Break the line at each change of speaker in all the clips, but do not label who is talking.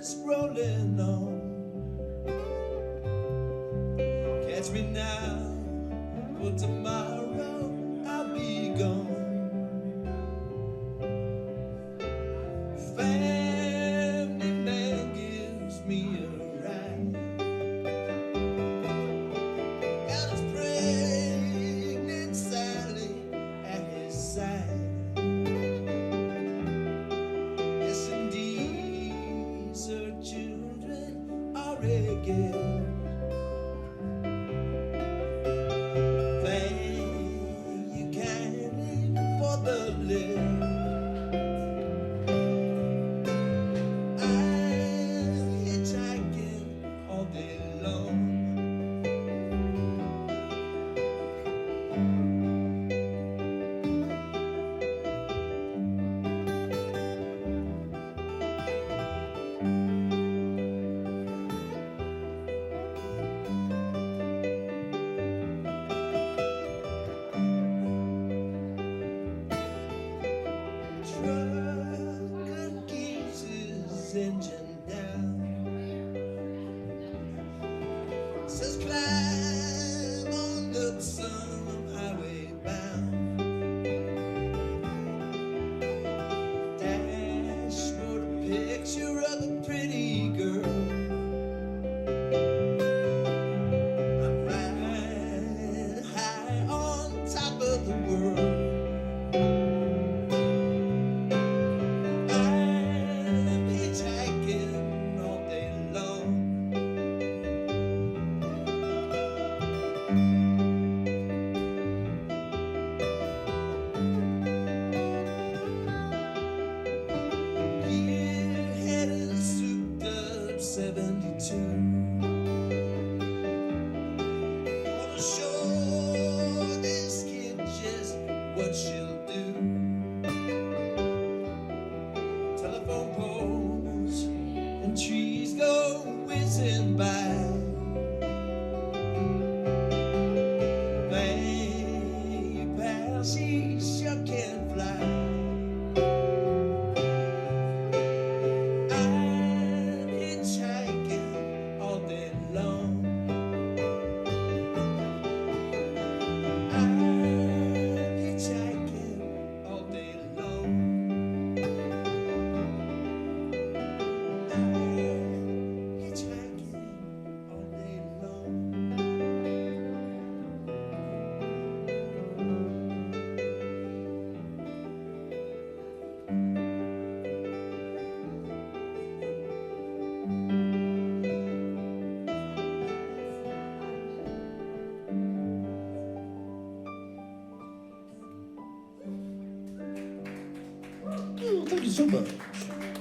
just rolling on. Catch me now, for tomorrow I'll be gone. Family man gives me a ride. Got his pregnant Sally at his side. Yes, indeed, her children are again. Thank you kindly for the lift. I'm hitchhiking all day long. Trucker keeps his engine down. Says climb on up some highway bound. Dashboard a picture of a pretty girl. I'm riding high on top of the world. I'm hitchhiking all day long. Gearheaded, souped up 72. Wanna show this kid just what she'll do. Telephone poles and trees go whizzing by. Thank you, pal, she sure can fly. I'm hitchhiking all day long. I'm hitchhiking all day long. I'm hitchhiking all day long.
Oh, thank you so much.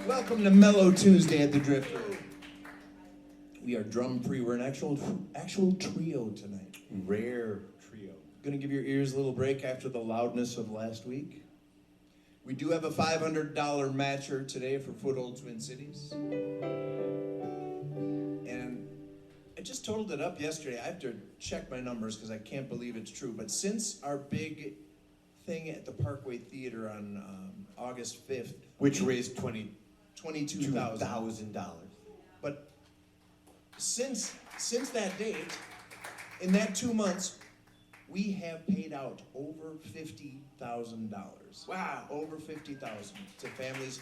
Welcome to Mellow Tuesday at the Driftwood. We are drum-free. We're an actual trio tonight.
Rare trio.
Gonna give your ears a little break after the loudness of last week. We do have a $500 matcher today for Foothold Twin Cities. And I just totaled it up yesterday. I have to check my numbers because I can't believe it's true. But since our big thing at the Parkway Theater on August 5th,
Which raised
$22,000.
$22,000.
But since that date, in that 2 months, we have paid out over $50,000.
Wow.
Over $50,000 to families.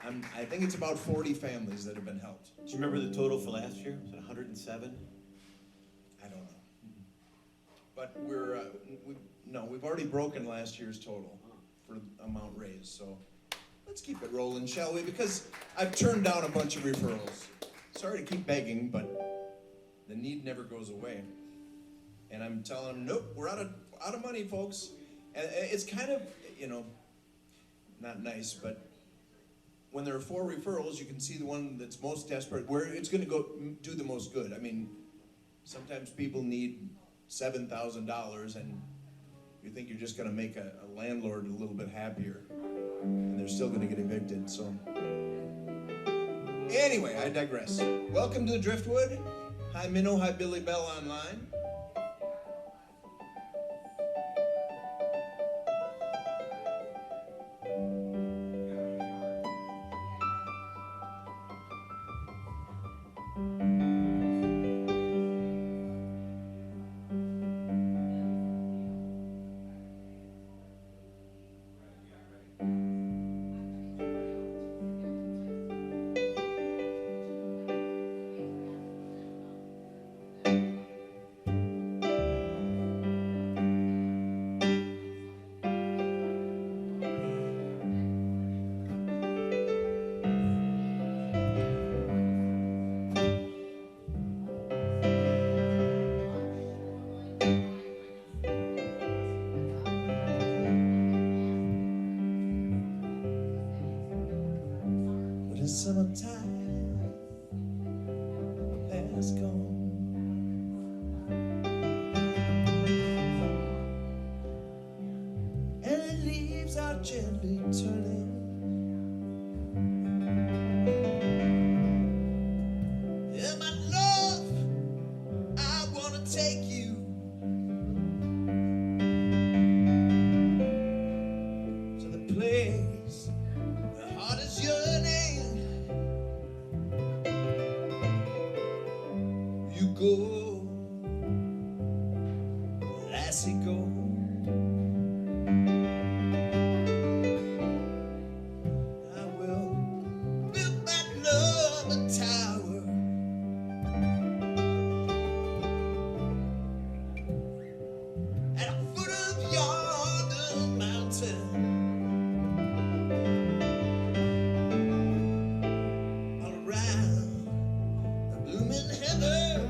I think it's about 40 families that have been helped.
Do you remember the total for last year? Was it 107?
I don't know. But we've already broken last year's total for amount raised. So let's keep it rolling, shall we? Because I've turned down a bunch of referrals. Sorry to keep begging, but the need never goes away. And I'm telling them, nope, we're out of money, folks. And it's kind of, not nice, but when there are 4 referrals, you can see the one that's most desperate, where it's going to go do the most good. I mean, sometimes people need $7,000, and you think you're just going to make a landlord a little bit happier, and they're still going to get evicted. So, anyway, I digress. Welcome to the Driftwood. Hi, Minnow. Hi, Billy Bell online.
When the summertime has gone, and the leaves are gently turning, yeah, my love, I wanna take you to the place the heart is yearning. You go, lassie, go. I will build that love a tower, at the foot of yonder mountain, all around the blooming heather.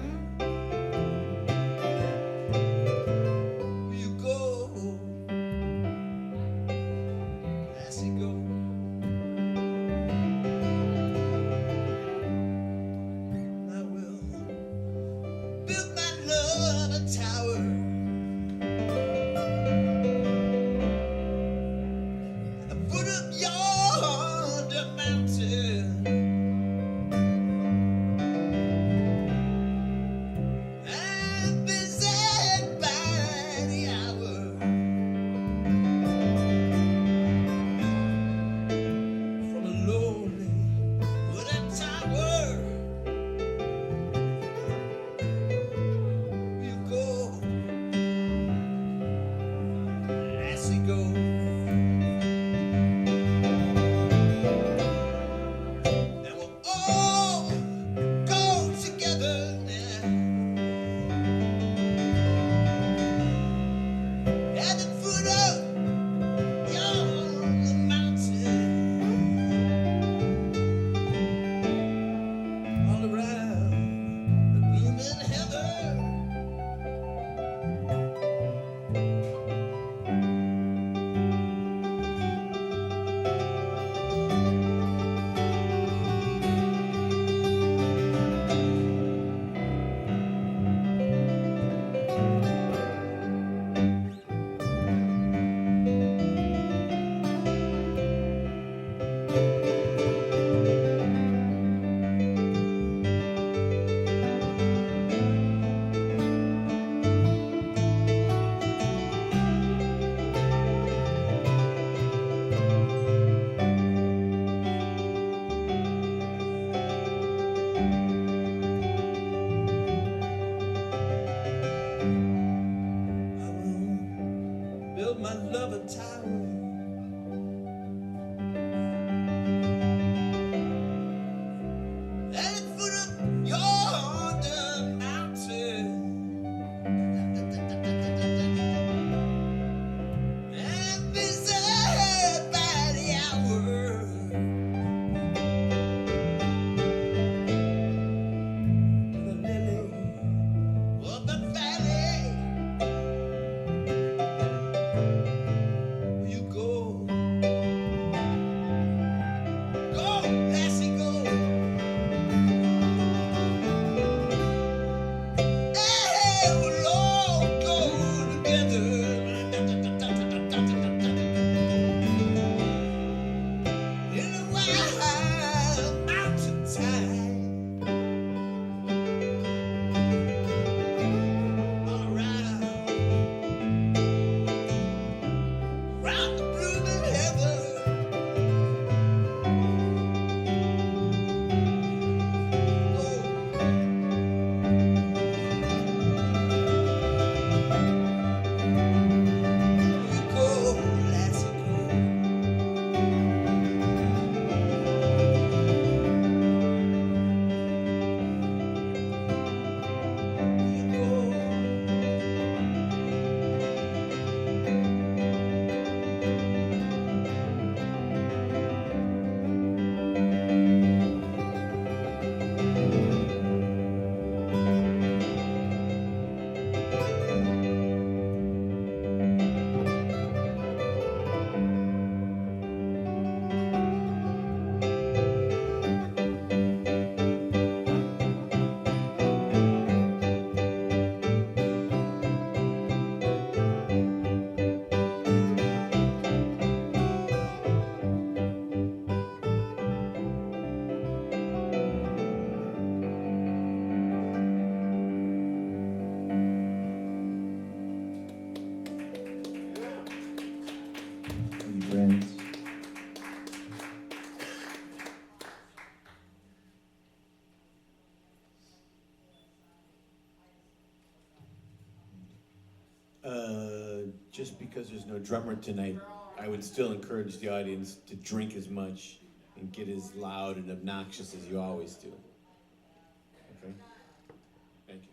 Just because there's no drummer tonight, I would still encourage the audience to drink as much and get as loud and obnoxious as you always do. Okay? Thank you.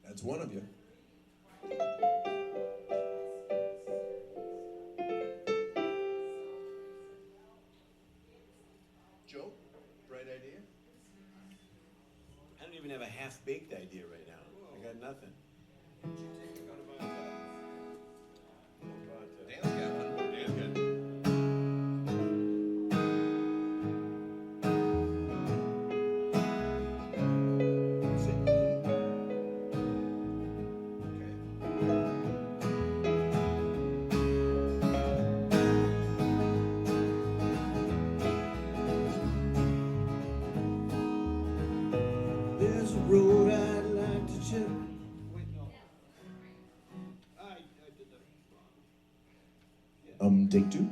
That's one of you. Joe, bright idea?
I don't even have a half-baked idea right now. I got nothing.
Dan's got one.
Dan's got
Is it okay. There's a road I'd like to chip.
Wait, no. I did that.
Take two.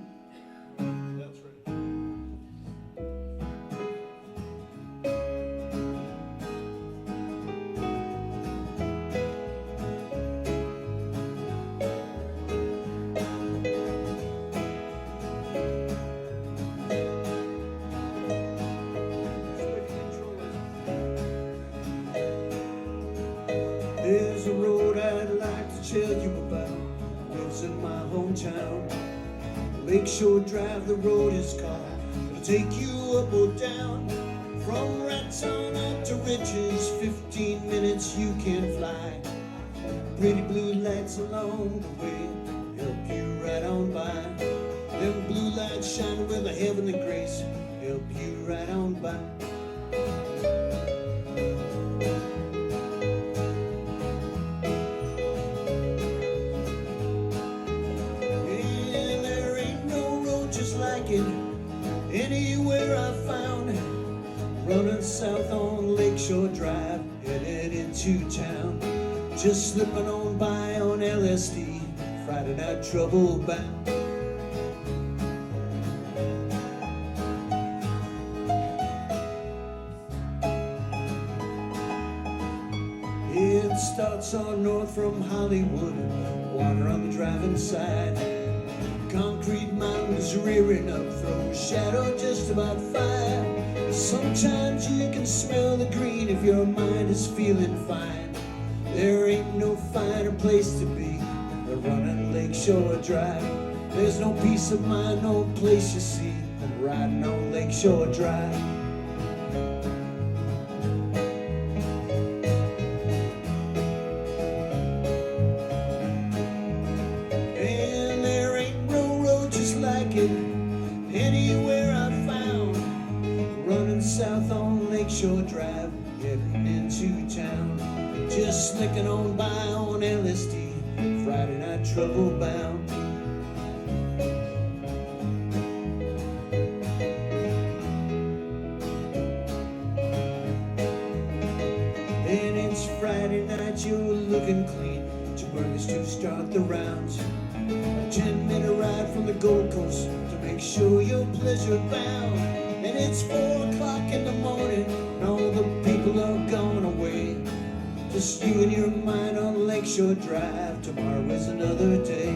That's right.
There's a road I'd like to tell you about. Lives in my hometown. Lakeshore Drive, the road is called. It'll take you up or down. From Raton up to Riches, 15 minutes you can fly. Pretty blue lights along the way help you right on by. Them blue lights shine with a heavenly grace, help you right on by. And there ain't no road just like it anywhere I found. Running south on Lakeshore Drive, headed into town. Just slipping on by on LSD, Friday night trouble bound. It starts on north from Hollywood, water on the driving side. Concrete mountains rearing up, throw shadow just about 5. Sometimes you can smell the green if your mind is feeling fine. There ain't no finer place to be than running Lakeshore Drive. There's no peace of mind, no place you see than riding on Lakeshore Drive. And there ain't no road just like it anywhere I've found. Running south on Lakeshore Drive, heading into town. Just slicking on by on LSD, Friday night trouble bound. And it's Friday night, you're looking clean. Burgers to start the rounds. A 10-minute ride from the Gold Coast to make sure you're pleasure bound. And it's 4 o'clock in the morning, and all the people are gone away. Just you and your mind on Lakeshore Drive. Tomorrow is another day.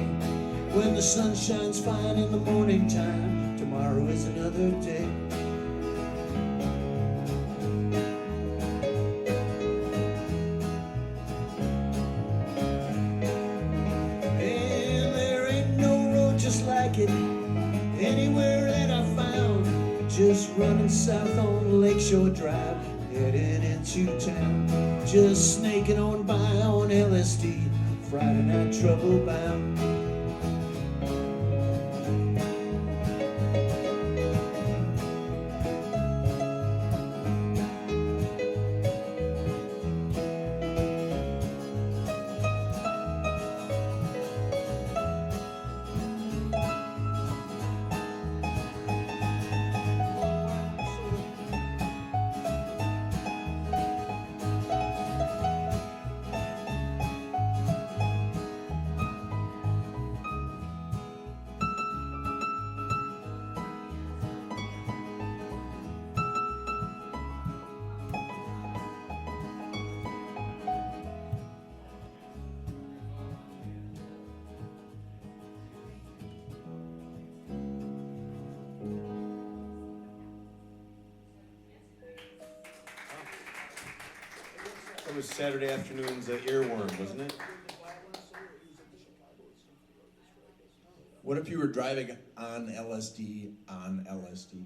When the sun shines fine in the morning time, tomorrow is another day. And there ain't no road just like it anywhere that I found. Just running south on Lakeshore Drive, heading into town. Just snaking on by on LSD, Friday night trouble bound.
That was Saturday afternoon's earworm, wasn't it?
What if you were driving on LSD on LSD?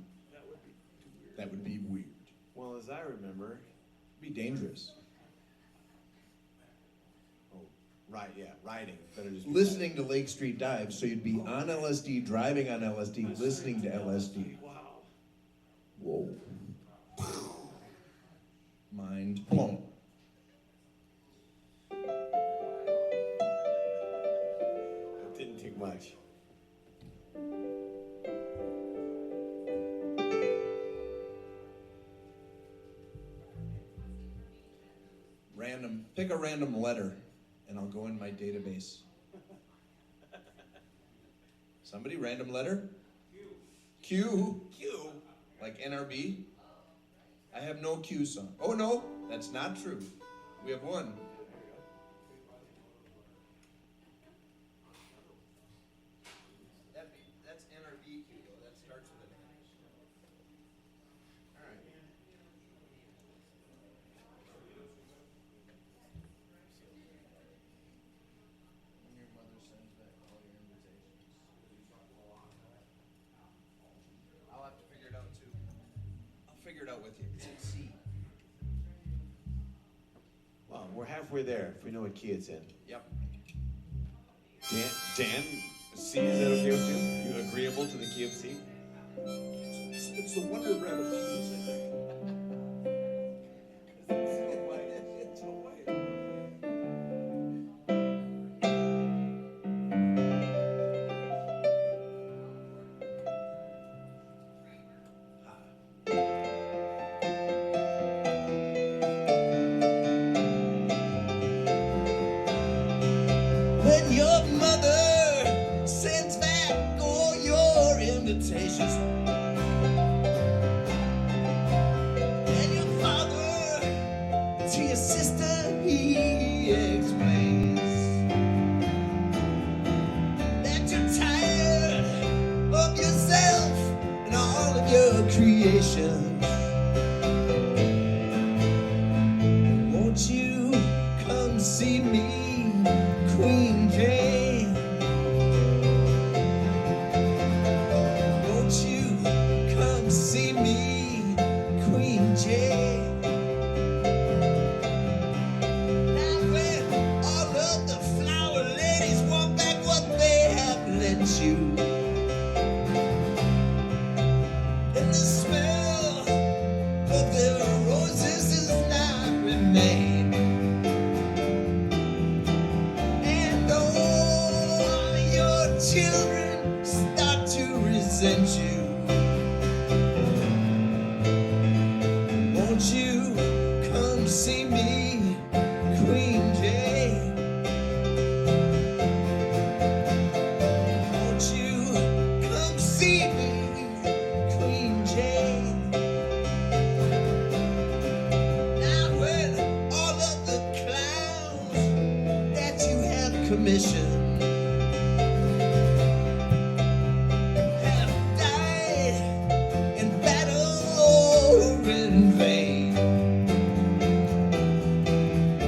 That would be weird.
Well, as I remember,
It'd be dangerous.
oh, right, yeah, riding. Better just be
Listening to Lake Street Dive, so you'd be on LSD, driving on LSD, listening to LSD.
Wow.
Whoa. Mind blown.
It didn't take much.
Pick a random letter, and I'll go in my database. Somebody, random letter? Q. Q? Like NRB? I have no Q song. Oh no, that's not true. We have one. That's NRB Q though. That starts with an N. All right. When your mother sends back all your invitations. I'll have to figure it out too. I'll figure it out with you. It's in C.
Well, we're halfway there, if we know what key it's in.
Yep.
Dan, C, is that okay with you? You agreeable to the key of C?
It's the Wonder Bread of keys, I think. It's a way.
When your mother sends back all your invitations, and your father to your sister he explains that you're tired of yourself and all of your creations. Won't you come see me, Queen Jane? Won't you come see me, Queen Jane? Now when all of the flower ladies want back what they have lent you, and the smell of their roses does not remain, and all your children start to resent you. Won't you come see me, Queen Jane? Won't you come see me, Queen Jane? Now when all of the clowns that you have commissioned have died in battle or in vain,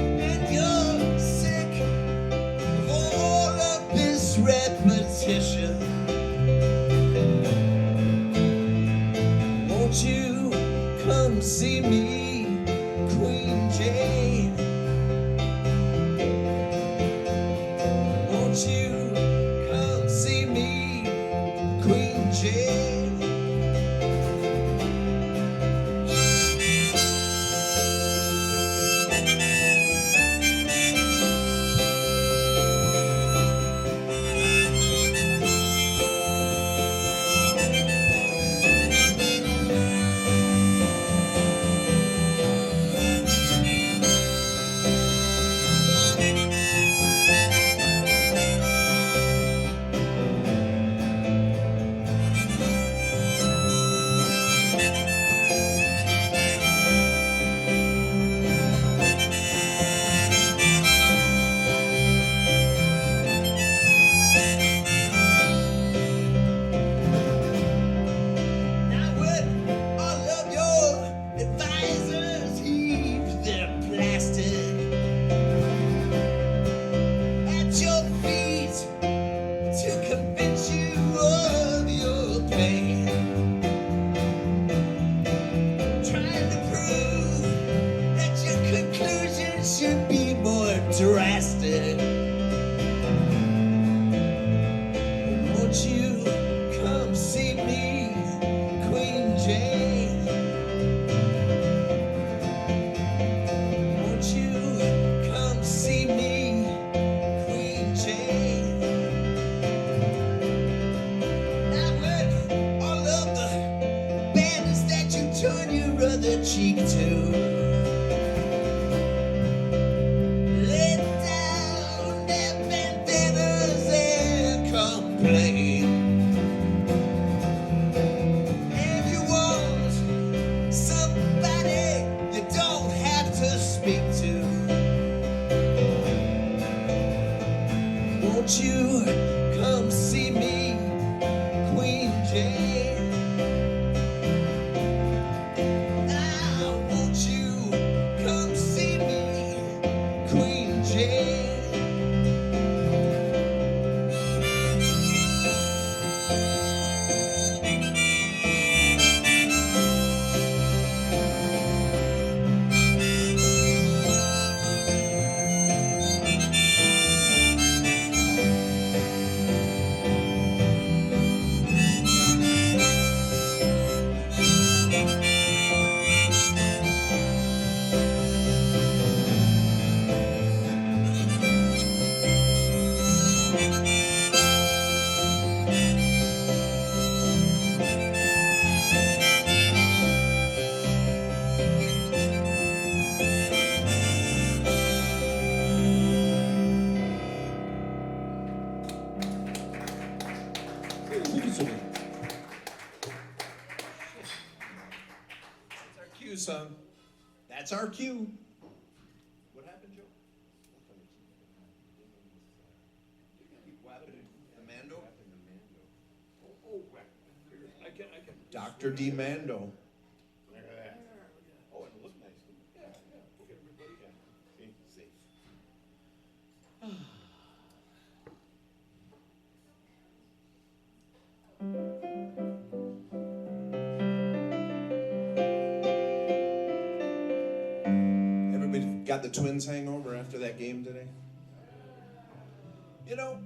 and you're sick of all of this repetition, won't you come see me, Queen Jane? Won't you come see me, Queen Jane? turn your other cheek to. Lay down their bandanas and complain. And you want somebody you don't have to speak to. Won't you come see me, Queen Jane? Now, won't you come see me, Queen Jane?
That's our cue, son. That's our cue. What happened, Joe? Keep whapping the Mando?
I can.
Dr. D. Mando.
Oh, it looked nice.
Yeah. Okay, everybody.
See, safe.
Everybody got the Twins hangover after that game today? You know,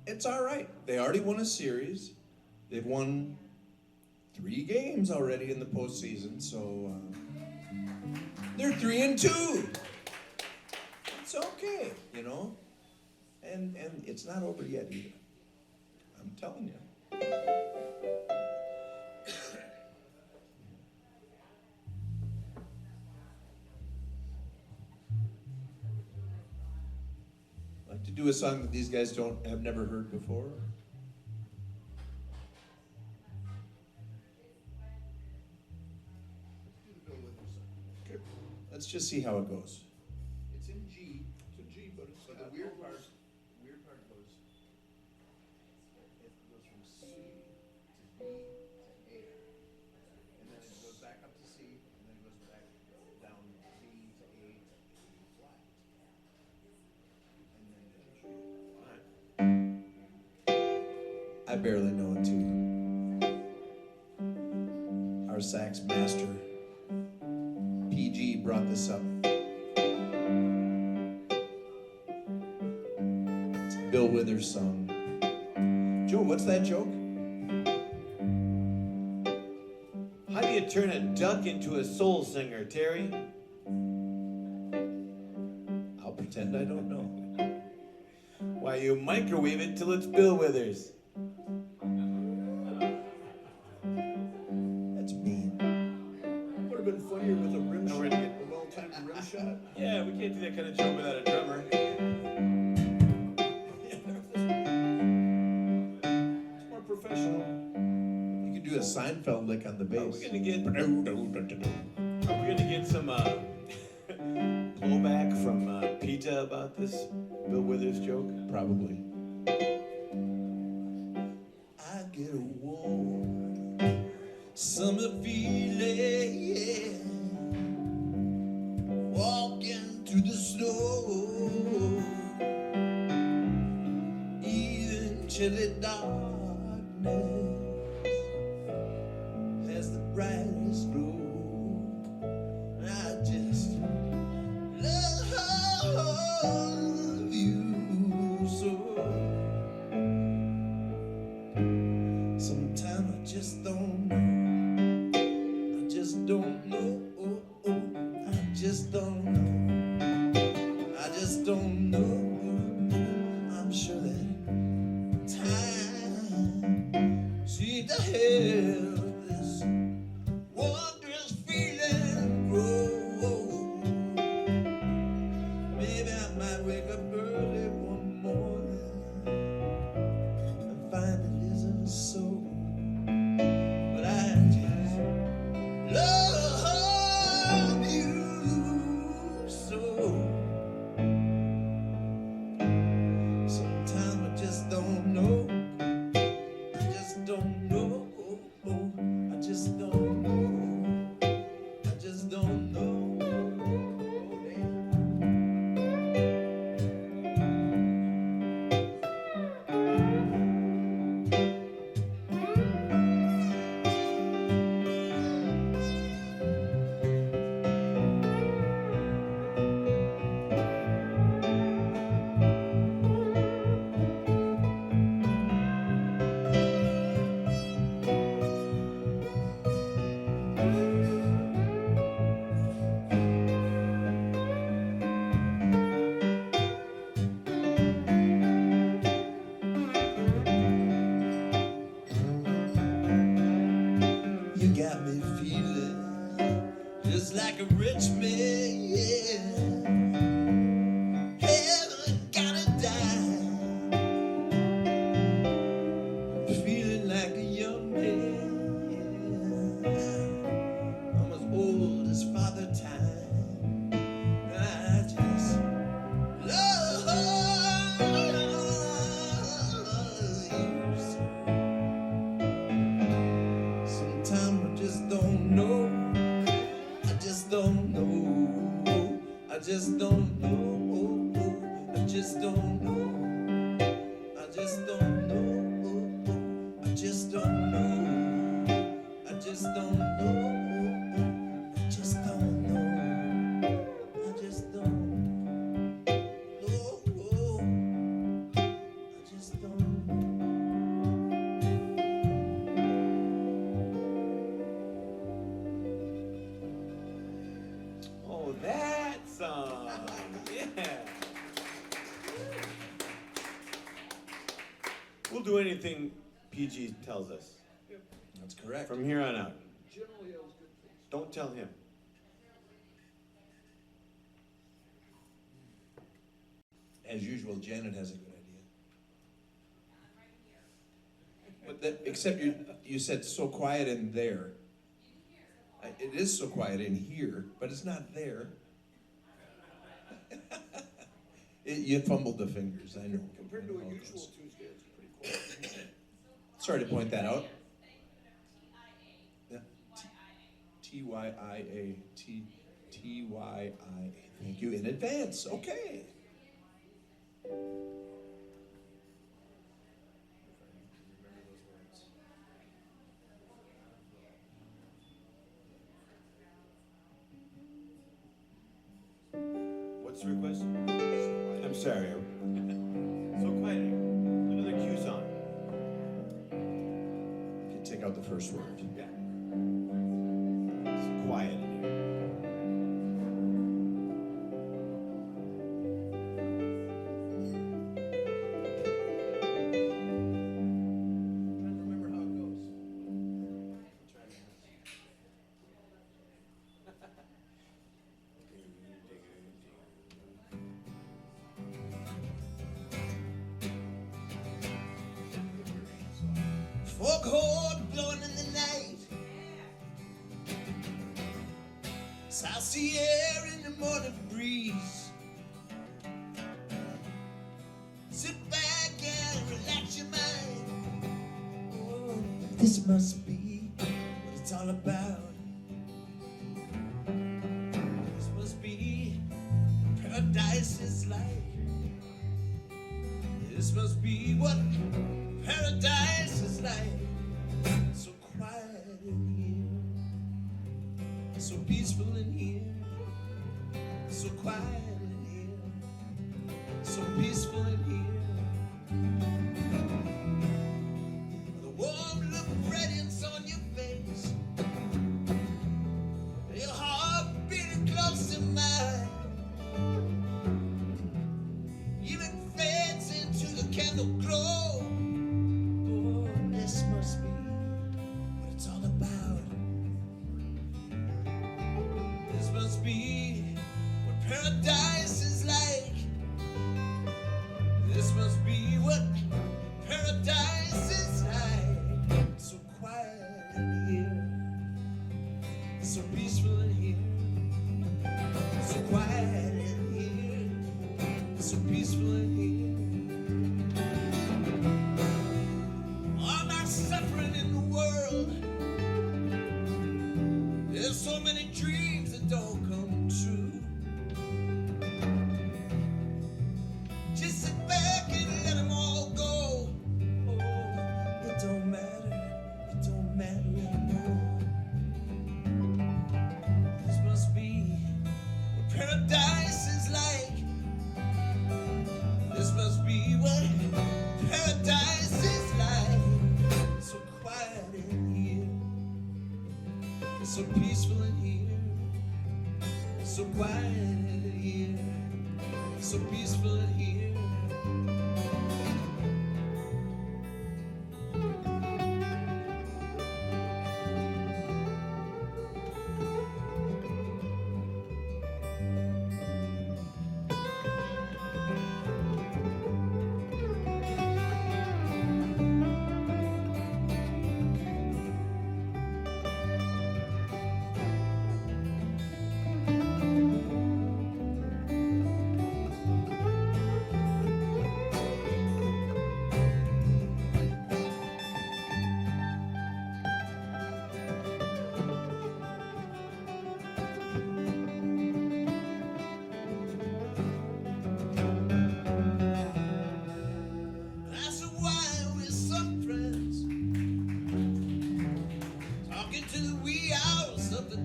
it's all right. They already won a series. They've won 3 games already in the postseason, so they're 3-2. It's okay, you know, and it's not over yet either. I'm telling you. I'd like to do a song that these guys have never heard before. Okay. Let's just see how it goes. It's in G.
It's a G, but it's
So the weird part goes. It goes from C to B to A, and then it goes back up to C, and then it goes back down B to A to B flat, and then G. I barely know it too. Our sax master, PG, brought this up. It's Bill Withers' song. Joe, what's that joke?
How do you turn a duck into a soul singer, Terry?
I'll pretend I don't know.
Why, you microwave it till it's Bill Withers.
That's mean.
would have been funnier with a rim
Now
shot,
we're gonna
a well-timed rim shot.
Yeah, we can't do that kind of joke without a drummer.
It's more professional.
You could do a Seinfeld lick on the bass.
Are we gonna get some blowback from PETA about this Bill Withers joke?
Probably. I get a warm summer feeling, walking through the snow, even chilly darkness has the brightest glow. I just love you so. Sometimes I just don't know. I just don't know. I just don't know. I just don't know. I'm sure that time seemed to help this wondrous
just like a rich man. Heaven gotta die. Feeling like a young man. I'm as old as Father Time. I just love you. Sometimes I just don't know. I just don't know. I just don't know. I just don't know. I just don't know. I just don't know. I just don't know. I just don't know. I just don't know. I just don't know.
Oh, that song. Yeah. We'll do anything PG tells us
That's correct.
from here on out.
Generally, I was good things.
Don't tell him.
As usual, Janet has a good idea. But that, except you said so quiet in there. It is so quiet in here, but it's not there. You fumbled the fingers, I know.
Compared to
I know
a
how it
usual
goes.
Tuesday, it's pretty quiet.
Sorry to point that out. Yeah. T-Y-I-A. T-Y-I-A. Thank you in advance. Okay.
What's the request? I'm sorry. So quiet. Another cue song.
You take out the first word.
Yeah. It's quiet in here.
Trying to remember how it goes.
Foghorn blowing in the night. South Sea air in the morning breeze. Sit back and relax your mind. Oh, this must be what it's all about. This must be what paradise is like. This must be what paradise is like. So quiet in here, so peaceful in here, so quiet in here, so peaceful in here. The warm look of radiance on your face, your heart beating close to mine, even fades into the candle glow. Oh, this must be what it's all about. This must be what paradise is like. This must be what paradise is like. So quiet in here, so peaceful in here, so quiet in here, so peaceful in here. All my suffering in the world, there's so many dreams that don't come true. Just sit back and let them all go. Oh, it don't matter anymore. This must be what paradise is like. This must be what paradise is like. So quiet in here, so peaceful in here, so quiet in here, so peaceful in here.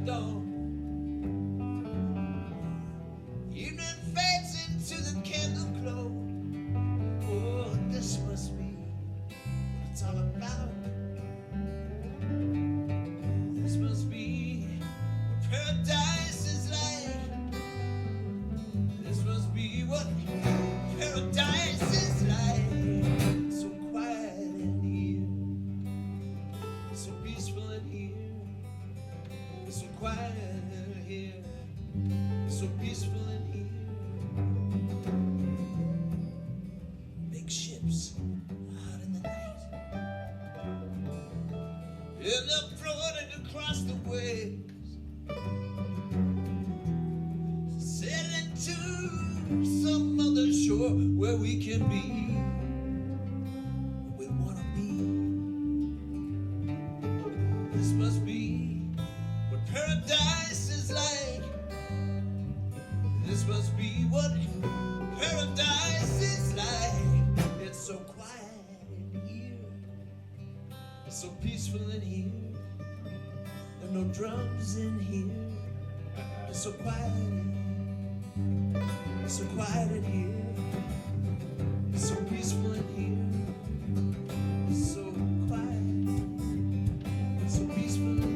dawn. Evening fades into the candle glow. Oh, this must be what it's all about. This must be what paradise is like. This must be what paradise is like. So quiet in here, so peaceful in here. It's so quiet in here, it's so peaceful in here. Big ships out in the night, and they're floating across the waves, sailing to some other shore where we can be where we wanna be. This must be what paradise is like. This must be what paradise is like. It's so quiet in here, it's so peaceful in here. There are no drums in here. It's so quiet. It's so quiet in here. It's so peaceful in here. It's so quiet. It's so peaceful in here.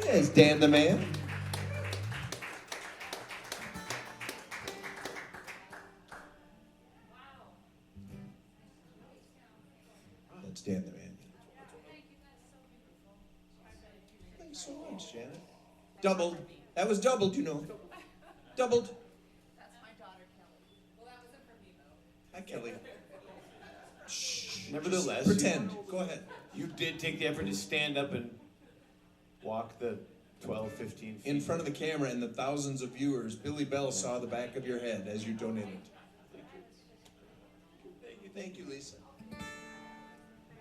There's Dan the Man. That's Dan the Man. Thanks so much, Janet. Doubled. That was doubled, you know. Doubled.
That's my daughter, Kelly. Well, that wasn't for me, though.
Hi, Kelly. Shh.
Nevertheless,
Just pretend. Go ahead.
You did take the effort to stand up and walk the 12, 15 feet.
In front of the camera and the thousands of viewers, Billy Bell saw the back of your head as you donated. Thank you, Lisa.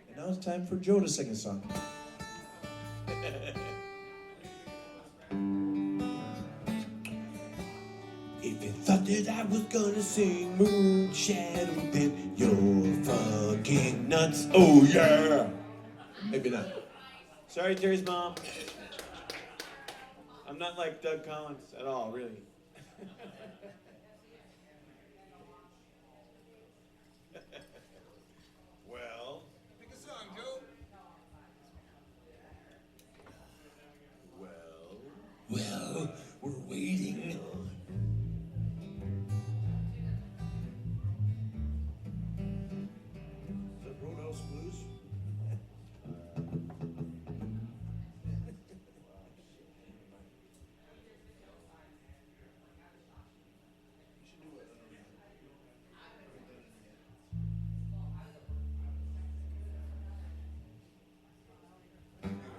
And now it's time for Joe to sing a song.
If you thought that I was gonna sing Moon Shadow, then you're fucking nuts. Oh yeah!
Maybe not.
Sorry, Terry's mom. I'm not like Doug Collins at all, really. Well.
Pick a song, Joe. Well, we're waiting.
Is that Roadhouse Blues?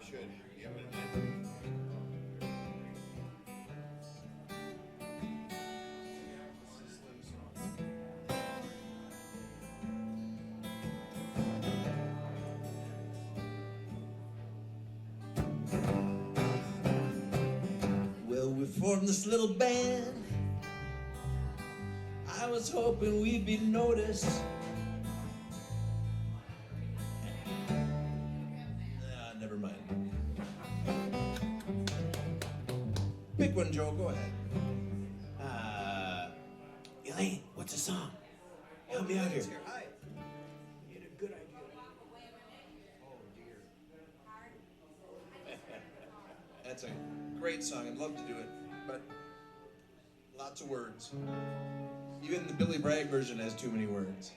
Should. Yeah, well, we formed this little band. I was hoping we'd be noticed. Never mind. Pick one, Joe. Go ahead.
Elaine, what's the song? Help me out here.
Hi.
You had a good idea.
Oh, dear. That's a great song. I'd love to do it, but lots of words. Even the Billy Bragg version has too many words.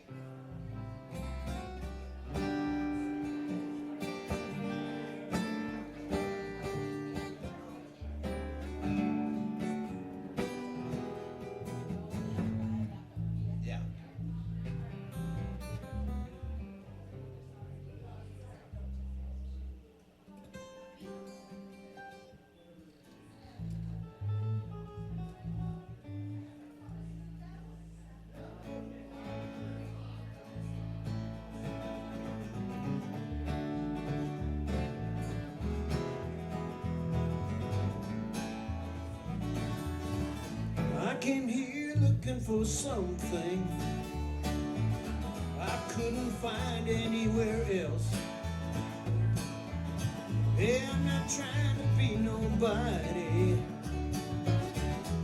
came here looking for something I couldn't find anywhere else. Hey, I'm not trying to be nobody,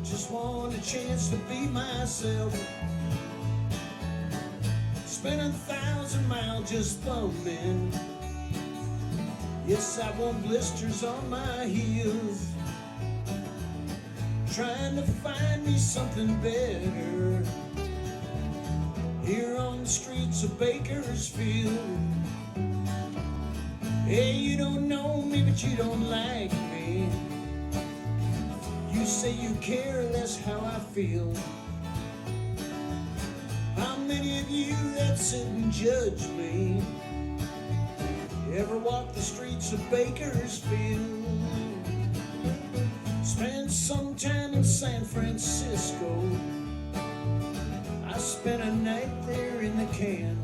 just want a chance to be myself. Spent 1,000 miles just thumbing. Yes, I want blisters on my heels, trying to find me something better here on the streets of Bakersfield. Hey, you don't know me, but you don't like me. You say you care, that's how I feel. How many of you that sit and judge me ever walk the streets of Bakersfield? Spent some time in San Francisco. I spent a night there in the can.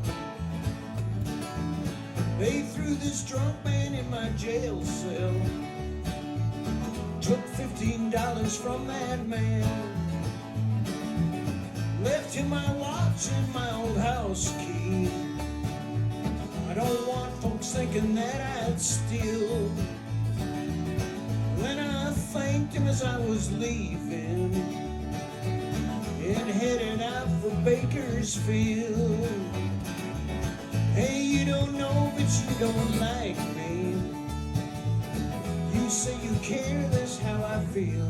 They threw this drunk man in my jail cell, took $15 from that man, left him my watch and my old house key. I don't want folks thinking that I'd steal. Then I thanked him as I was leaving and headed out for Bakersfield. Hey, you don't know, but you don't like me. You say you care, that's how I feel.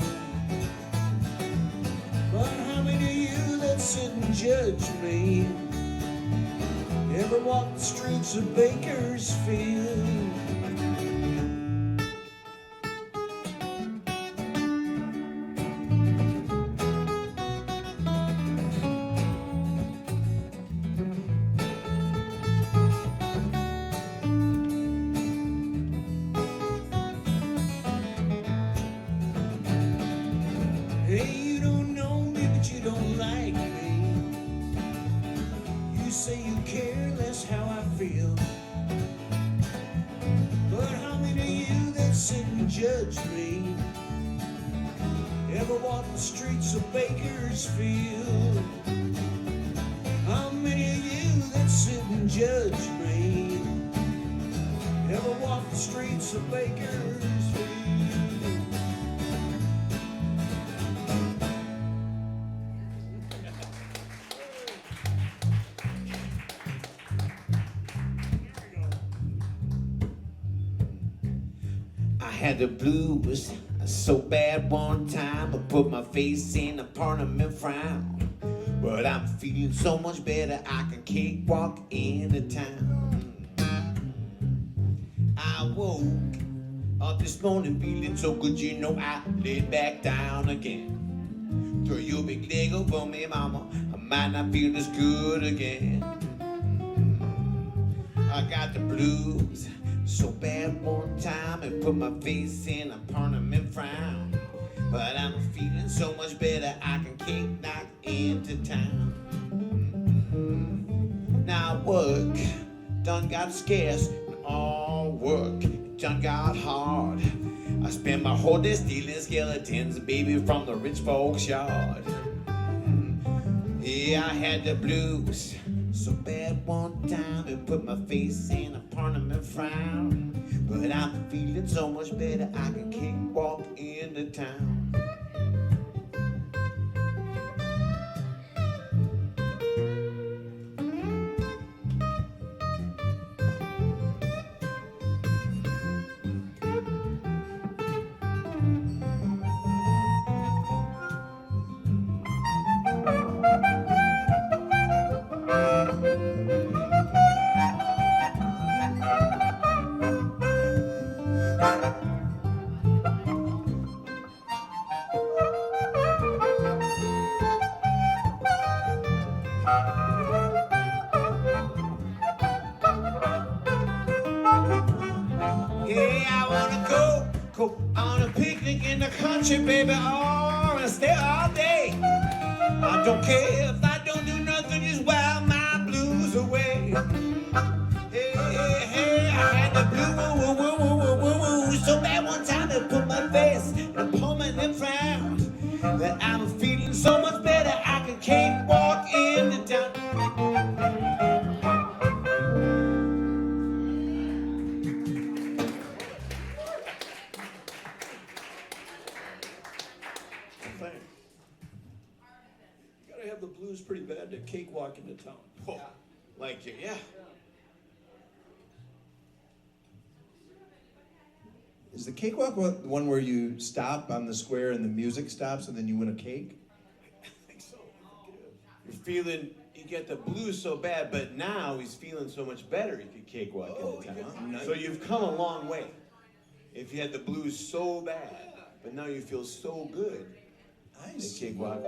But how many of you that sit and judge me ever walk the streets of Bakersfield? Hey, you don't know me, but you don't like me. You say you care, that's how I feel. But how many of you that sit and judge me ever walk the streets of Bakersfield? How many of you that sit and judge me ever walk the streets of Bakersfield?
I had the blues so bad one time I put my face in a parliament frown. But I'm feeling so much better I can cakewalk into town. I woke up this morning feeling so good, you know I laid back down again. Throw your big leg over me, mama, I might not feel as good again. I got the blues so bad one time and put my face in a parliament frown. But I'm feeling so much better I can kick knock into town. Now work done got scarce, and all work done got hard. I spent my whole day stealing skeletons, baby, from the rich folks' yard. Yeah, I had the blues so bad one time and put my face in a parliament frown. But I'm feeling so much better I can cakewalk into town. Hey, I wanna go on a picnic in the country, baby, oh, and stay all day. I don't care if I don't do nothing, just while my blues away. Hey, hey, hey, I had the blue, so bad one time it put my face in a permanent frown. That I'm feeling so much
pretty bad to cakewalk into town.
Oh, like, yeah.
Is the cakewalk the one where you stop on the square and the music stops and then you win a cake?
I think so. I think it is.
You're feeling, you get the blues so bad, but now he's feeling so much better he could cakewalk into town.
Nice.
So you've come a long way. If you had the blues so bad, but now you feel so good.
Nice.
Cakewalk.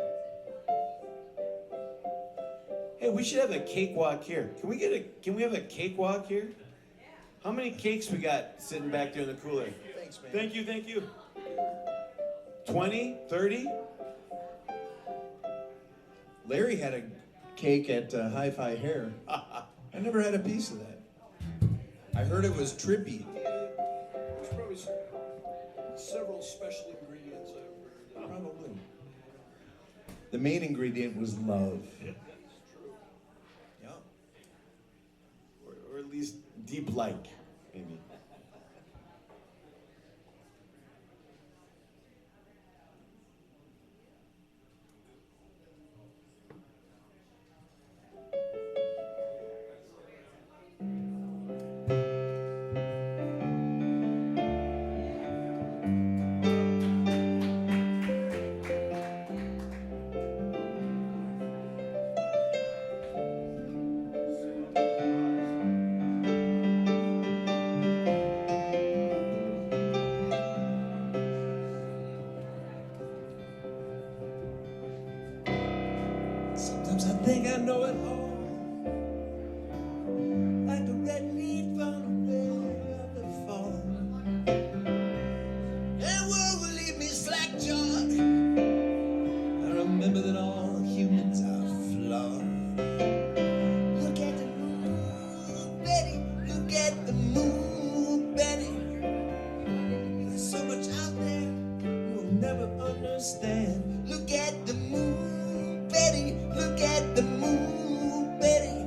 Hey, we should have a cakewalk here. Can we have a cakewalk here? How many cakes we got sitting back there in the cooler?
Thanks, man.
Thank you. 20, 30?
Larry had a cake at Hi-Fi Hair. I never had a piece of that. I heard it was trippy.
There's probably several special ingredients I've heard.
Probably. The main ingredient was love.
That's true.
Yeah.
Or at least deep like, maybe.
Sometimes I think I know it all, like a red leaf on the way of the fall. And the world will leave me slack-jawed. I remember that all humans are flawed. Look at the moon, Betty. Look at the moon, Betty. There's so much out there you'll never understand. Look at the moon, Betty. Look at the moon, Betty.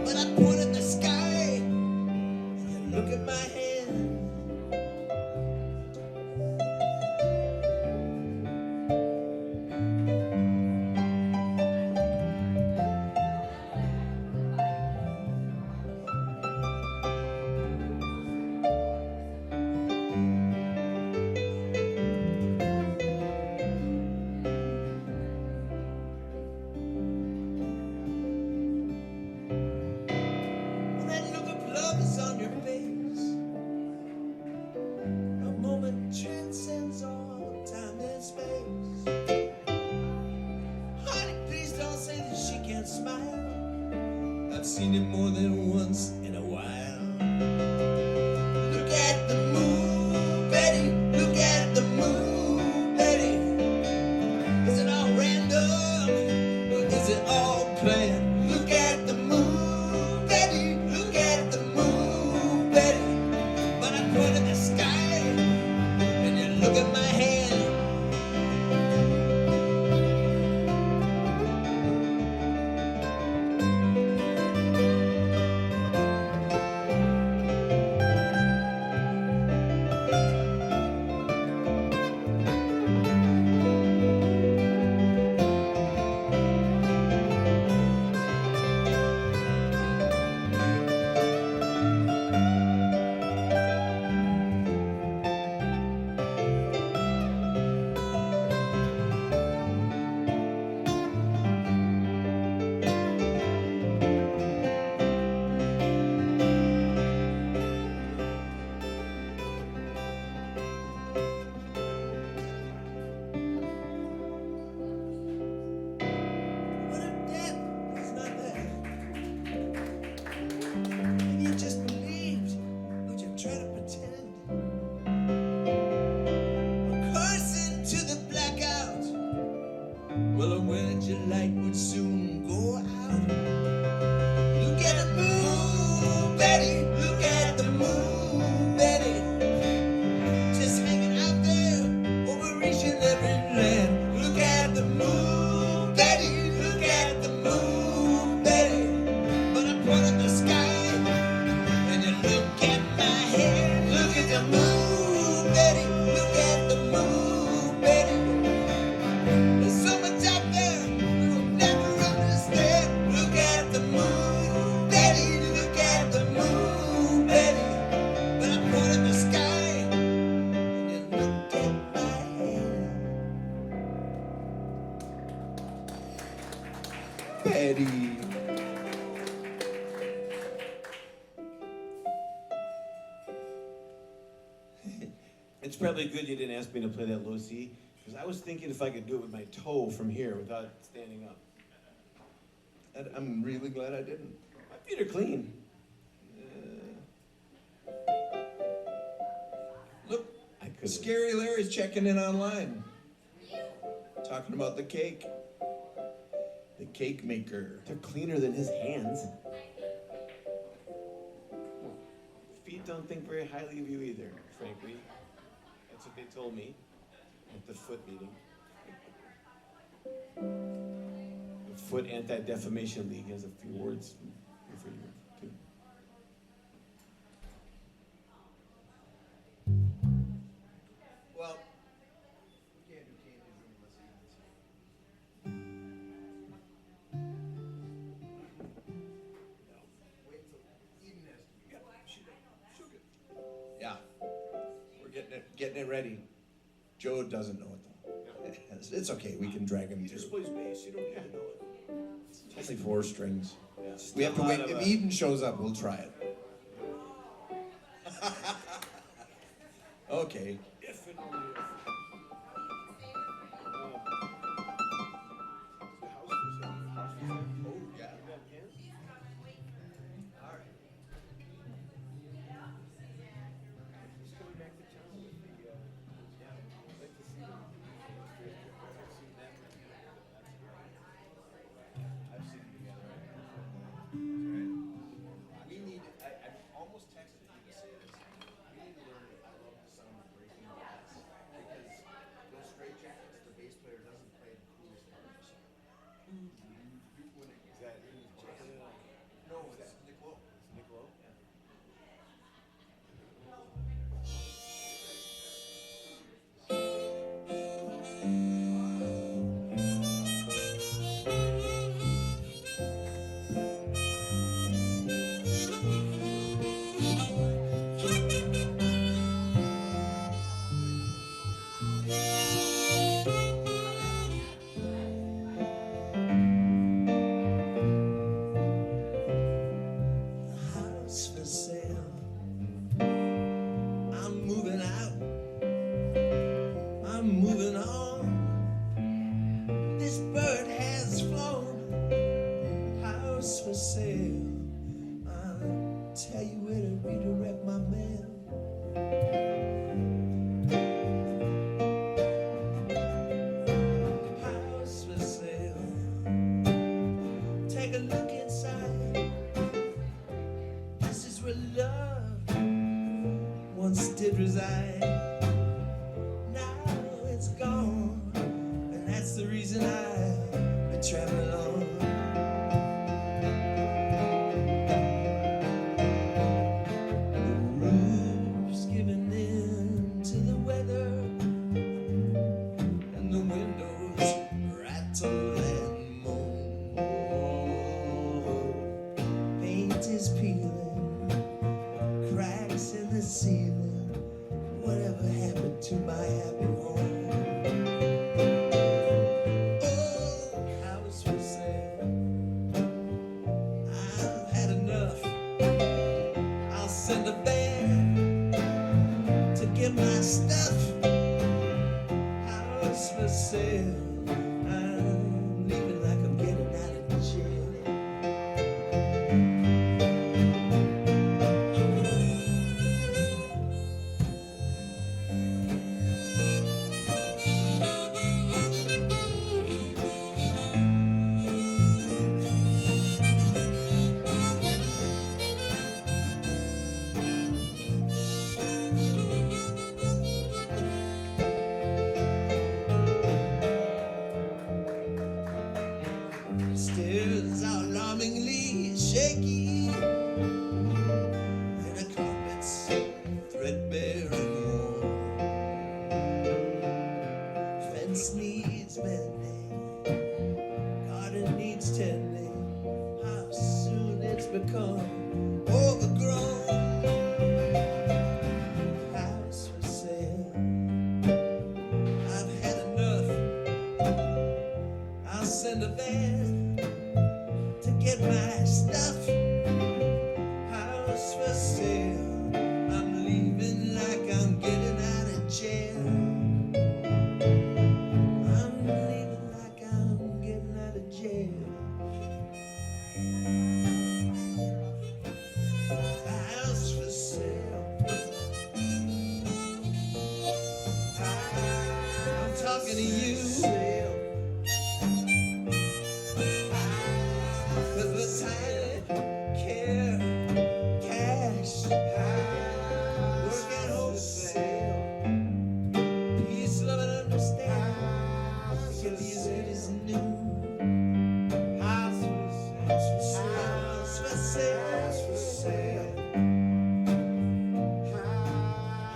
But I point at the sky and you look at my hand. When that look of love is on your face, a moment transcends all time and space. Honey, please don't say that she can't smile. I've seen it more than once in a while. Look at the moon, Betty. Look at the moon, Betty. Is it all random or is it all planned? Look at the moon, Betty. Look at the moon, Betty. But I point at the sky and you look at my hand. What if death is not there? Maybe you just believed, but you try to pretend. A curse into the blackout. Well, a winter light would soon go out. Look at the moon, Betty. Look at the moon, Betty. Just hanging out there over each and every land. Look at the moon, Betty. Look at the moon, Betty. But I point at the sky and you look at my head. Look at the moon, Betty. Look at the moon, Betty. There's so much out there you'll never understand.
Eddie.
It's probably good you didn't ask me to play that low C, because I was thinking if I could do it with my toe from here without standing up.
I'm really glad I didn't.
My feet are clean.
Look,
I couldn't.
Scary Larry's checking in online. Talking about the cake. The cake maker.
They're cleaner than his hands. Feet don't think very highly of you either, frankly. That's what they told me at the foot meeting. The Foot Anti-Defamation League has a few words for you, too.
Well, we can't do candy unless Wait till Eden has to. Yeah, we're getting it ready. Joe doesn't know it though. It's okay. We can drag him
He just
through.
plays bass, you don't need to know it.
It's only 4 strings.
Yeah.
We have to wait. If Eden shows up, we'll try it. Okay.
If and only if. The house for sale.
Oh, yeah. All right.
He's coming back to town with the, I'd like to see him. I've seen them. I've seen them together.
We need. I almost texted you to say this. We need to learn. I love the sound of breaking glass because those straight jackets, the bass player doesn't play the coolest part of the song. When it,
Is that
no, it's Nick Lowe.
Nick Lowe?
House for sale. I'm moving out. I'm moving on. This bird has flown. House for sale. I'll tell you where to redirect my mail. House for sale. Take a look inside. This is where love once did reside. Now it's gone, and that's the reason I've been traveling on. The roof's giving in to the weather, and the windows rattle and moan. Paint is peeling, cracks in the ceiling. Whatever happened to my happy home? Oh, house for sale. I've had enough. I'll send a band to get my stuff. House for sale. I'm leaving like I'm getting out of jail. Stairs are alarmingly shaky, and the carpet's threadbare and worn. Fence needs mending, garden needs tending. How soon it's become overgrown. House for sale. I've had enough. I'll send a van
to you. 'Cause the time, care, cash, work and wholesale, peace, love and understand, can be as good as new. House for sale, house for sale,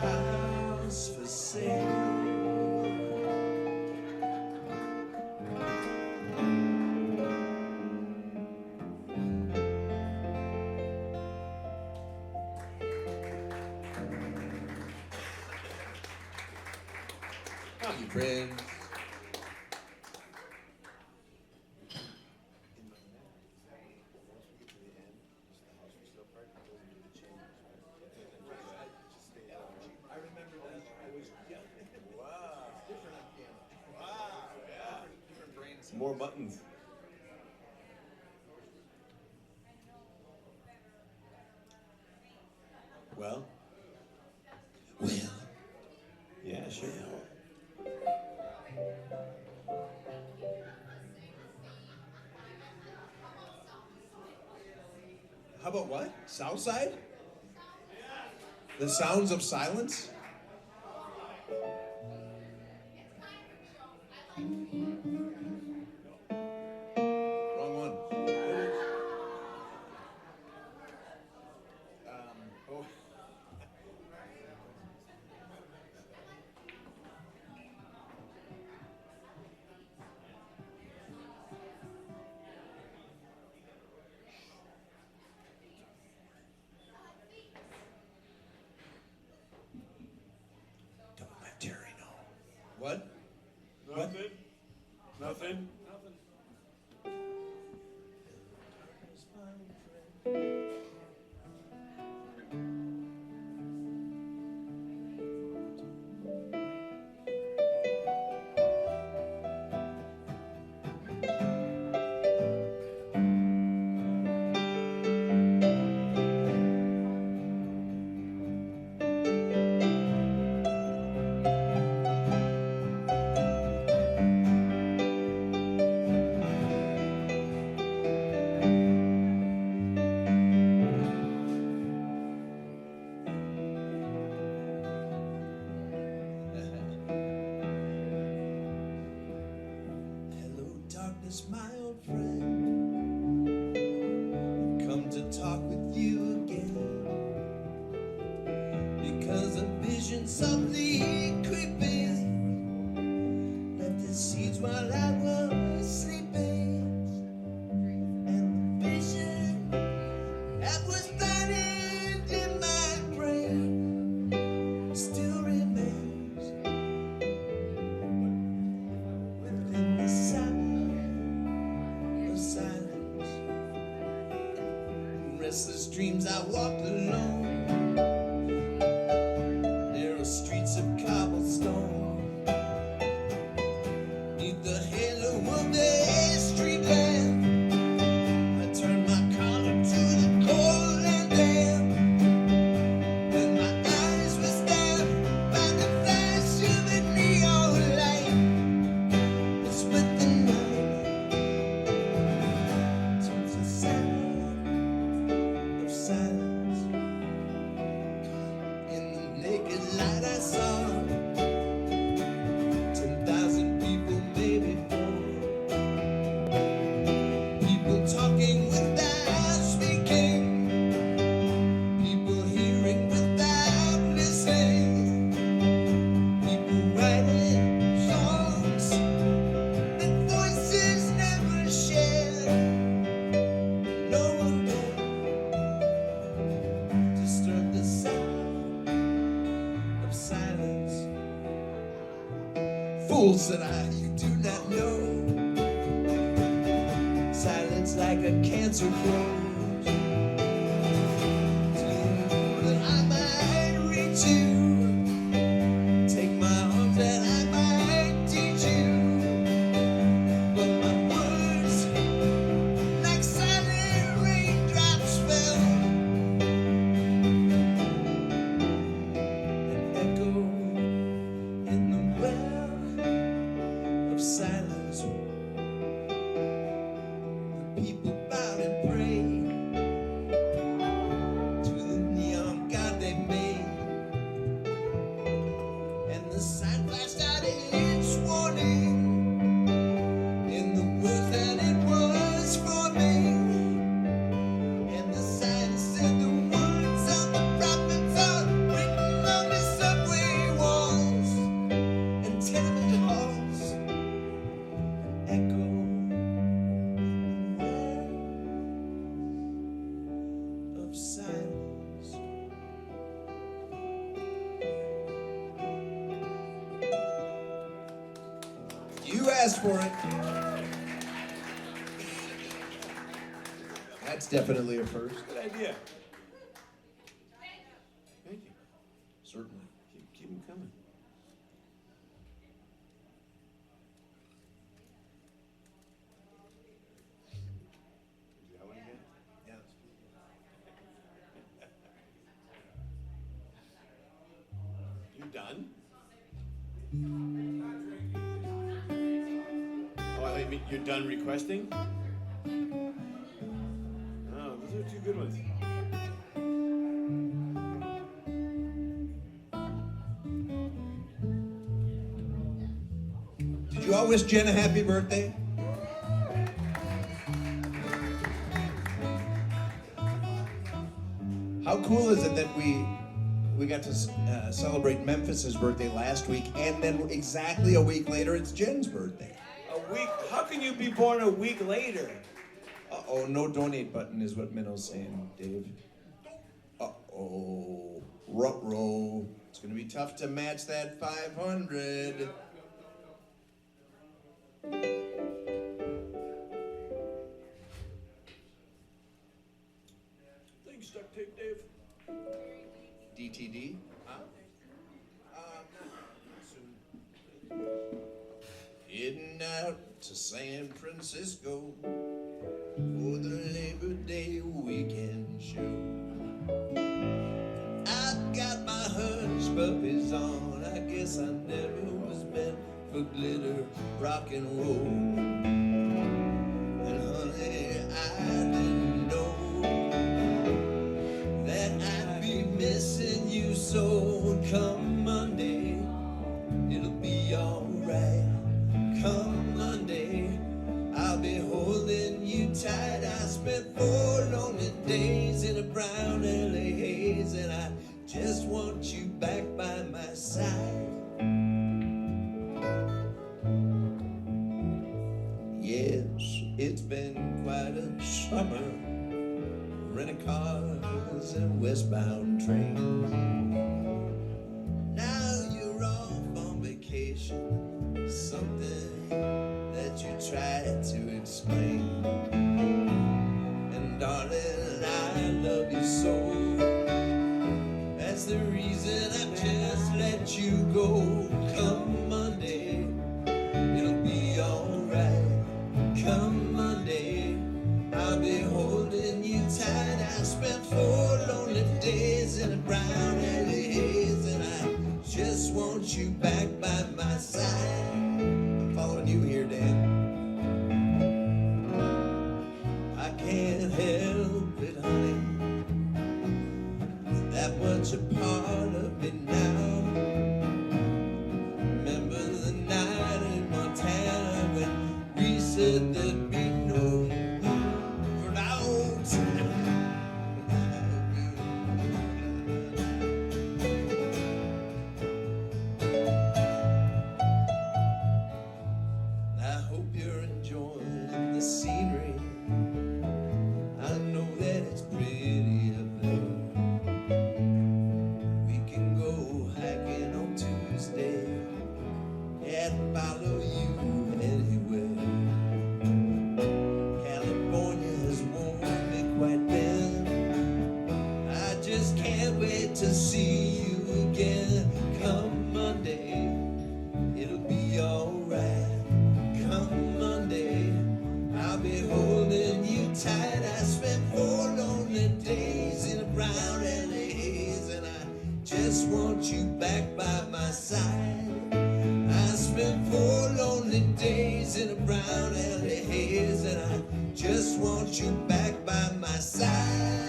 house for sale. Thank you, friends. I remember that. I was, yeah. Wow. Different on piano. Wow, yeah. Different brains.
More buttons.
Well,
Yeah, sure.
how about what? Southside? The Sounds of Silence? Wrong one. Oh. Don't let Terry know. What?
Nothing. Nothing.
Hello, darkness, my old friend. Come to talk with you again. Because a vision softly creeping left its seeds while I was sleeping. And the vision that was planted in my brain still remains within the sound of silence. In restless dreams I walked alone, narrow streets of cobblestone, neath the halo of the street lamp. I turned my collar to the cold and damp, and my eyes were stabbed by the flash of a neon light. It split the night, turns the sound of silence. In the naked light I saw 10,000 people, maybe more. People talking without speaking, people hearing without listening, people writing songs that voices never shared. No one dared disturb the sound of silence. Fool, said I, you do not know. Silence like a cancer grows. That I might reach you, take my arms that I might teach you. But my words, like silent raindrops, fell and echoed in the well You asked for it. That's definitely a first.
Good idea. Thank you.
Certainly.
Keep them coming. Is that one again?
Yeah.
You done? Oh, I mean, you're done requesting? Oh, those are two good ones.
Did you all wish Jen a happy birthday? How cool is it that we got to celebrate Memphis's birthday last week, and then exactly a week later it's Jen's birthday.
A week? How can you be born a week later?
Uh-oh, no donate button is what Minnow's saying, Dave. Uh-oh, ruh-roh. It's gonna be tough to match that 500.
Thanks, duct tape, Dave.
DTD? Soon. Heading out to San Francisco for the Labor Day weekend show. I've got my hush puppies on. I guess I never was meant for glitter, rock and roll. And honey, I didn't know that I'd be missing you so. Come Monday, it'll be alright. Come Monday, I'll be holding you tight. I spent 4 lonely days in a brown LA haze, and I just want you back by my side. Yes, it's been quite a summer, renting cars and westbound trains. Now you're off on vacation, something that you tried to explain. And darling, I love you so. That's the reason I've just let you go. Come Monday, it'll be alright. Come Monday, I'll be holding you tight. I spent 4 lonely days in a brown alley haze, and I just want you back by my side. I'm following you here, Dan. I can't help it, honey. That much a part of me now. Remember the night in Montana when we said there'd be no for now. I hope you're enjoying the scenery. I know that it's pretty up there. We can go hiking on Tuesday and follow you anywhere. California has worn me quite thin. I just can't wait to see you again. Come Monday, it'll be alright. Come Monday, I'll be holding you tight. I spent 4 lonely days in a brown LA haze, and I just want you back by my side. I spent 4 lonely days in a brown LA haze, and I just want you back by my side.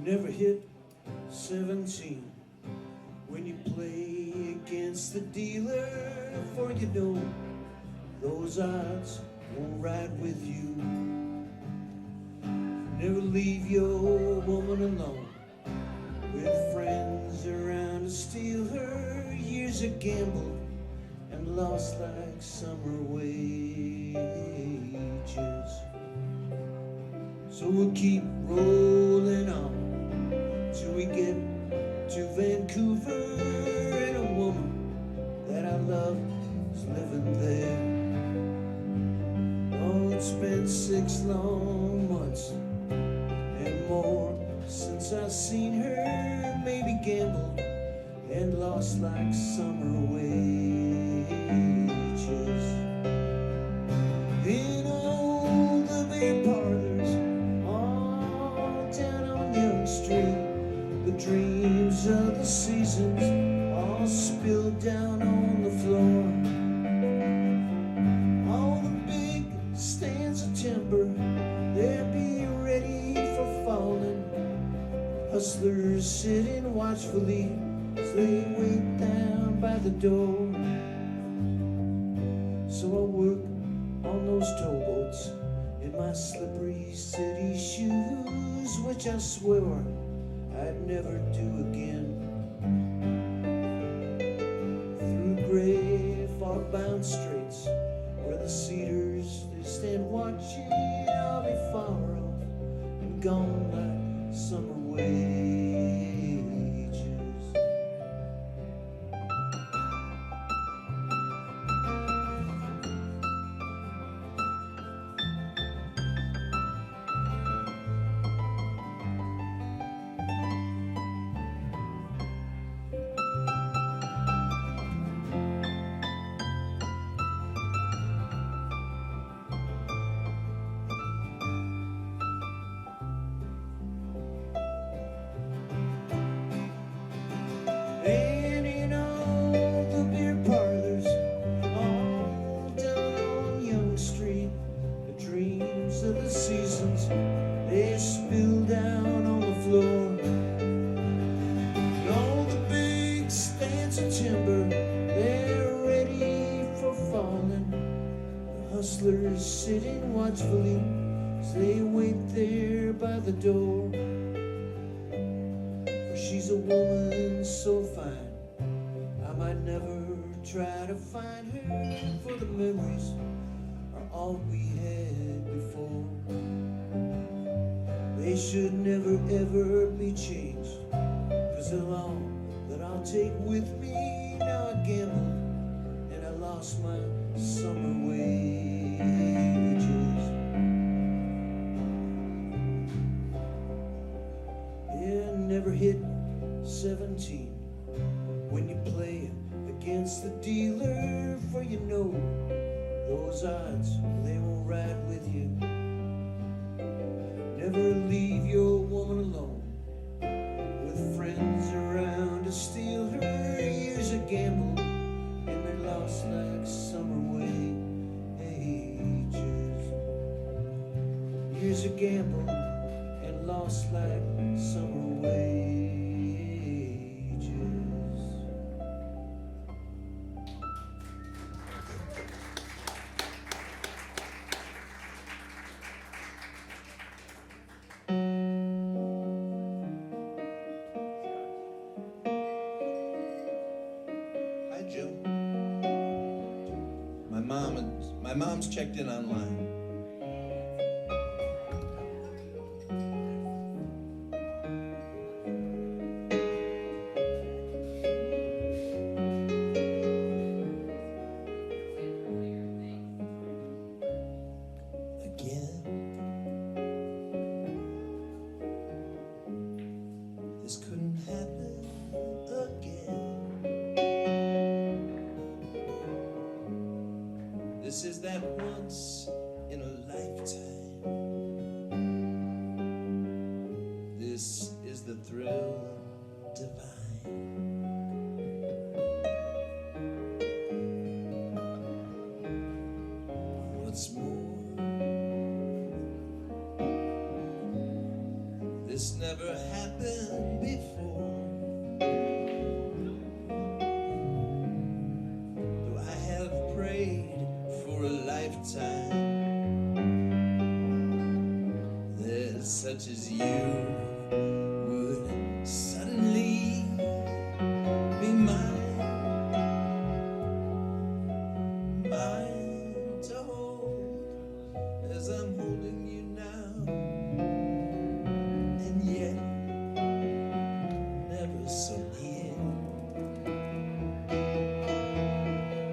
Never hit 17, when you play against the dealer, for you know those odds won't ride with you. Never leave your woman alone with friends around to steal her. Years of gamble and lost like summer wages. So we'll keep rolling on till we get to Vancouver, and a woman that I love is living there. Oh, it's been 6 long months and more since I've seen her. Maybe gambled and lost like summer wages. In all the beer parlors all down on Young Street, the dreams of the seasons all spilled down on the floor. All the big stands of timber, they'll be ready for falling. Hustlers sitting watchfully as they wait down by the door. So I work on those towboats in my slippery city shoes, which I swear I'd never do again. Through gray fog-bound straits where the cedars they stand watching, I'll be far off and gone like summer wages. And in all the beer parlors all down on Young Street, the dreams of the seasons they spill down on the floor. And all the big stands of timber, they're ready for falling. The hustlers sitting watchfully as they wait there by the door. She's a woman so fine, I might never try to find her, for the memories are all we had before. They should never ever be changed, 'cause they're all that I'll take with me. Now I gambled and I lost my summer wages. Yeah, never hit 17 when you play against the dealer, for you know those odds they won't ride with you. Never leave your woman alone with friends around to steal her. Years of gamble and they lost like summer wages. Years of gamble and lost like summer wages.
Hi, Jim. My mom's checked in online. Again, this couldn't happen again. This is that once in a lifetime. This is the thrill divine. What's more, this never happened before. so near.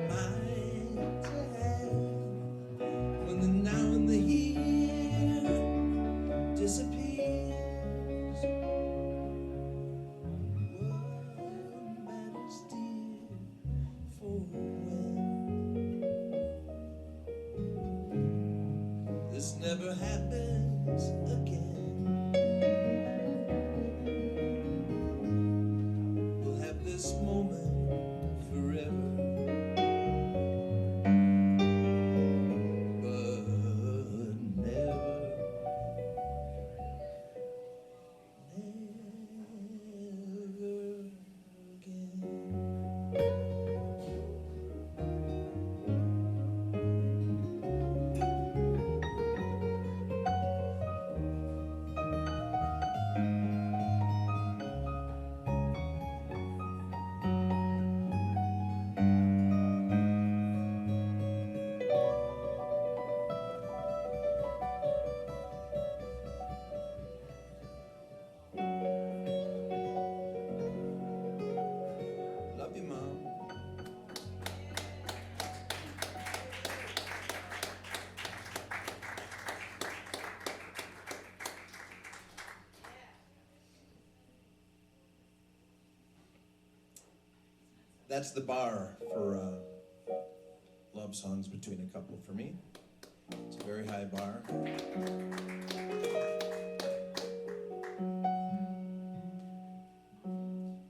My dad, when the now and the here disappears, what matters, dear, for when this never happens again. We'll have this moment forever, but never, never again. Love you, Mom. That's the bar for love songs between a couple for me. It's a very high bar.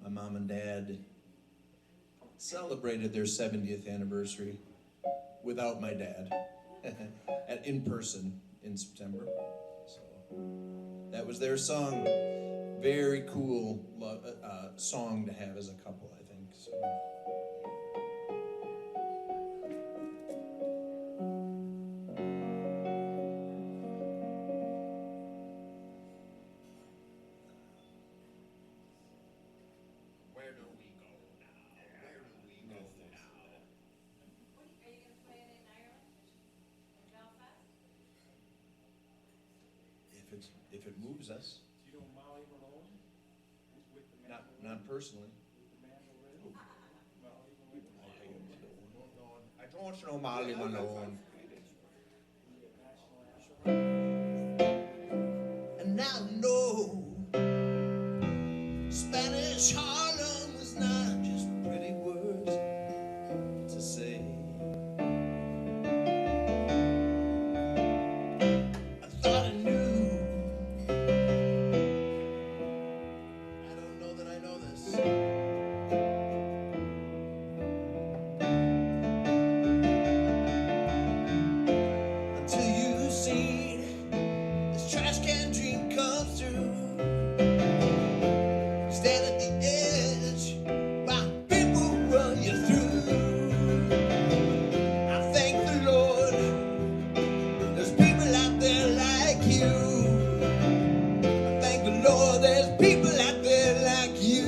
My mom and dad celebrated their 70th anniversary without my dad in person in September. So that was their song. Very cool song to have as a couple, I think. So.
Where do we go now? Where do we go now?
Are you going to play it in Ireland? In Belfast?
If it moves us,
Do you know Molly Malone? Who's with the
not personally.
with the mandolin? Molly Malone.
I don't know Molly Malone.
And I know Spanish Harlem was not just pretty words to say. I thought I knew. I don't know that I know this. Until you see this trash can dream come true. Stand at the edge while people run you through. I thank the Lord there's people out there like you. I thank the Lord there's people out there like you.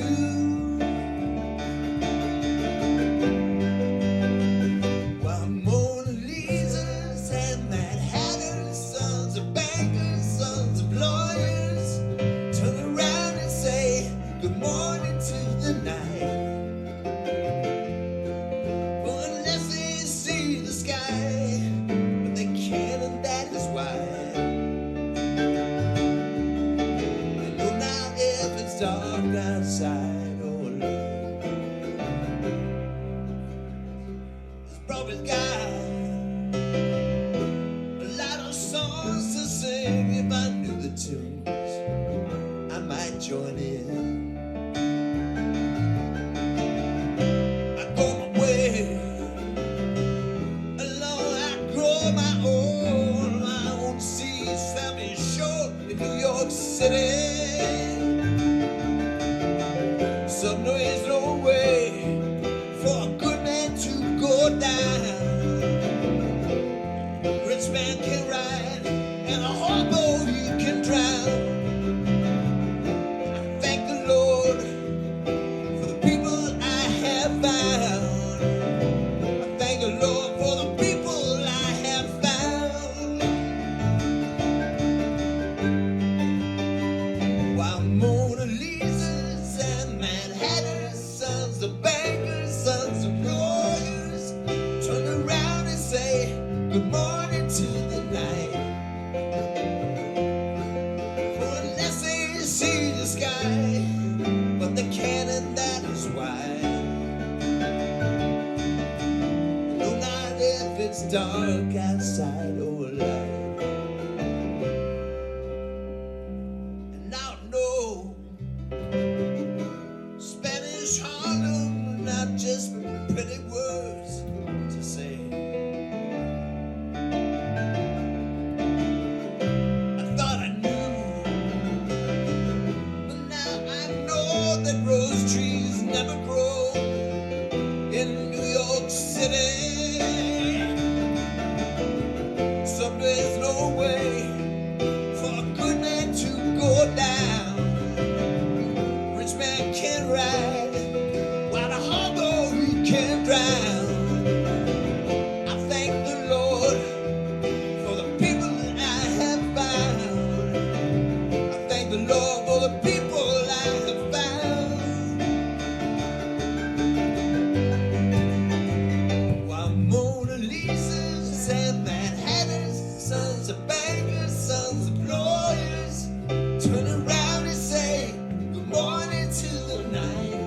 While Mona Lisa's and Mad Hatter's sons of bankers, sons of lawyers turn around and say good morning to the night. For unless they see the sky, but they can, and that is why. They know now if it's dark outside or light. It's probably got a lot of songs to sing. If I knew the tunes, I might join in. I go my way alone. I grow my own seas, family shore in New York City. Some know there's no way for a good man to go down. Rich man can ride, and a hobo he can drown. I thank the Lord
dark outside or light. And now no Spanish Harlem, not just pretty words to say. I thought I knew, but now I know that rose trees never grow in New York City. There's no way for a good man to go down. Rich man can't ride, while a hobo he can't drown. I thank the Lord for the people that I have found. I thank the Lord for the people I have found. While Mona Lisa's and Manhattan's, sons of bankers, sons of lawyers, turn around and say good morning to the night.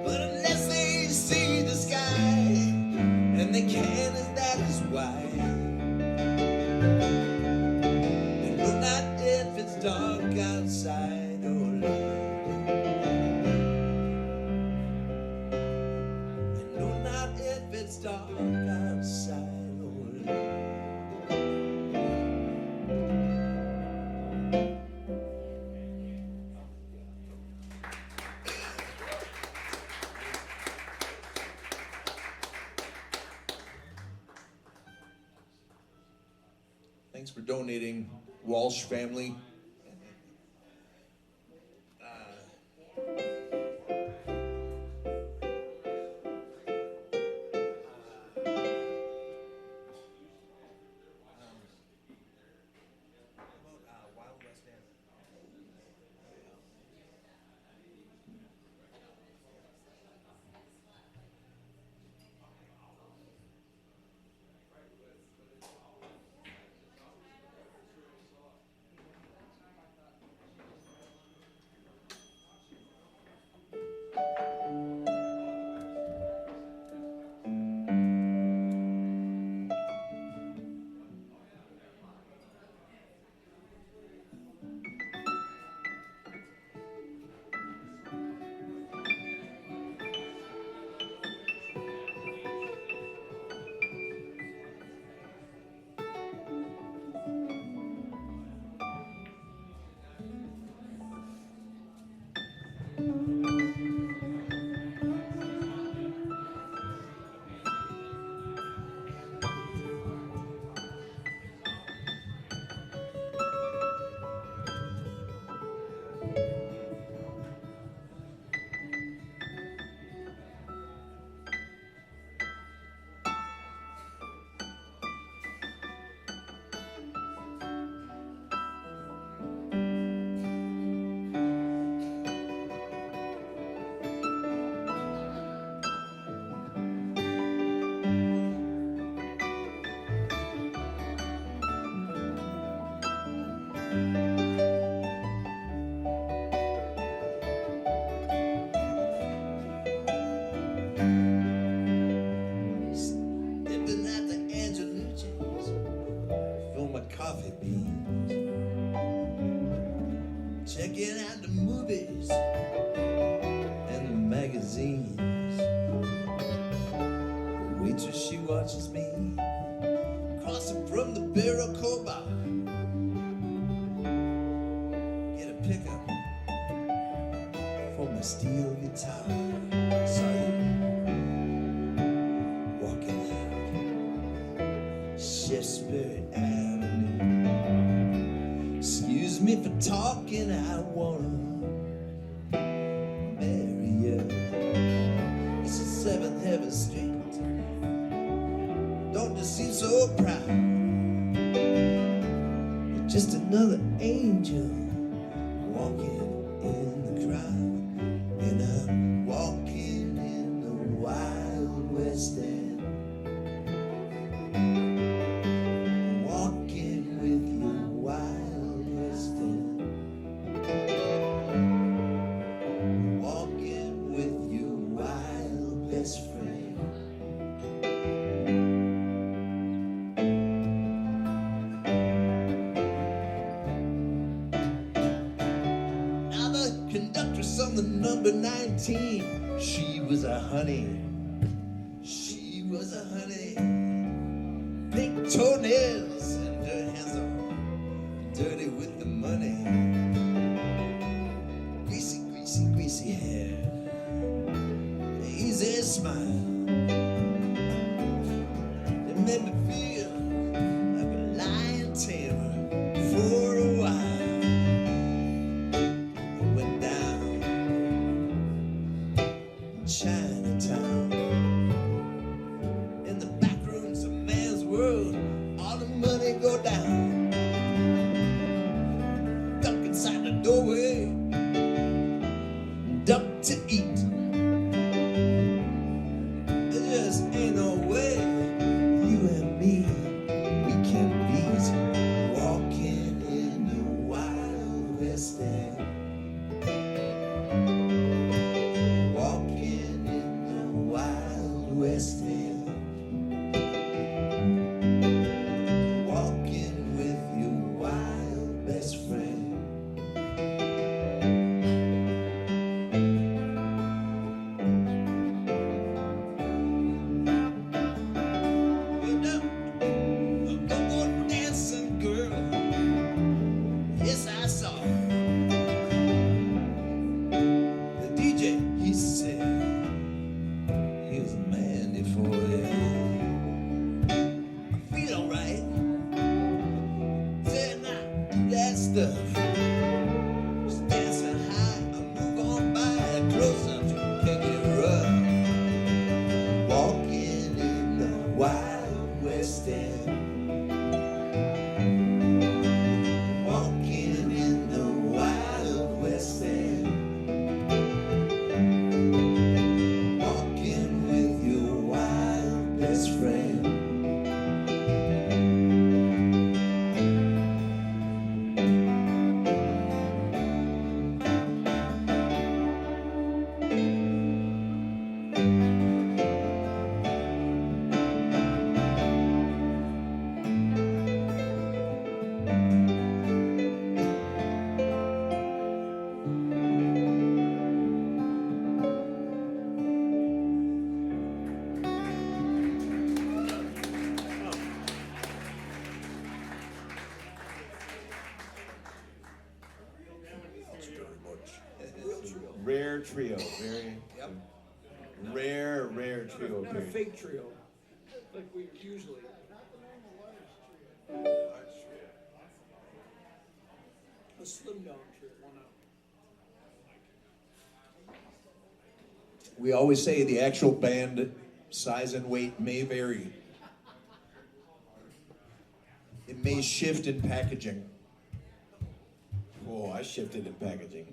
But unless they see the sky, and they can, and that is why, they know not if it's dark outside or light. They know not if it's dark outside.
Thanks for donating, Walsh family. Checking out the movies and the magazines. The waitress, she watches me crossing from the barrel bar. Get a pickup for my steel guitar. Saw you walking out Shakespeare Avenue. Excuse me for talking, I wanna marry you. It's the 7th Heaven Street. Don't you seem so proud? You're just another angel walking in the crowd. And I'm walking in the Wild West End. Walking with you, Wild West End. actress on the number 19. She was a honey. She was a honey. Pink toenails and her hands are dirty with the money. Greasy, greasy, greasy hair. Easy smile. It made me feel like a lion tamer for a while. It went down in Chinatown. In the back rooms of man's world, all the money go down. Duck inside the doorway, duck to eat. There just ain't no way you and me, we can beat walking in the Wild West End. Walking in the Wild West End. Walking with your wild best friend. You know, a go-go dancing girl. Yes, I saw. The DJ, he said, he was a man before you. I feel alright. Said now, do that stuff. Just dancing high, I move on by, close up to pick it rough. Walking in the Wild West End. Walking in the Wild West End. Walking with your wild best friend.
Rare trio, very
Yep.
rare trio.
Not a
Very.
fake trio, like we usually. A slim down trio, one out.
We always say the actual band size and weight may vary. It may shift in packaging.
Oh, I shifted in packaging.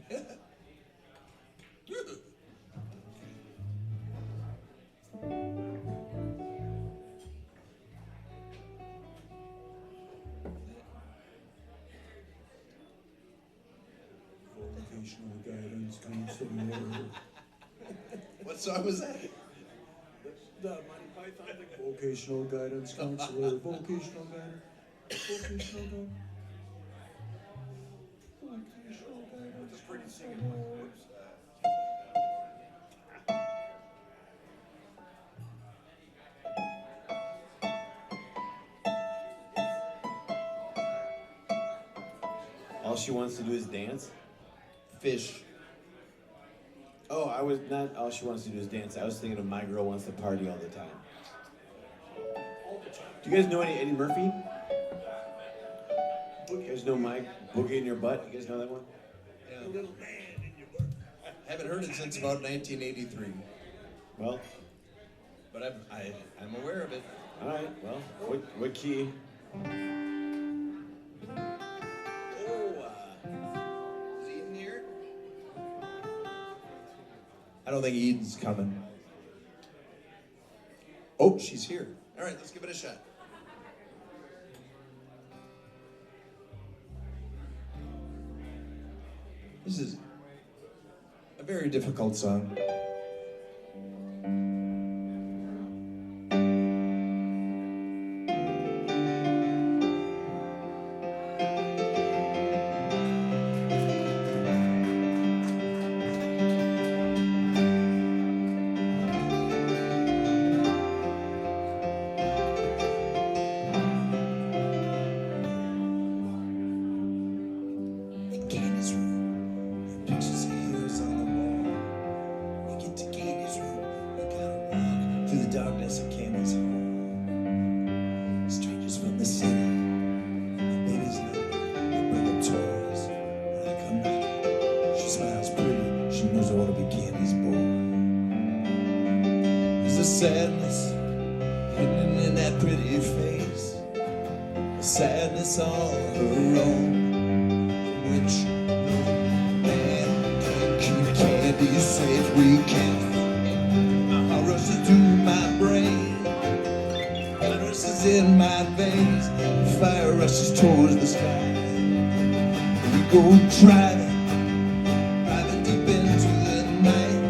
Vocational guidance counselor.
What song was that?
The Monty Python thing. Vocational guidance counselor. Vocational guidance. Vocational guidance. Vocational guidance. That's a pretty singing.
All she wants to do is dance.
Fish.
Oh, I was not. All she wants to do is dance. I was thinking of My Girl Wants to Party All the Time. Do you guys know any Eddie Murphy? You guys know Mike Boogie in Your Butt? You guys know that one?
Yeah. Haven't heard it since about 1983,
Well,
but I'm aware of it.
all right. Well, what key?
Is Eden here? I don't think Eden's coming. Oh, she's here. All right, let's give it a shot. This is a very difficult song. darkness of Candy's home. Strangers from the city, my baby's number, they bring up toys. When I come knocking, she smiles pretty, she knows I ought to be Candy's boy. There's a sadness hidden in that pretty face, a sadness all her own, which no man can keep Candy safe. We can't. My heart rushes through my brain, blood rushes in my veins, fire rushes towards the sky. We go driving, driving deep into the night.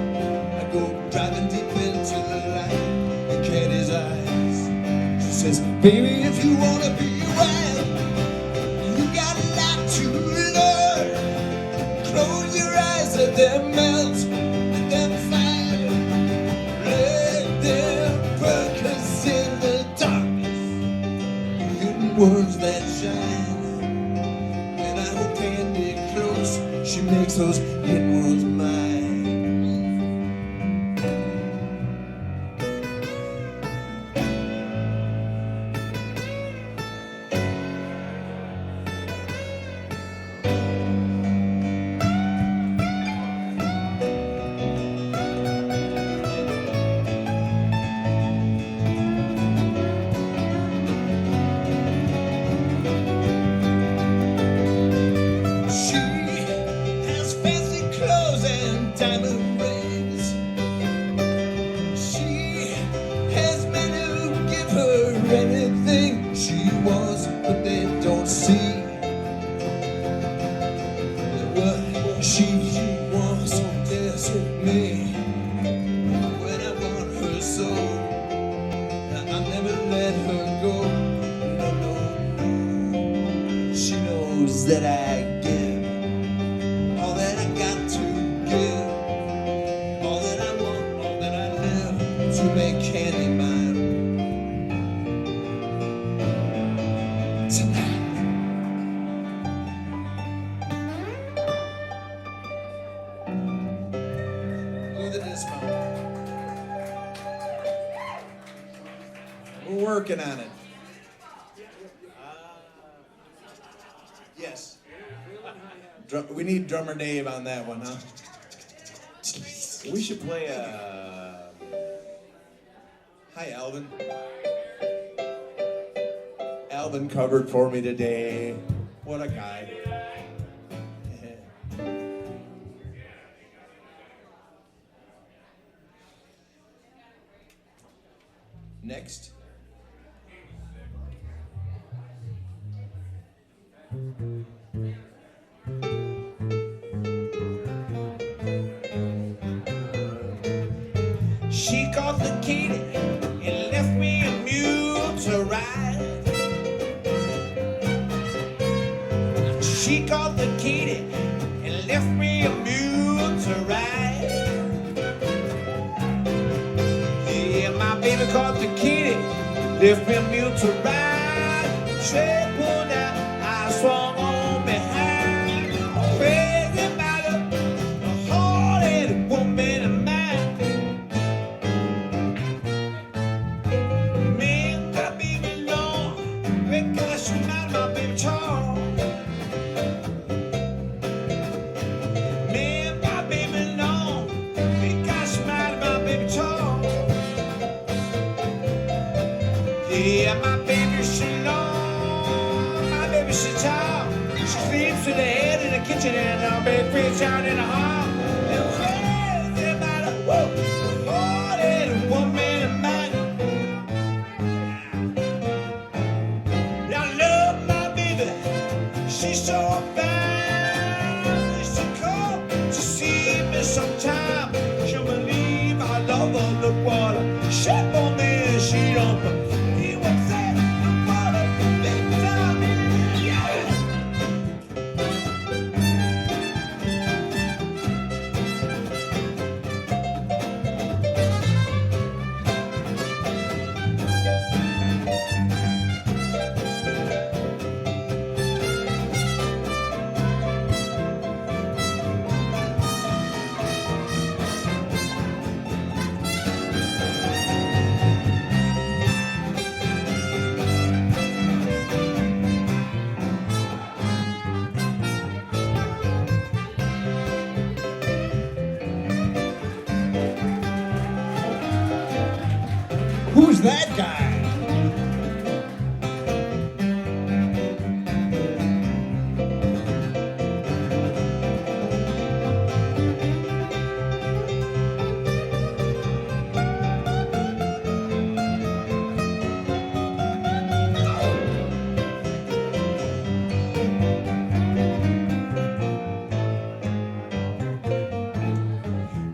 I go driving deep into the light in Candy's eyes. She says, baby, if you wanna be wild, you got a lot to learn. Close your eyes, let them melt, let them fire, let them burn. 'Cause in the darkness, hidden words that shine. When I hold Candy close, she makes those hidden words mine. She has fancy clothes and diamond rings. She has men who give her anything she wants, but they don't see what she wants. Yes, me. When I want her so, I'll never let her go. No, no, no. She knows that I give all that I got to give, all that I want, all that I live to make Candy mine. Tonight. Blew the dismount. We're working on it. Yes. We need drummer Dave on that one, huh?
We should play
Hi, Alvin. Alvin covered for me today. What a guy. Next.
She caught the kitty and left me a mule to ride. She caught the kitty and left me a mule to ride. Yeah, my baby caught the kitty, left me a mule to ride. Tread pulled out, I swung on behind. Crazy about a hard-headed woman of mine. Man, that baby long, because she not my baby Charles. Man, my baby long, because she not my baby Charles. Yeah, my baby she long, my baby she tall. She sleeps with her head in the kitchen and her bed fits out in the hall. And crazy about a hard-headed woman of mine. I love my baby, she's so fine. She come to see me sometime. She'll believe I love her, look what her shape on me, she don't believe what's that. Look what her big time is, yeah.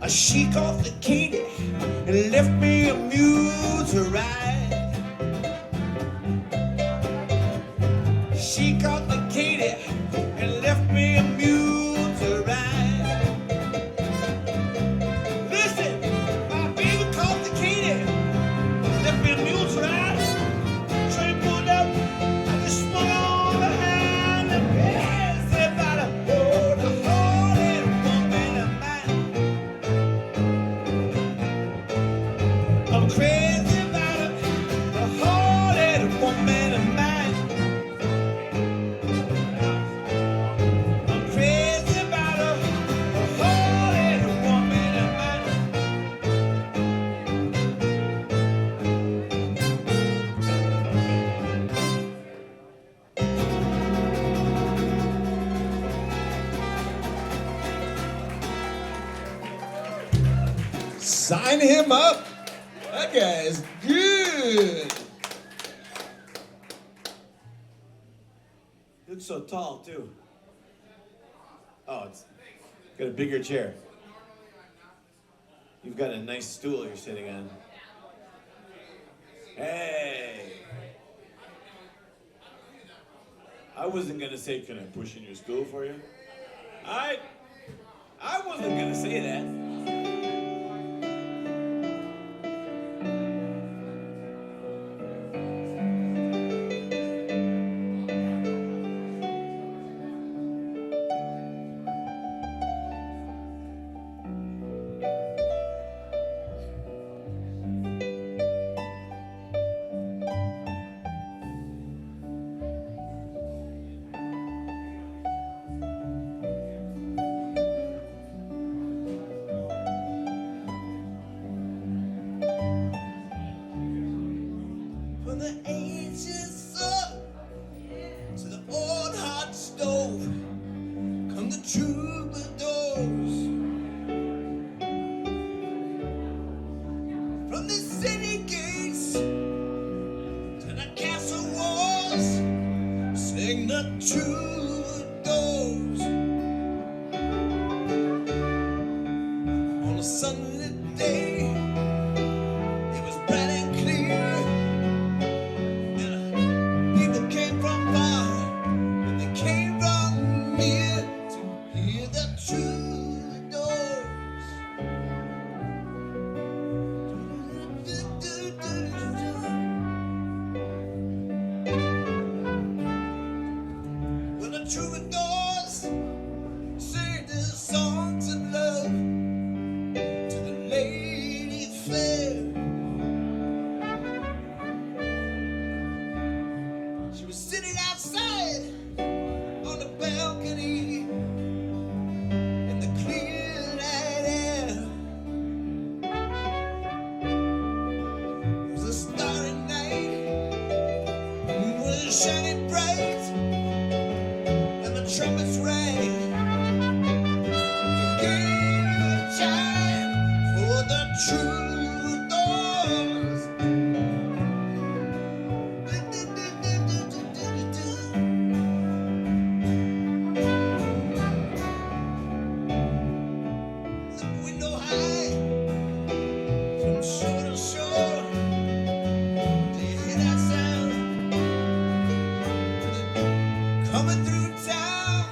She caught the Katie and left me a mule to ride. She caught the Katie and left me a mule to ride. Listen, my baby caught the Katie, left me a mule to ride. Train pulled up, I just swung on behind the gas about a hard-headed woman of mine. I'm crazy about it, the hard-headed woman of mine. I'm crazy about her, the hard-headed woman of mine.
Sign him up. That guy is good.
You look so tall, too. Oh, it's got a bigger chair. You've got a nice stool you're sitting on. Hey! I wasn't gonna say, can I push in your stool for you? I wasn't gonna say that.
From the ages up to the old hot stove come the troubadours. From the city gates to the castle walls sing the troubadours. On a sunny day it was bright and clear. People came from far, and they came from near to hear the troubadours. When the troubadours sing their songs of love to the lady fair. She was sitting outside on the balcony in the clear night air. It was a starry night, the moon was shining bright, and the trumpets rang. It gave a chime for the troubadours. Window high, from shore to shore, do you hear that sound? Coming through town.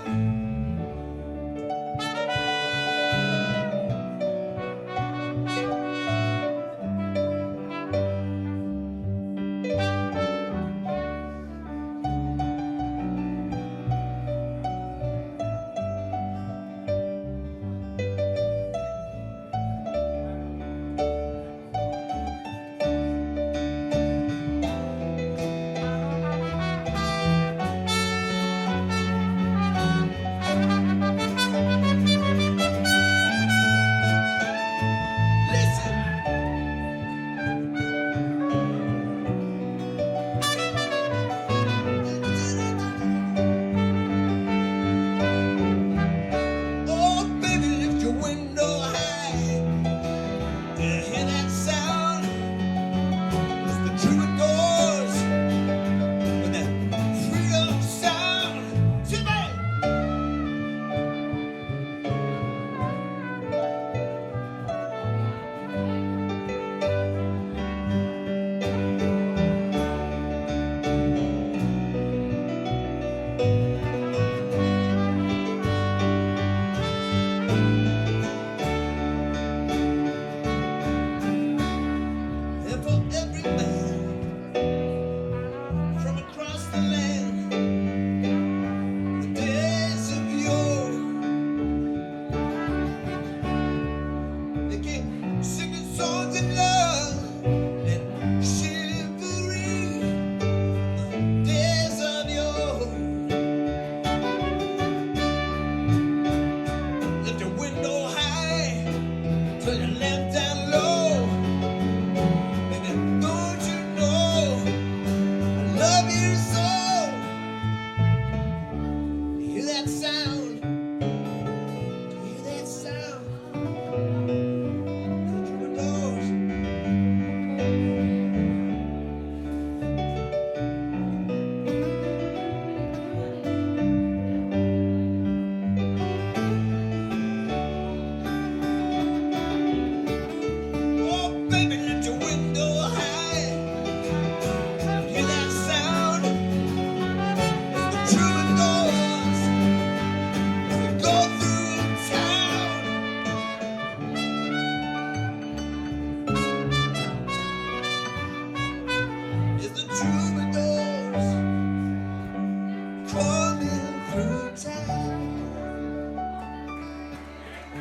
I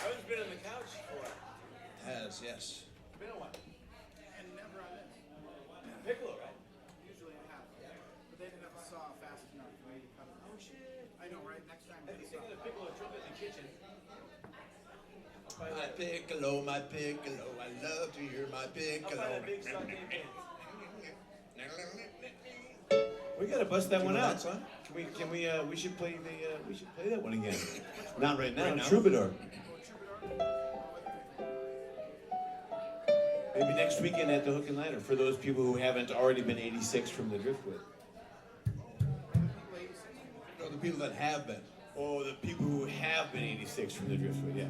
was been on the couch for it.
Has, yes.
Been a while.
And never on this.
Piccolo, right?
Usually I have. But they didn't have a saw fast enough for me to cut it.
Oh shit.
I know, right? Next time.
I think they got a piccolo trumpet in the kitchen.
My piccolo, I love to hear my
I'll
piccolo.
buy that big stock game pants. We gotta bust that
Do you
one
know
out.
that song?
We should play that one again. Not right now.
Right now?
Troubadour. Maybe next weekend at the Hook and Ladder for those people who haven't already been 86 from the Driftwood.
No, the people that have been.
Oh, the people who have been 86 from the Driftwood, yeah.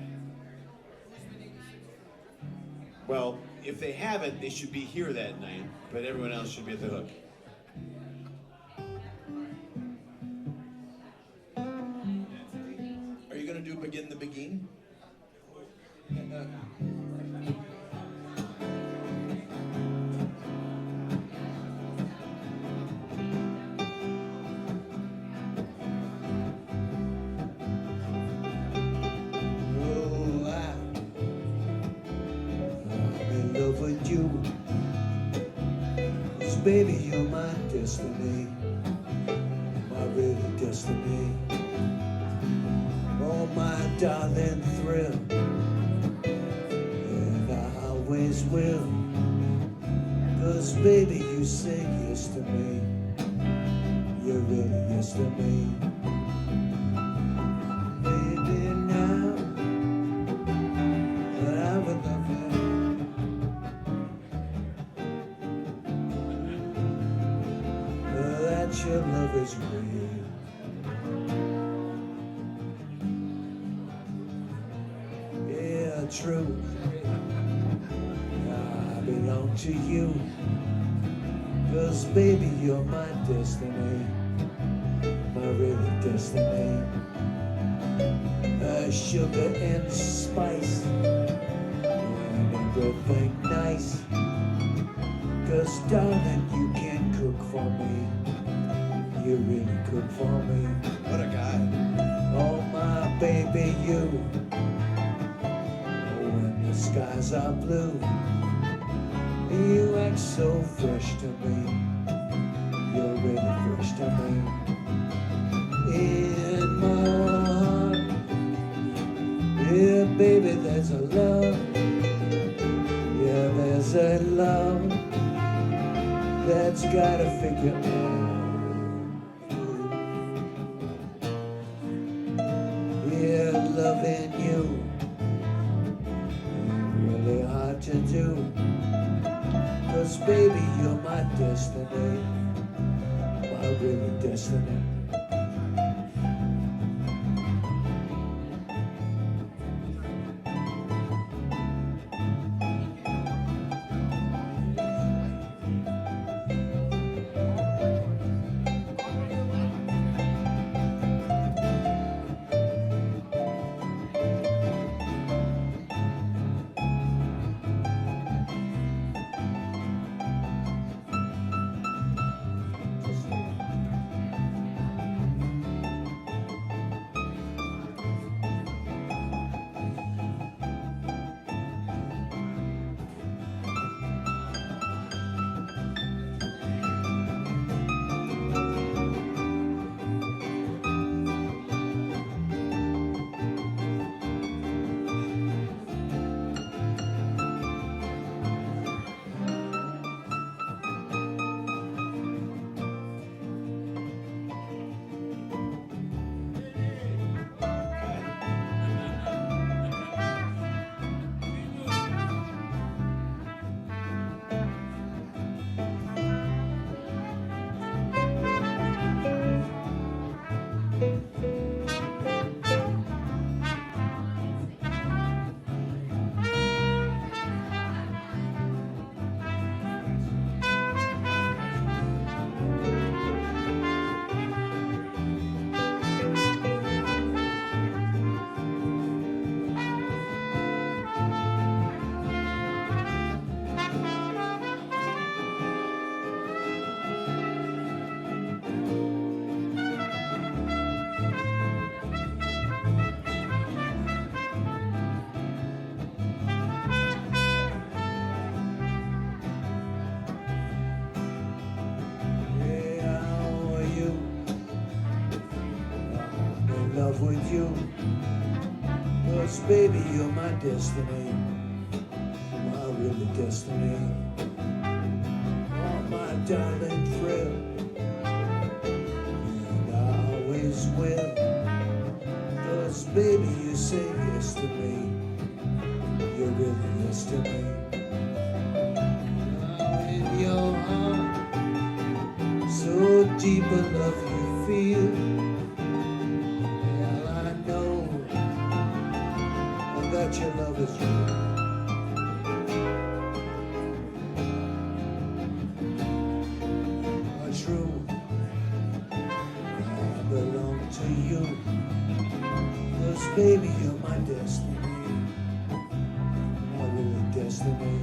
Well, if they haven't, they should be here that night, but everyone else should be at the Hook.
Are you gonna do Begin the Begin?
Oh, I'm in love with you. 'Cause baby, you're my destiny. My really destiny. Oh, my darling thrill. And I always will. 'Cause baby, you say yes to me. You're really yes to me. Baby, now I would love you. That your love is real. Yeah, true. I belong to you. 'Cause baby, you're my destiny. My really destiny. Sugar and spice and everything nice. 'Cause darling, you can cook for me. You really cook for me.
What a guy.
Oh my baby, you. Oh, when the skies are blue, you act so fresh to me. You're really fresh to me. In my heart, yeah, baby, there's a love. Yeah, there's a love that's gotta figure out. Yeah, loving you, really hard to do. 'Cause baby, you're my destiny. My really destiny.
love with you. 'Cause baby, you're my destiny, my really destiny. Oh, my darling friend, and I always will. 'Cause baby, you say yes to me, you're really yes to me. Now in your heart, so deep a love you feel. Well, I know that your love is real. True, I belong to you. 'Cause baby, you're my destiny, my really destiny.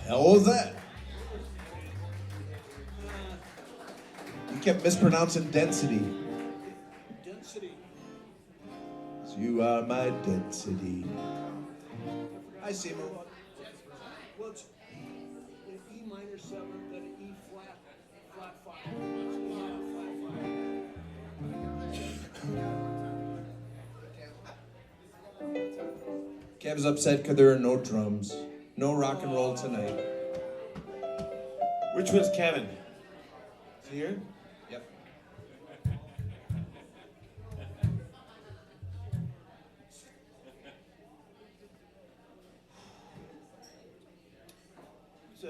Hell was that? You kept mispronouncing density.
Density.
You are my density. Hi, Seymour.
Well, it's an E minor 7, then an E flat, flat 5.
Kev's upset because there are no drums. No rock and roll tonight.
Which one's Kevin? Is he here?
Yep.
So,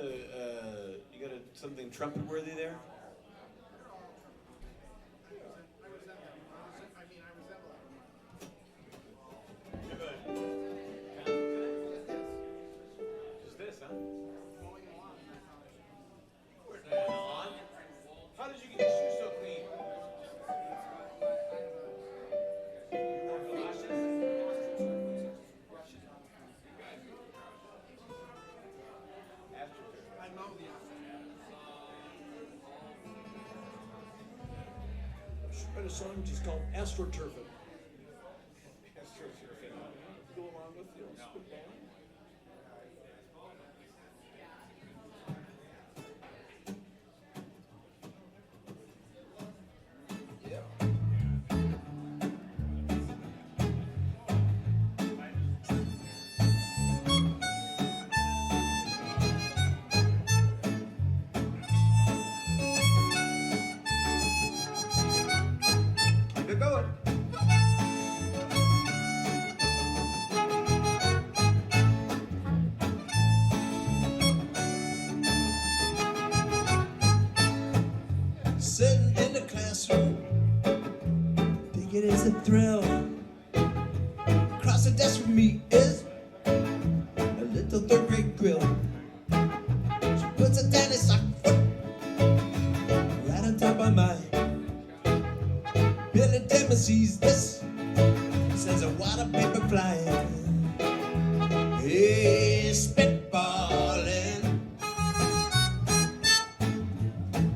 you got something trumpet worthy there? Just this, huh? How did you get your shoes so clean? You wore galoshes?
I know the
Should write a song just called AstroTurfing. Go along with you. Spitballin.
Keep it going. Sitting in the classroom, think it is a thrill. Across the desk from me is a little third grade grill. She puts a tiny sock foot right on top of mine. Billy Bragg sees this, sends a water paper flying. Hey, spitballin'.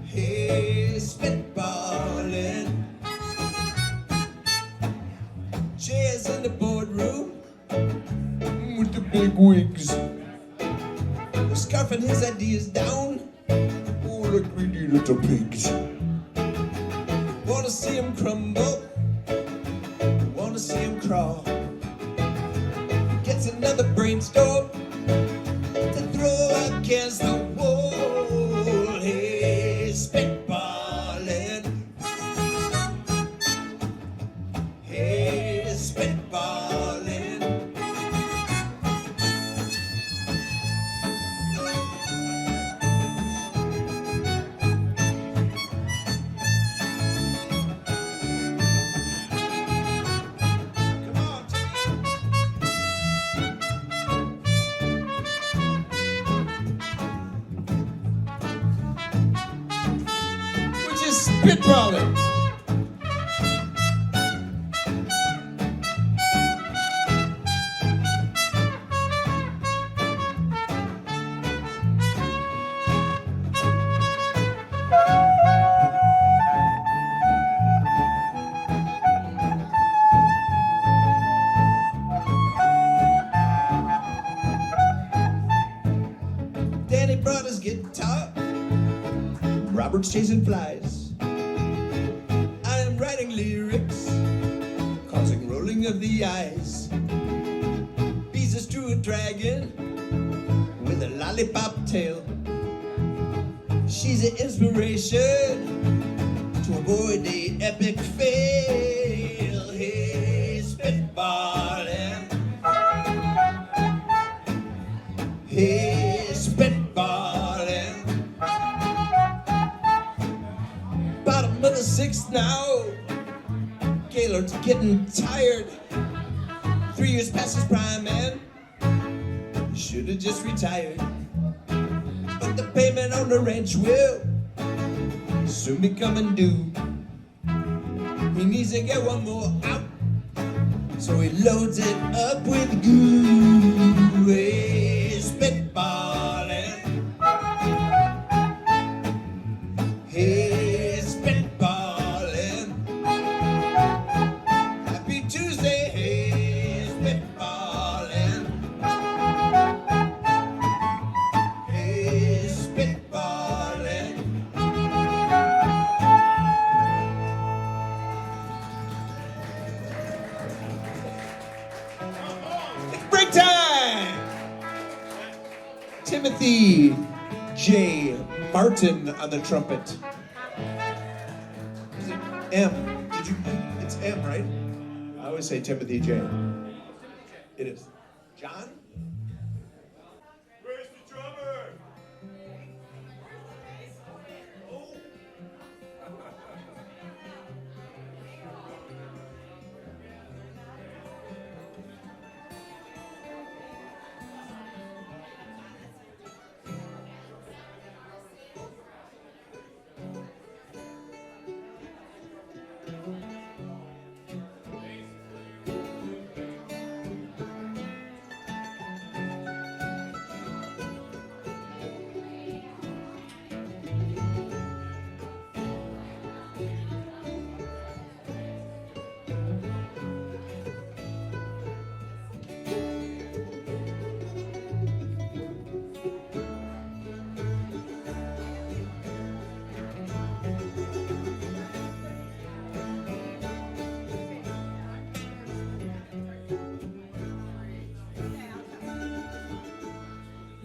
Hey, spitballin'. Chairs in the boardroom with the big wigs. They're scarfing his ideas down. Oh, like greedy little pigs. Wanna see him crumble, wanna see him crawl. Gets another brainstorm to throw against the wall. Hey, spitballin'. Hey, spitballin'.
Spitballin.
Danny brought his guitar. Robert's chasing flies. I am writing lyrics, causing rolling of the eyes. Beezus drew a dragon with a lollipop tail. She's an inspiration to avoid the epic fail. Hey, spitballin'. Hey, spitballin'. Bottom of the sixth now. Gaylord's getting tired. 3 years past his prime, man. Should have just retired. But the payment on the ranch will soon be coming due. He needs to get one more out, so he loads it up with goo. Hey, spitballin'. Hey, spitballin'. Happy Tuesday, hey, spitballin'. Hey, spitballin'. It's break time! Timothy J. Martin on the trumpet. Is it M? Did you? It's M, right? I always say Timothy J. It is. John?
Where's the drummer?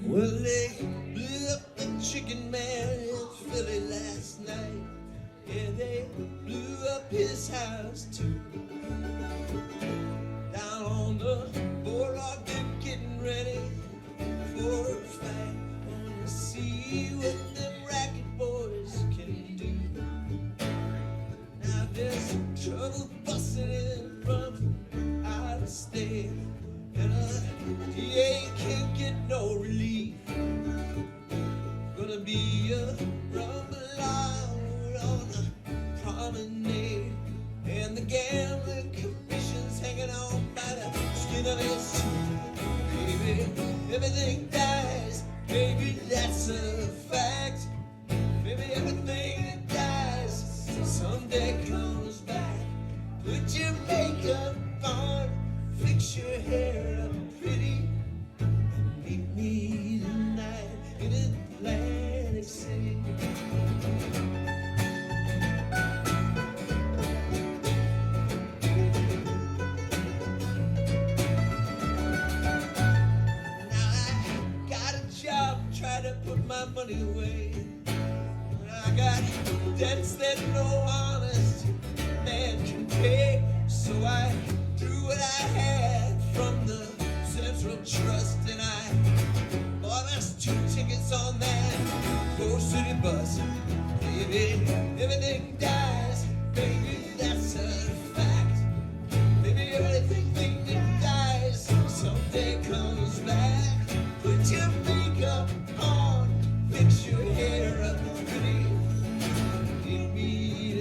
Well, they blew up the chicken man in Philly last night. Yeah, they blew up his house too. Down on the boardwalk, they're getting ready for a fight. Wanna see what them racket boys can do. Now there's some trouble busting in from out of state, and a DA can't get no relief. Gonna be a rumble out on the promenade, and the gambling commission's hanging on by the skin of his teeth. Baby, everything dies. Baby, that's a fact. Baby, everything that dies someday comes back. Put your makeup on, fix your hair up pretty, and meet me tonight in Atlantic City. Now I got a job, try to put my money away. I got debts that no honest man can pay, so I threw what I had from the Central Trust, and I bought us 2 tickets on that Coast City bus. Baby, everything dies. Baby, that's a fact. Baby, everything that dies someday comes back. Put your makeup on, fix your hair up pretty. Meet me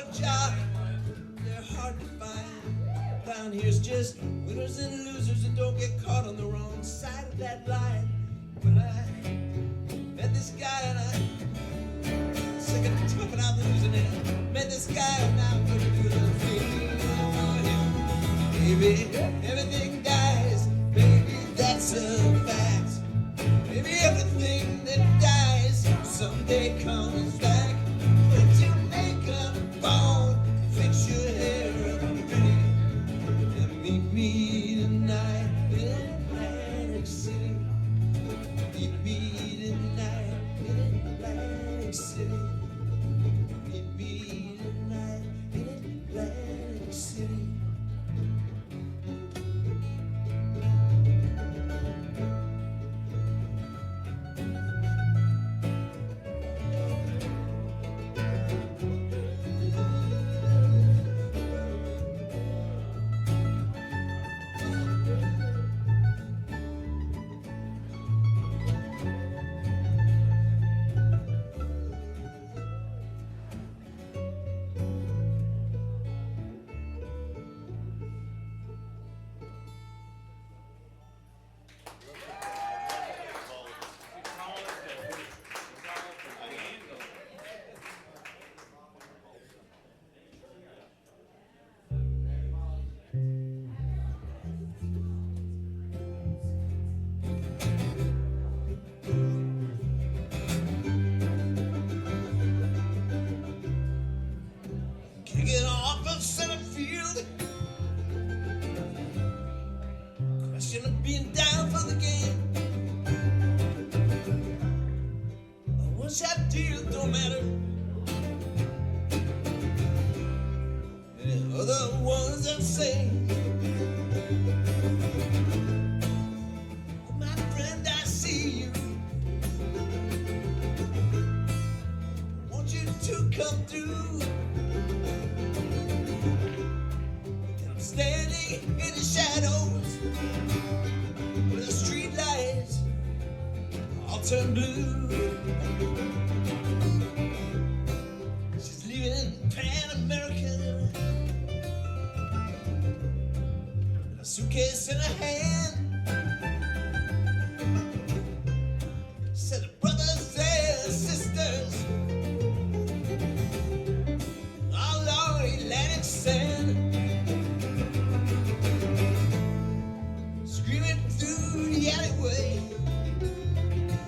a job, they're hard to find. Down here's just winners and losers that don't get caught on the wrong side of that line. But I met this guy and I sick of talking out losing it. Met this guy and I'm gonna do the thing for him. Baby, everything dies. Baby, that's a fact. Baby, everything that dies someday comes back. Put your makeup on, fix your hair up pretty, and meet me tonight in Atlantic City. Meet me tonight in Atlantic City. Meet me tonight in Atlantic City. Kicking off of center field, question of being down for the game. A one-shot deal don't matter. And the other ones that say, oh, my friend, I see you. Want you to come through. Standing in the shadows where the street lights all turn blue. She's leaving Pan American, a suitcase in her hand. Said the brothers and sisters all along Atlantic sand. Alleyway,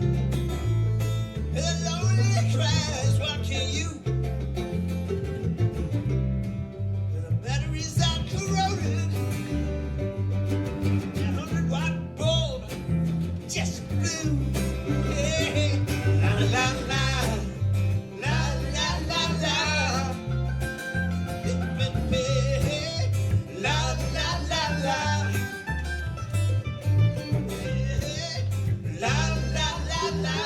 and the lonely cries, why can't you? The batteries are corroded, that 100-watt bulb just blew. Hey, la la la, la la la la, la la la la. La la la la,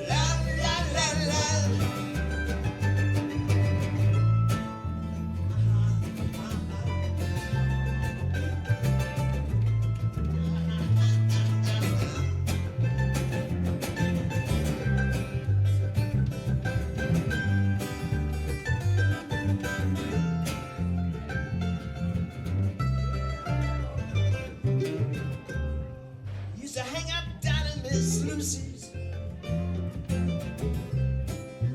la la la la. Used to hang out down in Miss Lucy's.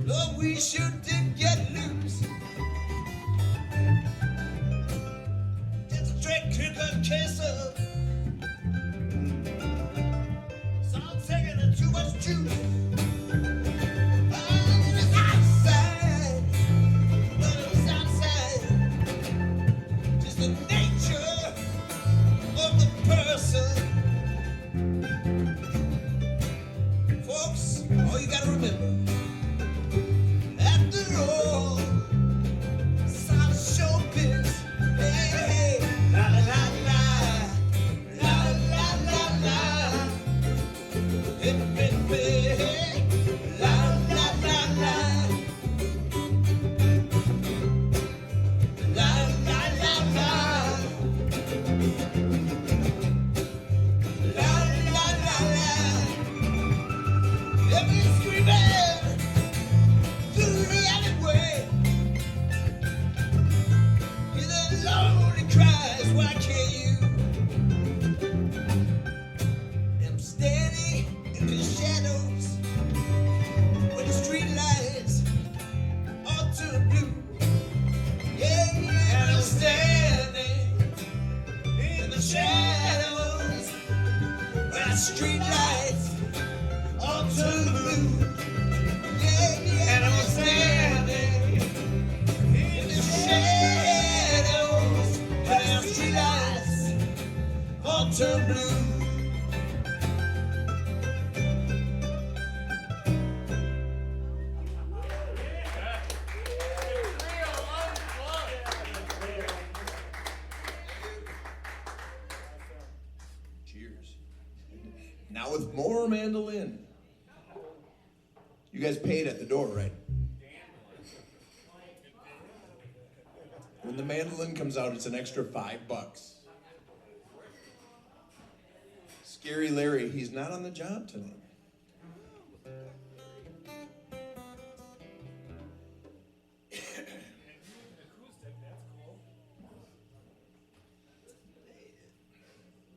Lord, we sure did get loose. Just a straight kicker case of some taking too much juice. Oh, it was outside, but it was outside. Just the nature of the person. Folks, all you gotta remember, after all, it's all showbiz. Hey, hey, la la la la, la la la la, hey, hey, hey.
in the shadows, when the street lights all turn blue. Yeah, yeah, and I'm standing in the shadows, when the street lights all turn blue. Yeah, yeah, and I'm standing in the shadows, when the street lights all turn blue. Now with more mandolin. You guys paid at the door, right? When the mandolin comes out, it's an extra $5. Scary Larry, he's not on the job tonight.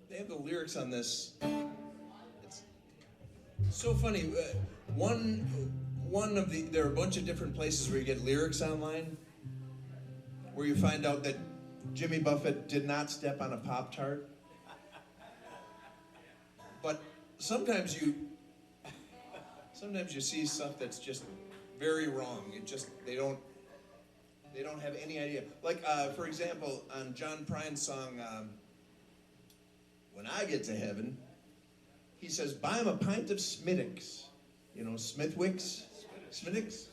They have the lyrics on this. So funny. One of the, there are a bunch of different places where you get lyrics online, where you find out that Jimmy Buffett did not step on a Pop-Tart. But sometimes you see stuff that's just very wrong. They don't have any idea. Like for example, on John Prine's song, "When I Get to Heaven," he says, "Buy him a pint of Smithwick's." You know, Smithwick's? Smithwick's?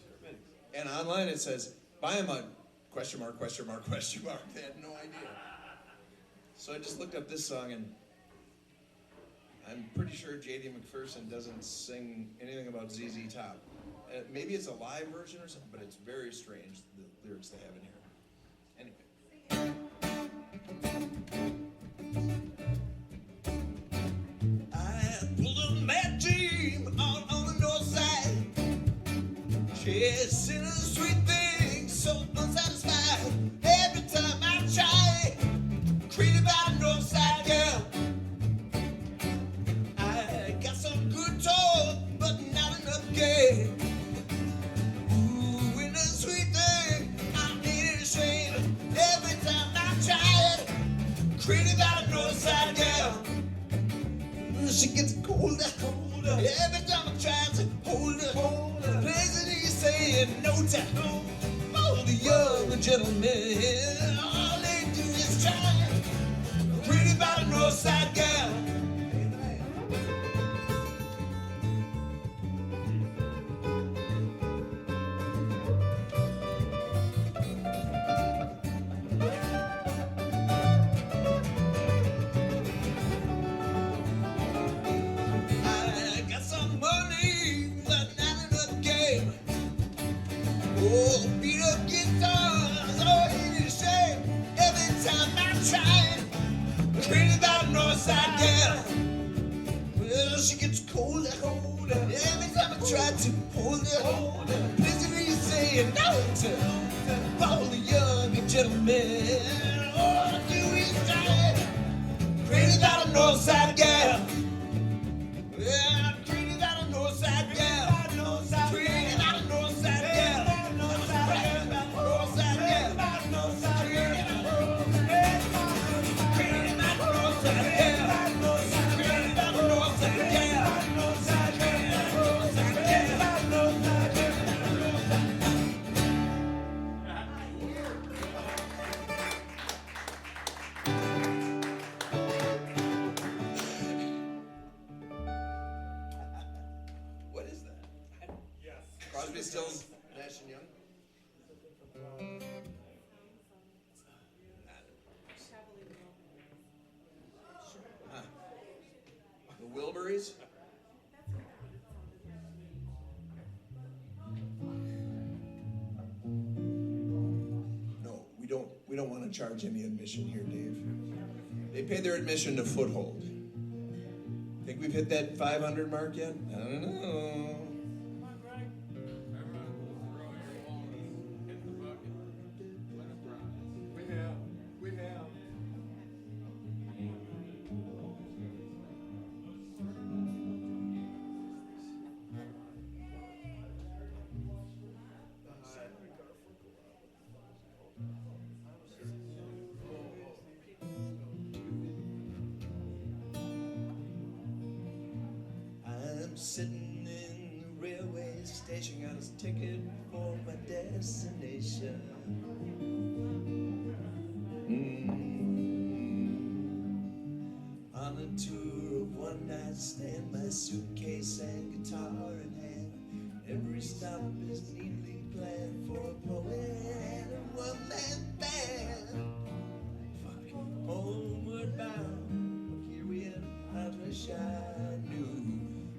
And online it says, "Buy him a question mark, question mark, question mark." They had no idea. So I just looked up this song, and I'm pretty sure J.D. McPherson doesn't sing anything about ZZ Top. Maybe it's a live version or something, but it's very strange, the lyrics they have in here. Anyway. I pulled a mad dream on the north side, chasing a sweet thing so unsatisfied. Every time I try, crazy about the north side girl. I got some good talk, but not enough game. Ooh, in a sweet thing, I need a shame. Every time I try it, crazy about the north side girl. She gets colder, colder. Every time I try to hold her, places he's saying no to all the young gentlemen. All they do is try. Pretty about a north side girl. Oh, beat up guitars, oh, it is a shame. Every time I try, crazy about a north side girl. Well, she gets colder, colder. Every time I try to hold her, pleasantly saying no to all the young gentlemen. All I do is try, crazy about a north side girl. Yeah, crazy about a north side girl. Crazy about a north side girl. Stills, Nash and Young. The Wilburys. No, we don't want to charge any admission here, Dave. They pay their admission to Foothold. Think we've hit that 500 mark yet? I don't know. sitting in the railway station, got his ticket for my destination. On a tour of one night stand, my suitcase and guitar in hand. Every stop is neatly planned for a poet and a one-man band. Homeward bound, here we are. I wish I knew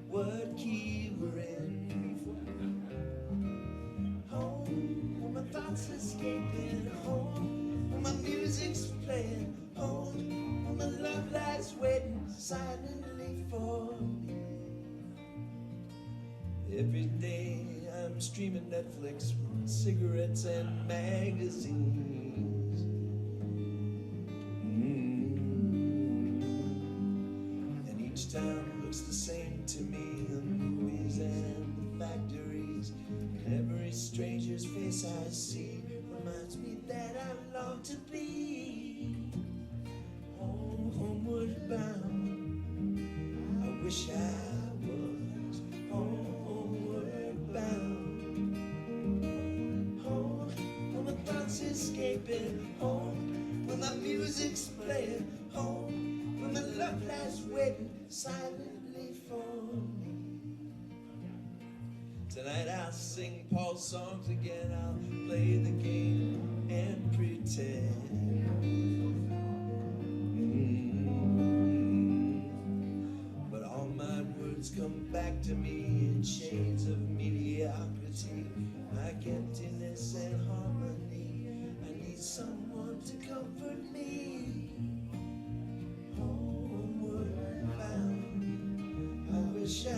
what key we're in. Home, where my thoughts escaping. Home, where my music's playing. Home, where my love lies waiting silently for me. Every day I'm streaming Netflix, cigarettes and magazines. And each town looks the same to me, the movies and the factories. And every stranger's face I see reminds me that I long to be homeward bound. I wish I was homeward bound. Home, where my thoughts escaping. Home, where my music's playing. Home, where my love lies waiting silently for me. Tonight I'll sing Paul's songs again. I'll play the game and pretend. But all my words come back to me in shades of mediocrity, like emptiness and harmony. I need someone to comfort me. Homeward bound, I wish I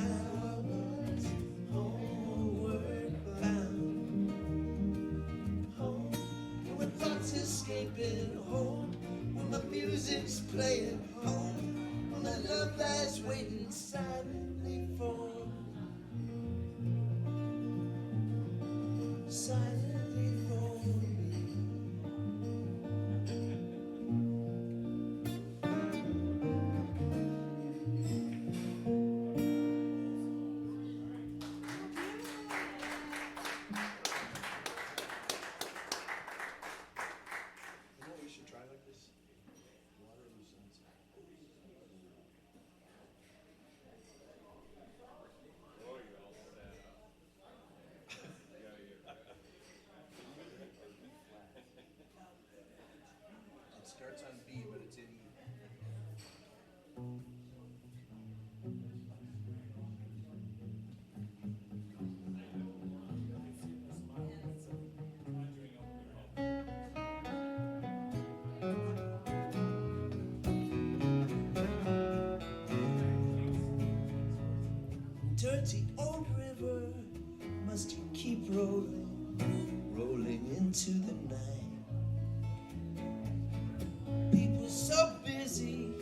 was homeward bound. Home, where my thoughts escaping. Home, where my music's playing. Home, where my love lies waiting silently for me. Silently for me. You know what we should try like this? Waterloo Sunset. It starts on B, but it's in E. Dirty old river, must you keep rolling, rolling into the night? People so busy,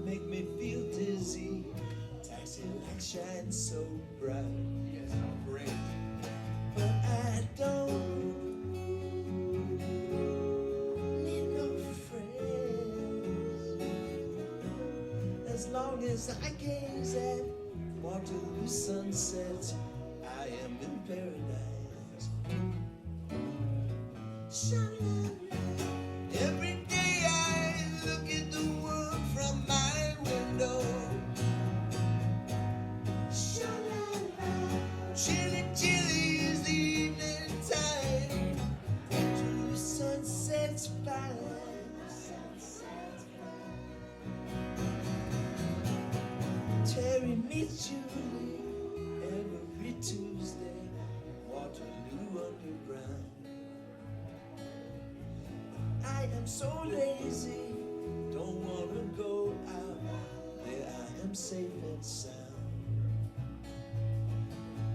make me feel dizzy. Taxi lights shine so bright. You guys sound great. But I don't need no friends. As long as I gaze at Waterloo Sunset, I am in paradise. Sha-la-la. Every day I look at the world from my window. Sha-la-la. Chilly, chilly is the evening time. Waterloo Sunset's fine. Terry meets Julie every Tuesday, Waterloo Underground. I am so lazy, don't wanna go out. There I am safe and sound.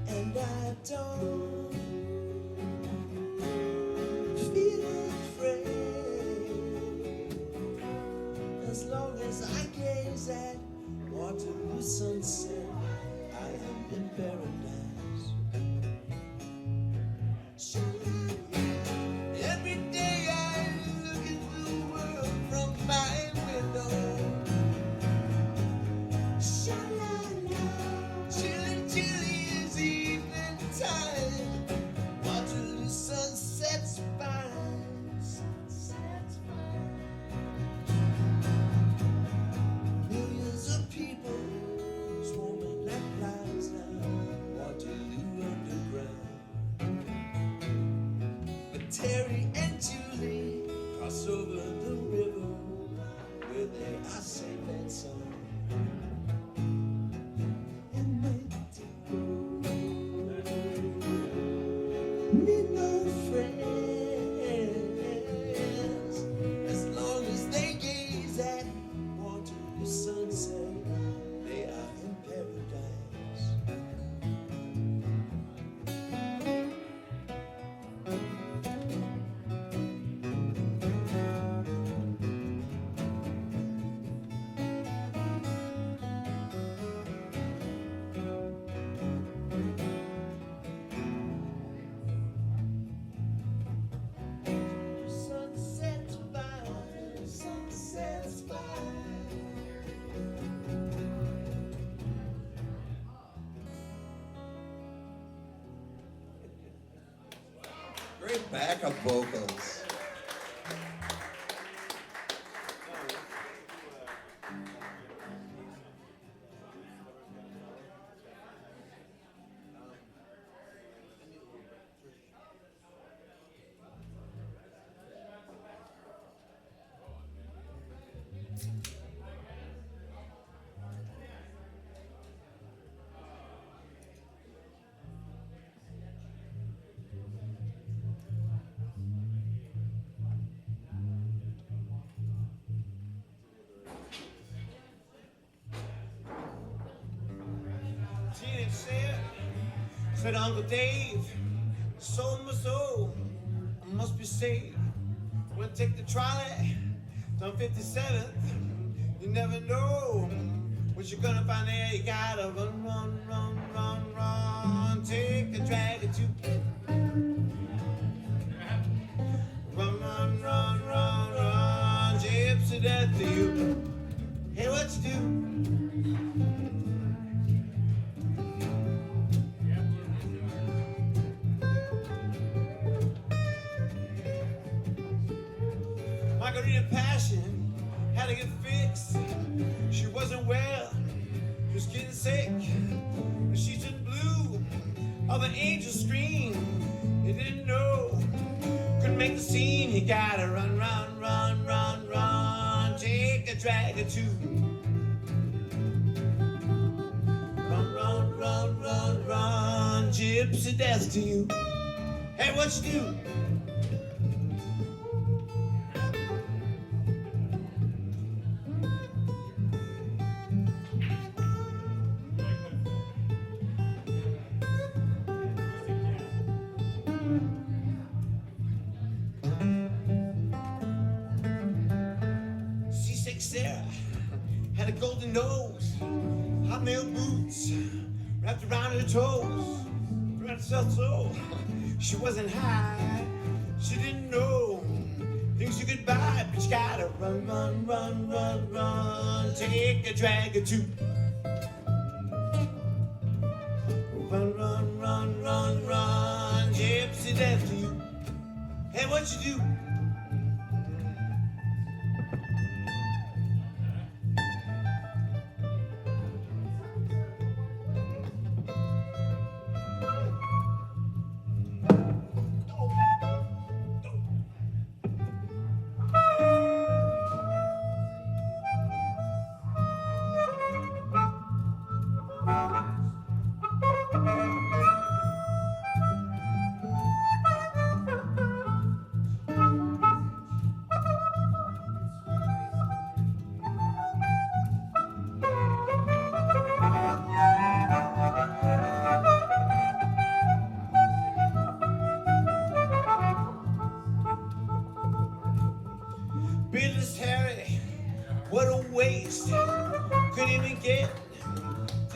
And I don't feel afraid, as long as I gaze at Waterloo Sunset, I am in paradise. Every day I look at the world from my window. Sha-la-la. Chilly, Great backup vocals.
Teenage said Uncle Dave, sold my soul, I must be saved. We'll take the trolley down 57th. You never know what you're gonna find there. You gotta run, run, run, run, run. Take a drag or two. Run, run, run, run, run. Gypsy death to you. Hey, what you do? Margarita Passion had to get fixed. She wasn't well, she was getting sick. She turned blue, all the angels screamed. You didn't know, couldn't make the scene. You gotta run, run, run, run, run. Take a drag or two. Run, run, run, run, run. Gypsy death to you. Hey, what you do? Sarah had a golden nose, hobnail boots wrapped around her toes. Around herself so she wasn't high, she didn't know things you could buy, but you gotta run, run, run, run, run. Take a drag or two. Run, run, run, run, run. Gypsy death to you. Hey, what you do?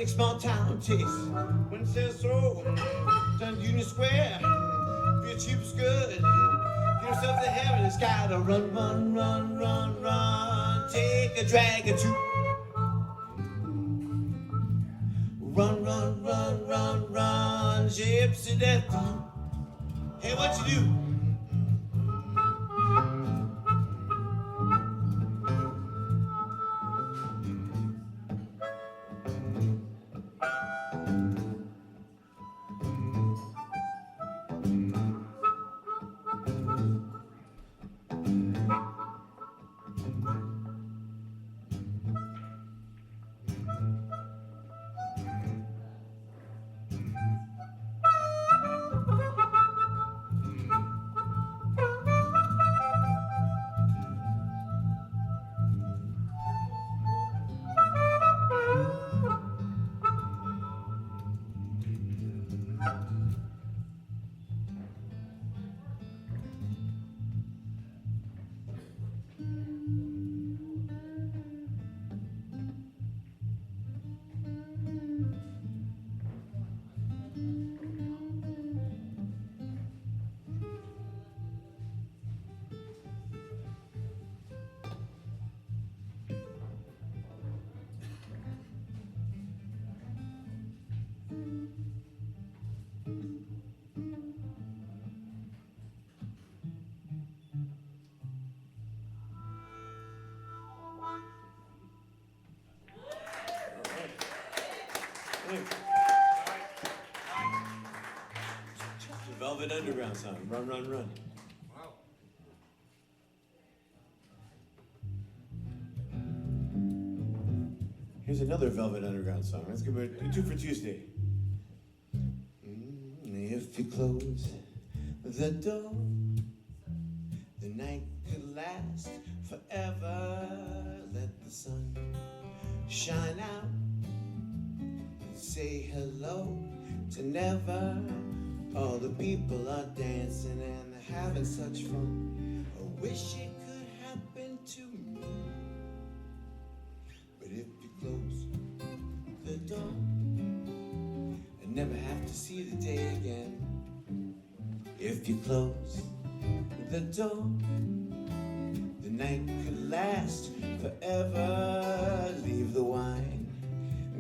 Small town taste. When it says so, down Union Square, feel cheap is good. Get yourself to heaven, it's gotta run, run, run, run, run. Take a drag or two. Run, run, run, run, run. Gypsy death. Hey, what you do?
Velvet Underground song, Run, Run, Run.
Wow.
Here's another Velvet Underground song. Let's give it a 2 for Tuesday.
If you close the door, the night could last forever. Let the sun shine out and say hello to never. All the people are dancing and they're having such fun. I wish it could happen to me. But if you close the door, I never have to see the day again. If you close the door, the night could last forever. Leave the wine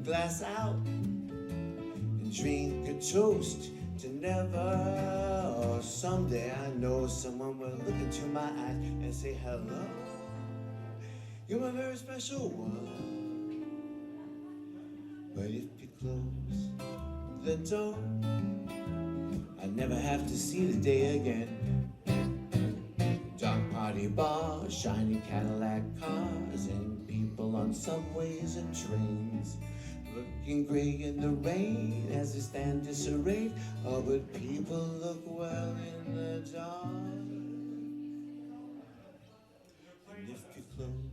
glass out and drink a toast to never. Or someday I know someone will look into my eyes and say hello. You're my very special one. But if you close the door, I never have to see the day again. Dark party bars, shiny Cadillac cars, and people on subways and trains, looking gray in the rain as they stand disarrayed. Oh, but people look well in the dark. And if you close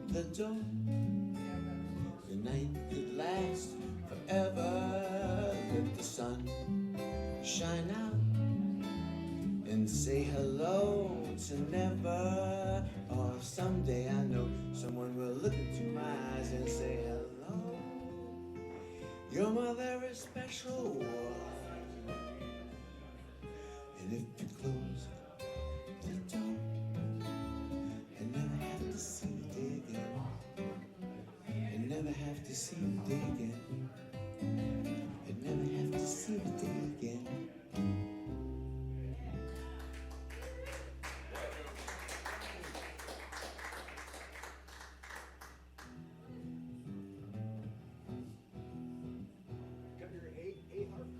the door, the night could last forever. Let the sun shine out and say hello to never. Or someday I know someone will look into my eyes and say hello. You're my very special one. And if you close the door, I never have to see the day again. I never have to see the day again. I never have to see the day again.
Got your A harp.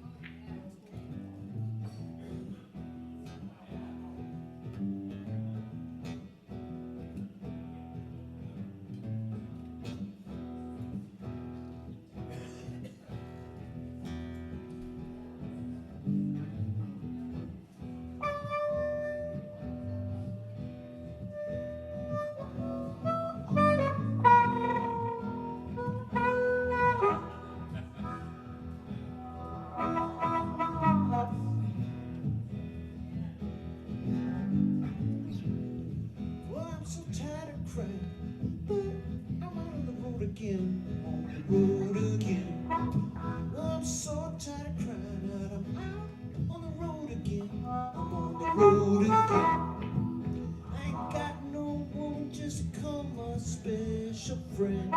Well, I'm so tired of crying, but I'm on the road again, on the road again. Well, I'm so tired of crying that I'm out on the road again, I'm on the road again. I ain't got no one just to call my special friend.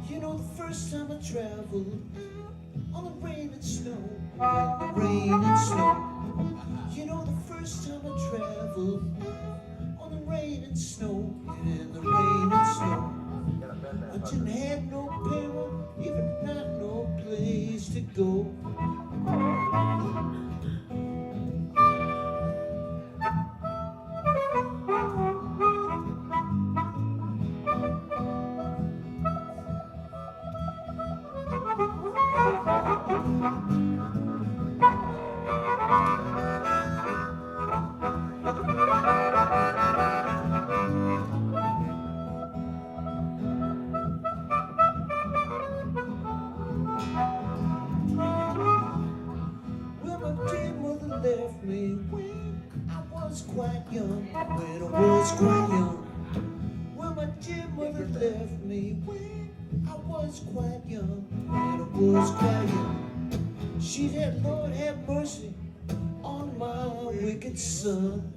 You know, the first time I traveled out on the rain and snow, in the rain and snow. You know, the first time I traveled out on the rain and snow, and in the rain and snow, I didn't have no payroll, even not no place to go. Well, my dear mother left me when I was quite young, when I was quite young. Well, my dear mother left me when I was quite young, when I was quite young. She said, Lord have mercy on my wicked son.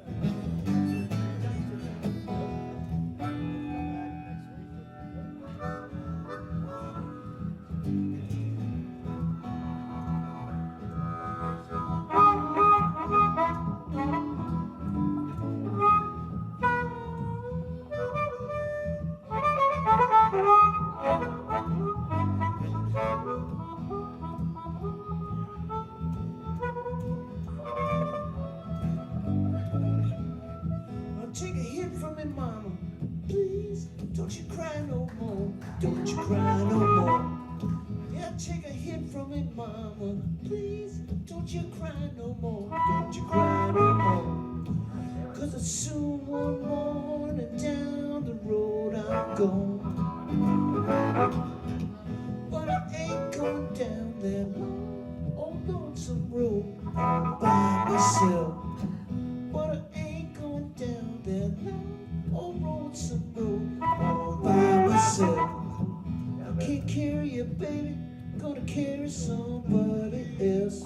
mama, please don't you cry no more, don't you cry no more. 'Cause it's soon one morning down the road I'm going. But I ain't going down that long, old lonesome road all by myself. But I ain't going down that long, old lonesome road all by myself. I can't carry you, baby, gonna carry somebody else.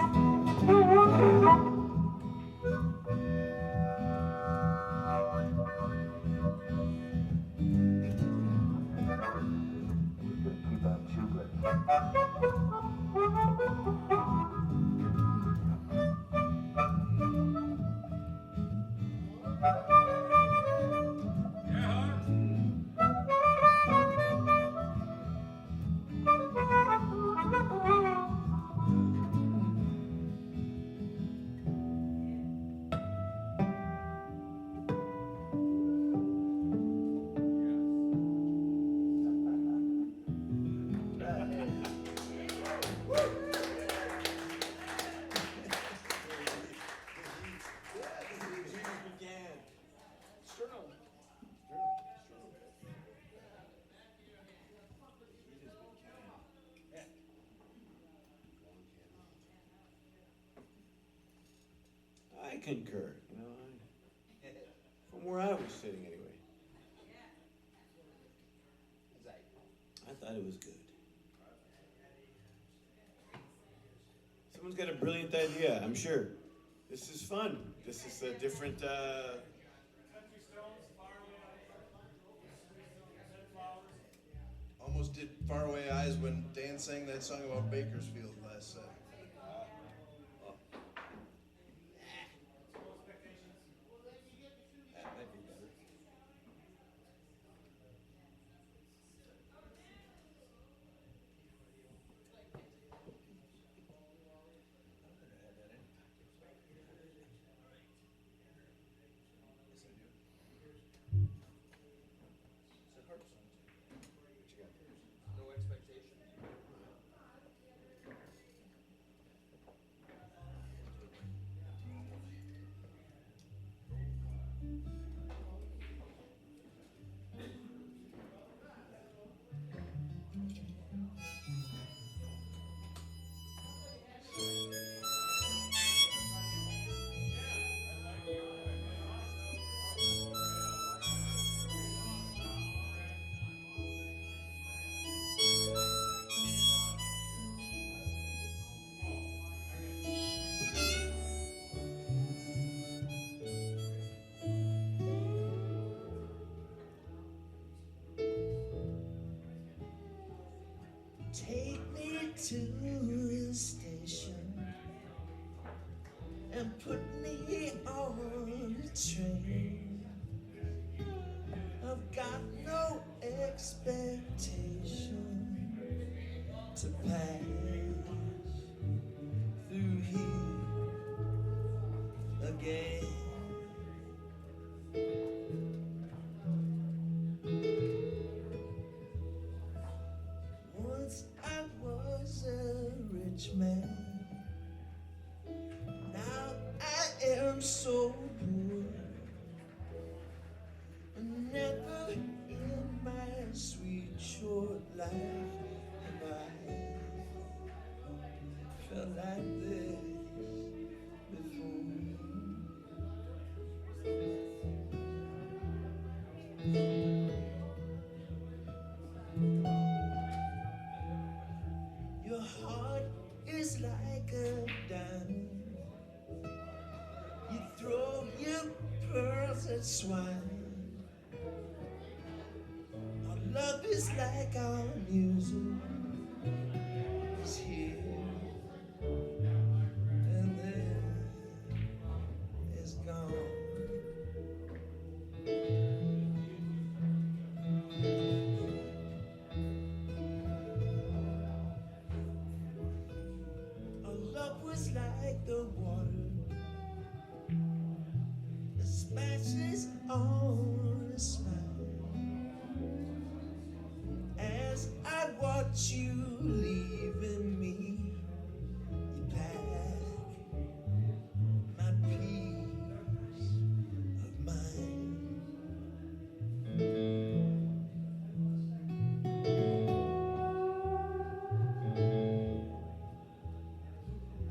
I concur, you know, from where I was sitting anyway. I thought it was good. Someone's got a brilliant idea, I'm sure. This is fun. This is a different,
Almost did Faraway Eyes when Dan sang that song about Bakersfield last set. That might be better.
Take me to the station and put me on the train. I've got no expectation to pass through here again. Once I was a rich man, now I am so poor. Never in my sweet short life have I felt like this before. Your heart is like a diamond. You throw your pearls at swine. Our love is like our music. It's here and then it's gone. Our love was like the water that splashes on the smile. As I watch you leaving me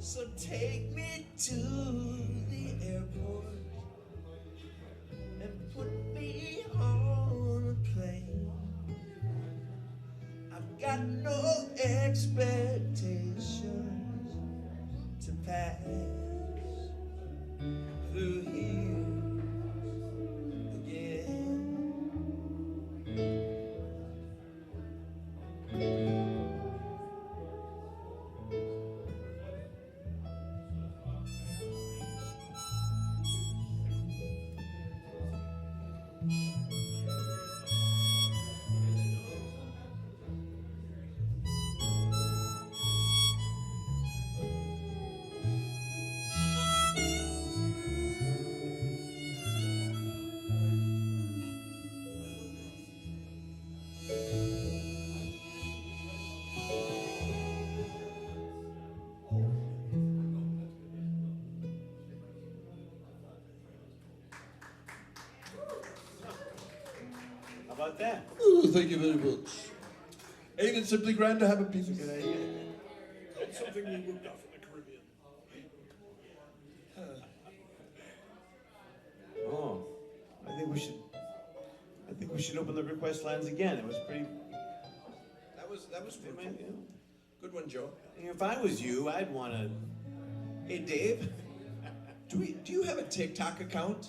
So take me to the airport and put me on a plane. I've got no expectations to pass through here again.
How about that?
Oh, thank you very much. Ain't it simply grand to have a piece of
Good idea.
That's something we moved off in the Caribbean.
Oh, I think we should open the request lines again. It was pretty.
That was
They
fruitful.
might, you know.
Good one, Joe.
If I was you, I'd want to.
Hey, Dave, do you have a TikTok account?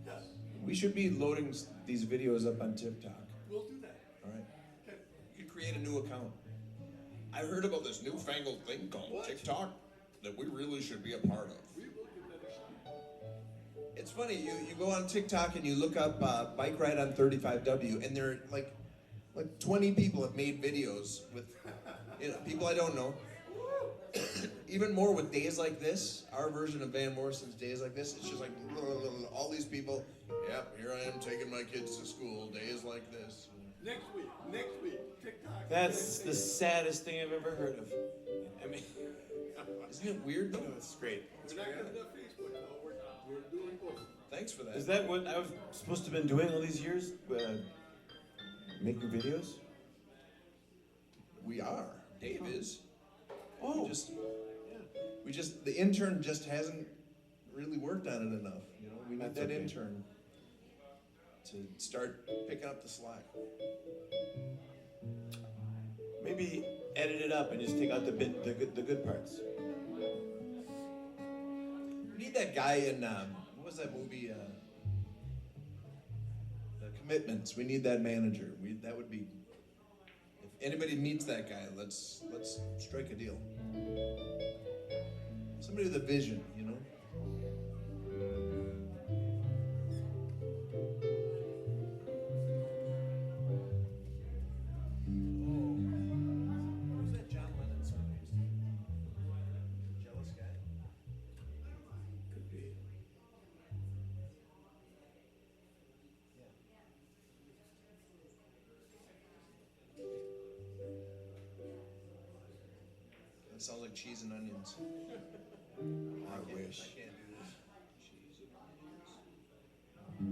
Yes,
We should be loading these videos up on TikTok.
we'll do that.
All right. You could create a new account. I heard about this newfangled thing called TikTok that we really should be a part of.
We will give that a shot.
It's funny, you go on TikTok and you look up bike ride on 35W, and there are like 20 people have made videos with people I don't know. Even more with Days Like This, our version of Van Morrison's Days Like This. It's just like all these people. Yep, here I am taking my kids to school. Days like this.
Next week, TikTok.
That's the saddest thing I've ever heard of. I mean,
Isn't it weird though?
no, it's great.
We're not gonna do Facebook though, we're doing both.
Thanks for that.
Is that what I was supposed to have been doing all these years? Making videos?
We are. Dave is.
Oh,
The intern just hasn't really worked on it enough. You know, we need
That's
that
okay.
intern to start picking up the slack.
maybe edit it up and just take out the good parts.
We need that guy in what was that movie? The Commitments. We need that manager. That would be. If anybody meets that guy, let's strike a deal. Somebody with a vision, you know. Who's that John Lennon song? Jealous guy.
Could be.
That sounds like cheese and onions.
I wish.
I can't do this. Cheese and onions.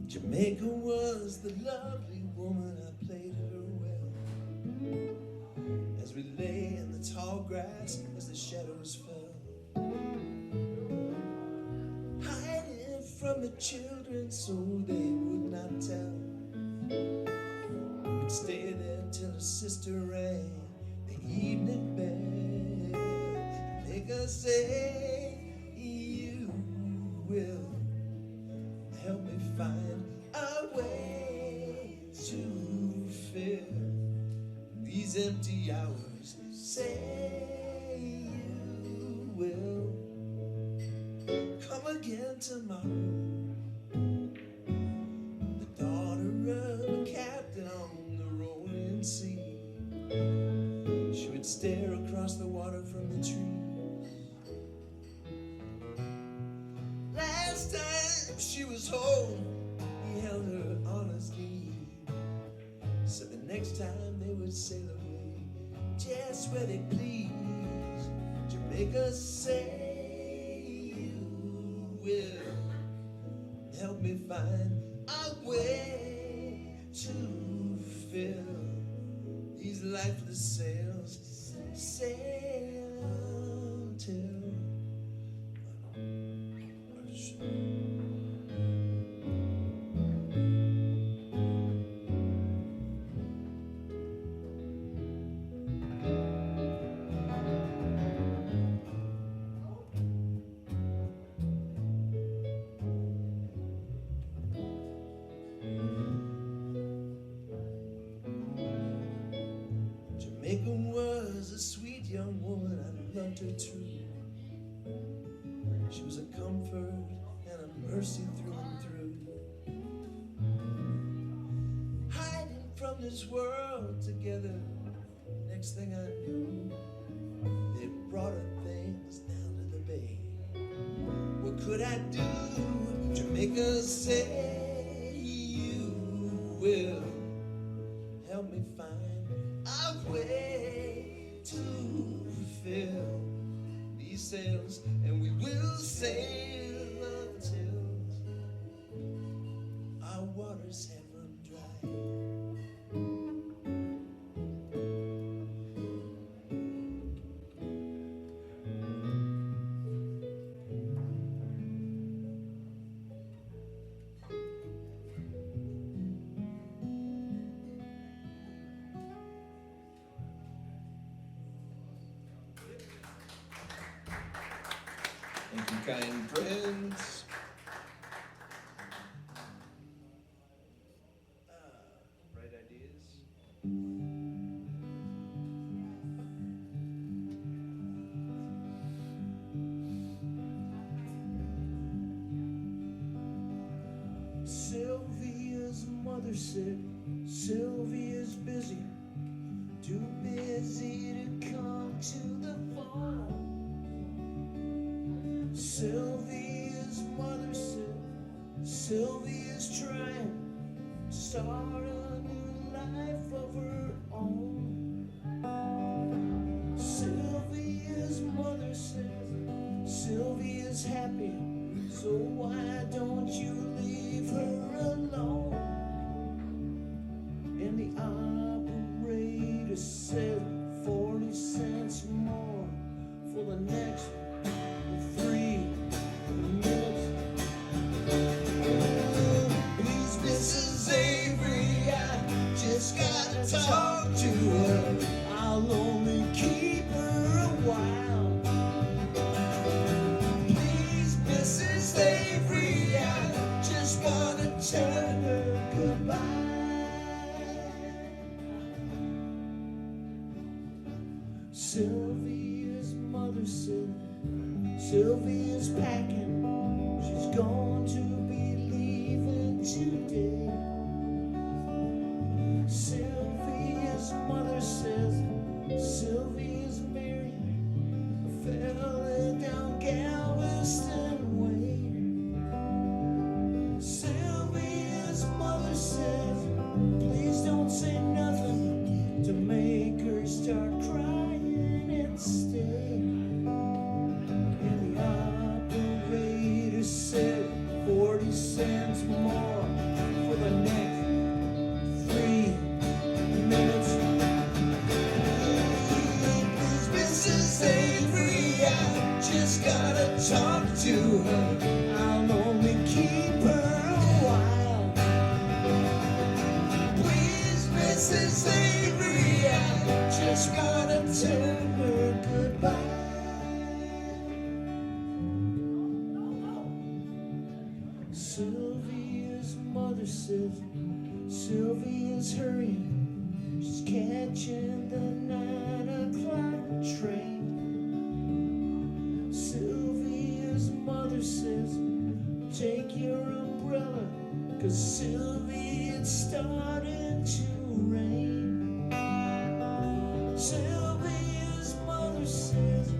Jamaica was the lovely woman, I played her well. As we lay in the tall grass, as the shadows fell, hiding from the children so they would not tell. We'd stay there till her sister rang the evening bell. Jamaica say you will help me find a way to fill these empty hours. Say you will come again tomorrow. The daughter of a captain on the rolling sea, she would stare across the water from the trees. Last time she was home, he held her on his knee. So the next time they would sail away, just where they please. Jamaica say
will help me find a way to fill these lifeless sails, sail till Jamaica was a sweet young woman, I loved her true. She was a comfort and a mercy through and through. Hiding from this world together, next thing I knew, they brought her things down to the bay. What could I do? Jamaica said, you will help me find a way to fill these sails, and we will sail until our waters have run dry. Thank you, kind friends. Bright ideas.
Sylvia's mother said, Sylvia's busy, too busy to come to the farm. Sylvia's mother said, Sylvia's trying to start a new life of her own. Sylvia's mother says, Sylvia's happy, so why don't you leave her alone? And the operator said 40 cents more for the next 3 minutes. Please, Mrs. Avery, I just gotta talk to her. I'll only keep her a while. Please, Mrs. Avery, I just wanna tell her goodbye. Sylvia's mother said, Sylvia's packing, she's going to be leaving today. Sylvia's mother says, Sylvia's married a fella down Galveston Way. Sylvia's mother says, please don't say nothing to make her start crying and stay. And the operator said 40 cents more for the next 3 minutes. Please, Mrs. Avery, I just gotta talk to her. I'll only keep her a while. Please, Mrs. Avery, I just gotta tell her goodbye. Sylvia's mother says, Sylvia's hurrying, she's catching the 9 o'clock train. Sylvia's mother says, take your umbrella, 'cause Sylvia, it's starting to rain. Sylvia's mother says,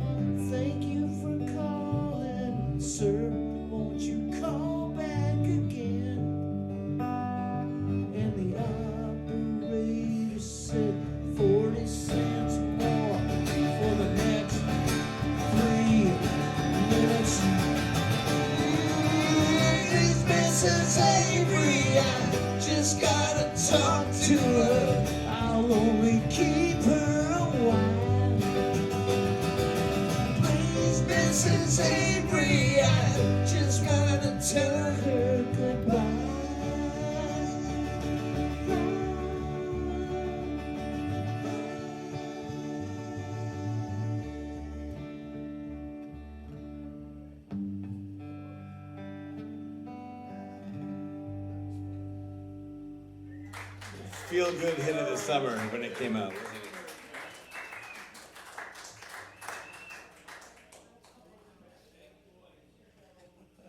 thank you for calling, sir, won't you call back again? And the operator said 40 cents more for the next 3 minutes. Mrs. Avery, I just wanna tell her goodbye.
Feel good hit of the summer when it came out, wasn't it?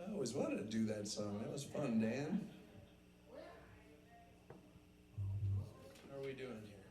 I always wanted to do that song. That was fun, Dan. How are we doing here?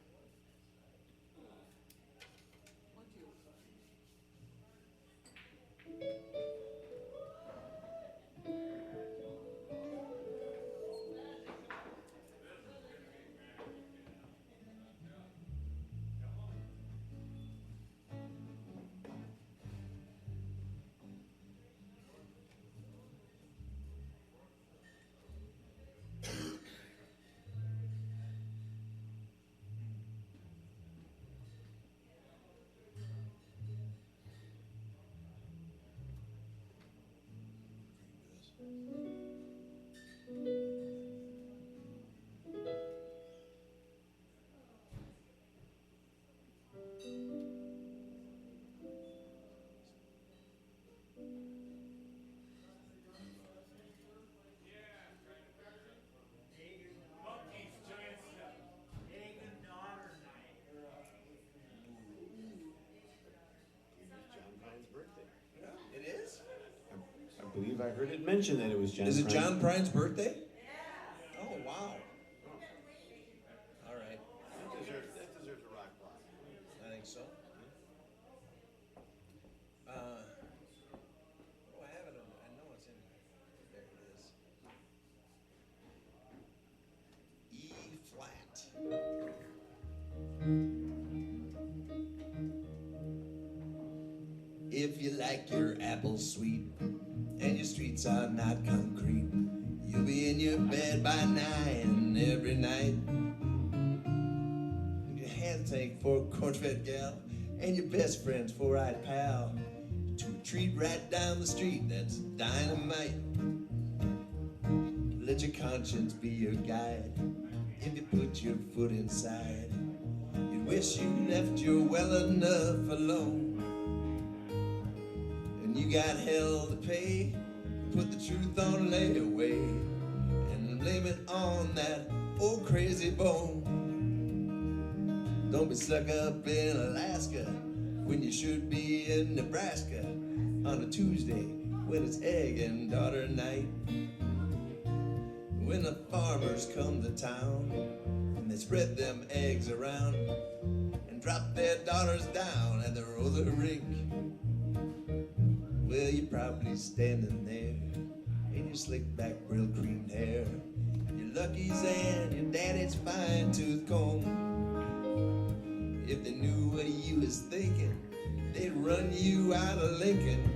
It is?
I believe I heard it mentioned that it was John
Is it
Prine.
John Prine's birthday? Oh, wow. All right.
That deserves a rock block.
I think so. What do I have it on? I know it's in there. There it is. E flat. If you like your apples sweet and your streets are not concrete, you'll be in your bed by 9 every night. Your hand tank for a corn-fed gal and your best friend's four-eyed pal to a treat right down the street that's dynamite. Let your conscience be your guide if you put your foot inside. You'd wish you left your well enough alone. And you got hell to pay, put the truth on layaway and blame it on that old crazy bone. Don't be stuck up in Alaska when you should be in Nebraska on a Tuesday when it's egg and daughter night. When the farmers come to town and they spread them eggs around and drop their daughters down at the roller rink. Well, you're probably standing there in your slick back, real creamed hair, your Lucky's and your daddy's fine tooth comb. If they knew what you was thinking, they'd run you out of Lincoln.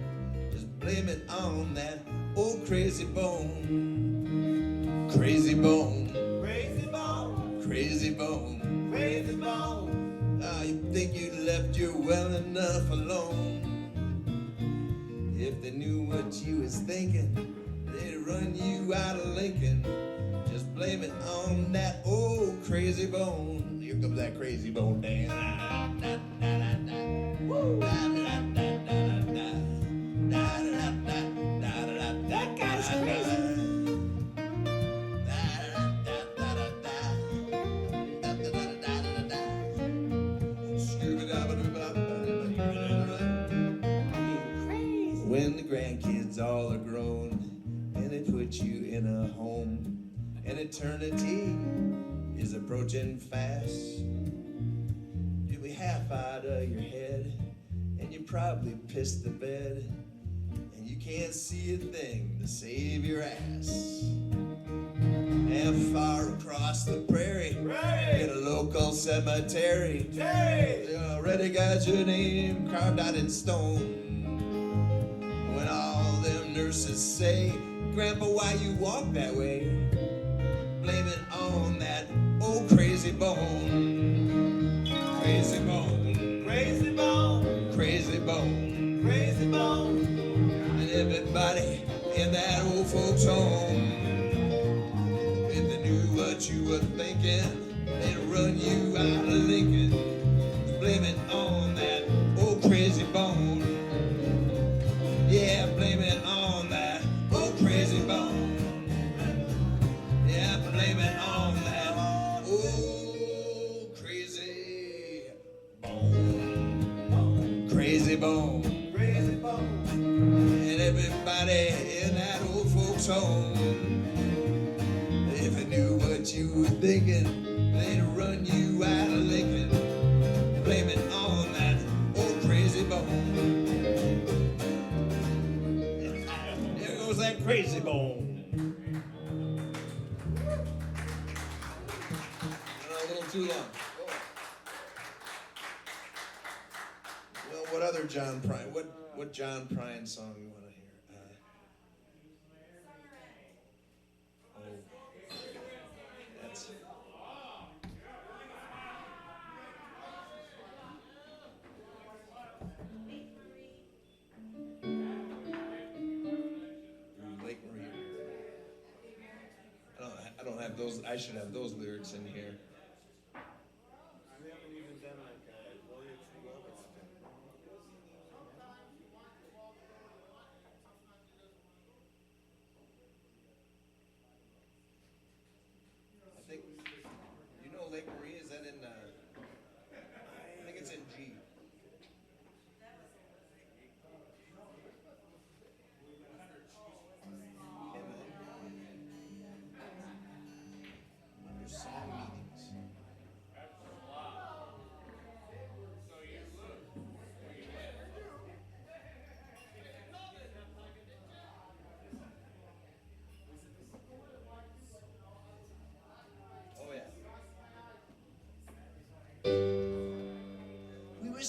Just blame it on that old crazy bone. Crazy bone.
Crazy bone,
Crazy bone.
crazy bone.
Ah, you think you left your well enough alone. If they knew what you was thinking, they'd run you out of Lincoln. Just blame it on that old crazy bone. Here comes that crazy bone, Dan. Woo.
That guy's crazy.
When the grandkids all are grown and they put you in a home and eternity is approaching fast, you'll be half out of your head and you probably pissed the bed and you can't see a thing to save your ass. And far across the prairie, in a local cemetery, they already got your name carved out in stone. When all them nurses say, Grandpa, why you walk that way? Blame it on that old crazy bone. Crazy bone.
Crazy bone,
Crazy bone.
Crazy bone.
And everybody in that old folks home, if they knew what you were thinking, they'd run you out of Lincoln. Blame it on that old crazy bone. Yeah, blame it on that old crazy bone. Yeah, blame it on that old crazy bone. Crazy bone.
Crazy bone.
And everybody in that old folks home, if they knew what you were thinking, they'd run you out of Lincoln. Blame it on that old crazy bone. There goes that crazy bone. A little too long. Well, what other John Prine? What John Prine song you want to hear? That's. Lake Marie. I don't have those. I should have those lyrics in here.
I haven't even done like a Warrior True Love or something.
I think, you know Lake Marie, is that in, I think it's in G. Under song meetings. Oh yeah. We were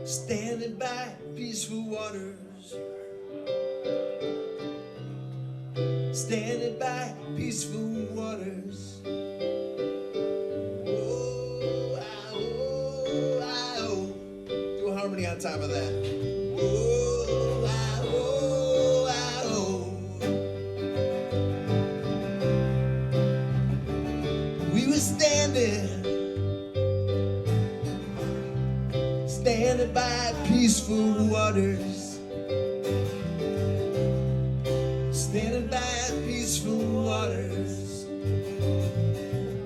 standing by peaceful waters, standing by peaceful waters. Oh, ah, oh, ah, oh. Do a harmony on top of that. Oh, ah, oh, ah, oh. We were standing by peaceful waters, standing by peaceful waters.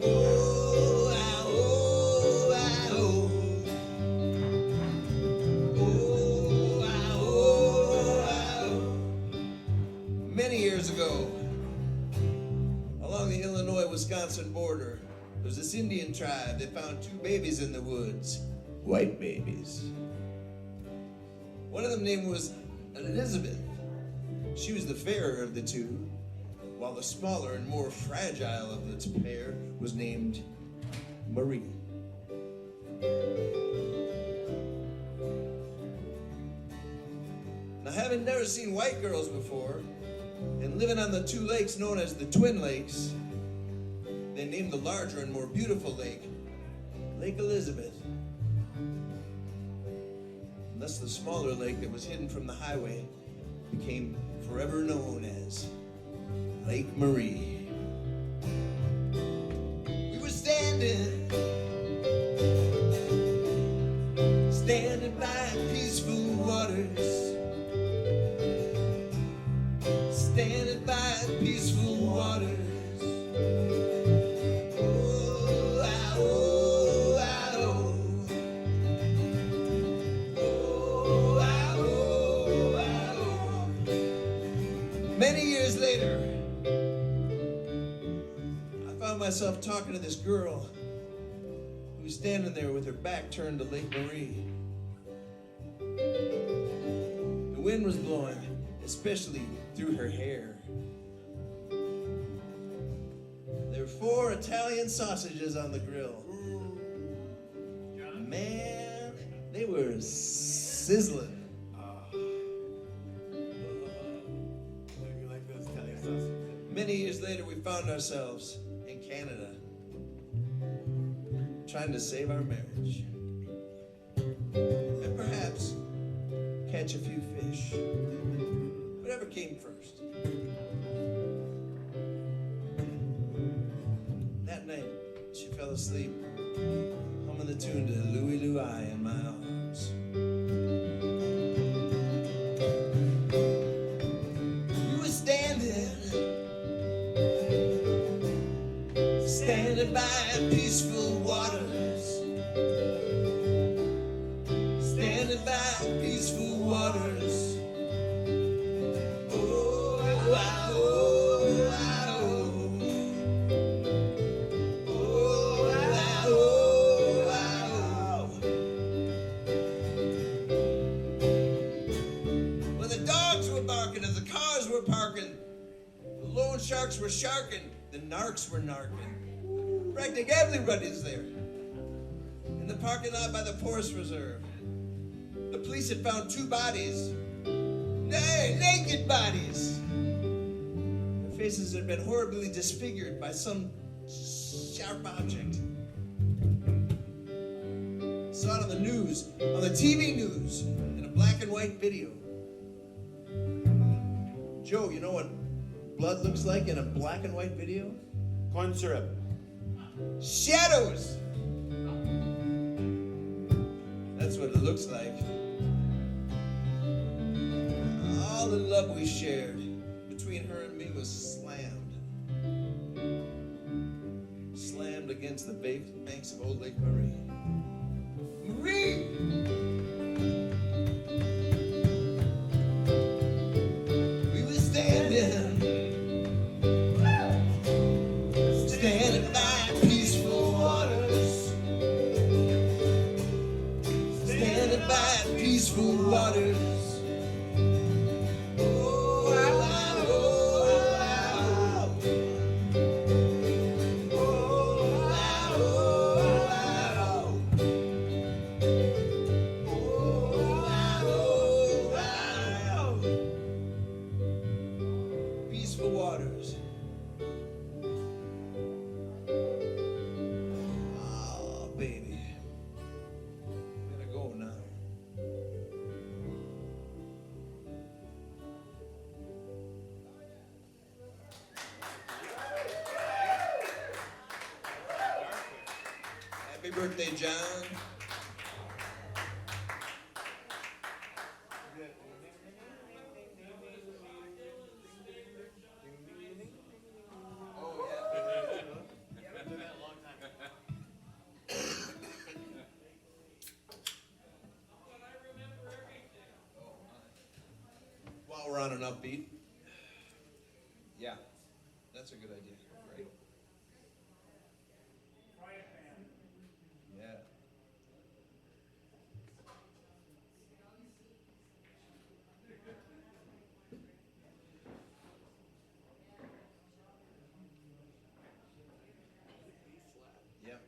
Oh, ah, oh, ah, oh. Oh, ah, oh, ah, oh. Many years ago, along the Illinois-Wisconsin border, there's this Indian tribe. They found two babies in the woods, white babies. One of them name was Elizabeth. She was the fairer of the two, while the smaller and more fragile of the pair was named Marie. Now, having never seen white girls before, and living on the two lakes known as the Twin Lakes, they named the larger and more beautiful lake, Lake Elizabeth. And thus the smaller lake that was hidden from the highway became forever known as Lake Marie. We were standing by peaceful waters, standing by peaceful waters. Many years later, I found myself talking to this girl who was standing there with her back turned to Lake Marie. The wind was blowing, especially through her hair. There were 4 Italian sausages on the grill. Man, they were sizzling. Many years later, we found ourselves in Canada, trying to save our marriage. and perhaps catch a few fish. Whatever came first. That night, she fell asleep, humming the tune to Louie Louie in my arms. We were standing by peaceful waters, standing by peaceful waters. Sharks were sharking, the narcs were narking. Practically everybody's there. In the parking lot by the Forest Reserve, the police had found 2 bodies. Naked bodies. Their faces had been horribly disfigured by some sharp object. Saw it on the news, on the TV news, in a black and white video. Joe, you know what blood looks like in a black and white video?
Corn syrup.
Shadows! That's what it looks like. All the love we shared between her and me was slammed. Slammed against the banks of Old Lake Marie. Marie! We were standing by peaceful waters, standing by peaceful waters. Peaceful waters. Happy birthday, John. While we're on an upbeat. Yeah, that's a good idea. Great. Yeah. Yeah.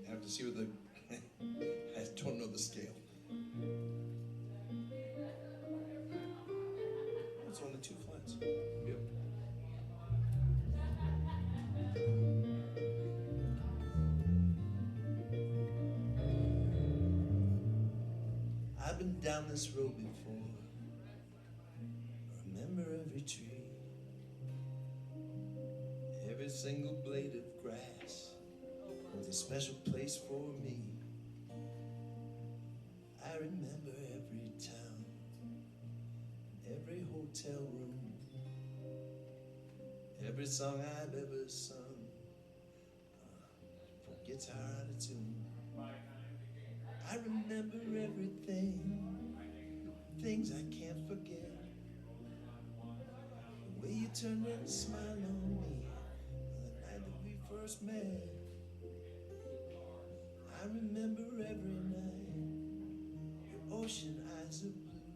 I have to see what the I don't know the scale. It's only 2 flats. Yep. I've been down this road before. I remember every tree, every single blade of grass was a special place for me. I remember every town, every hotel room, every song I've ever sung for guitar out of tune. I remember everything, things I can't forget. The way you turned and smiled on me on the night that we first met. I remember every night, your ocean eyes of blue.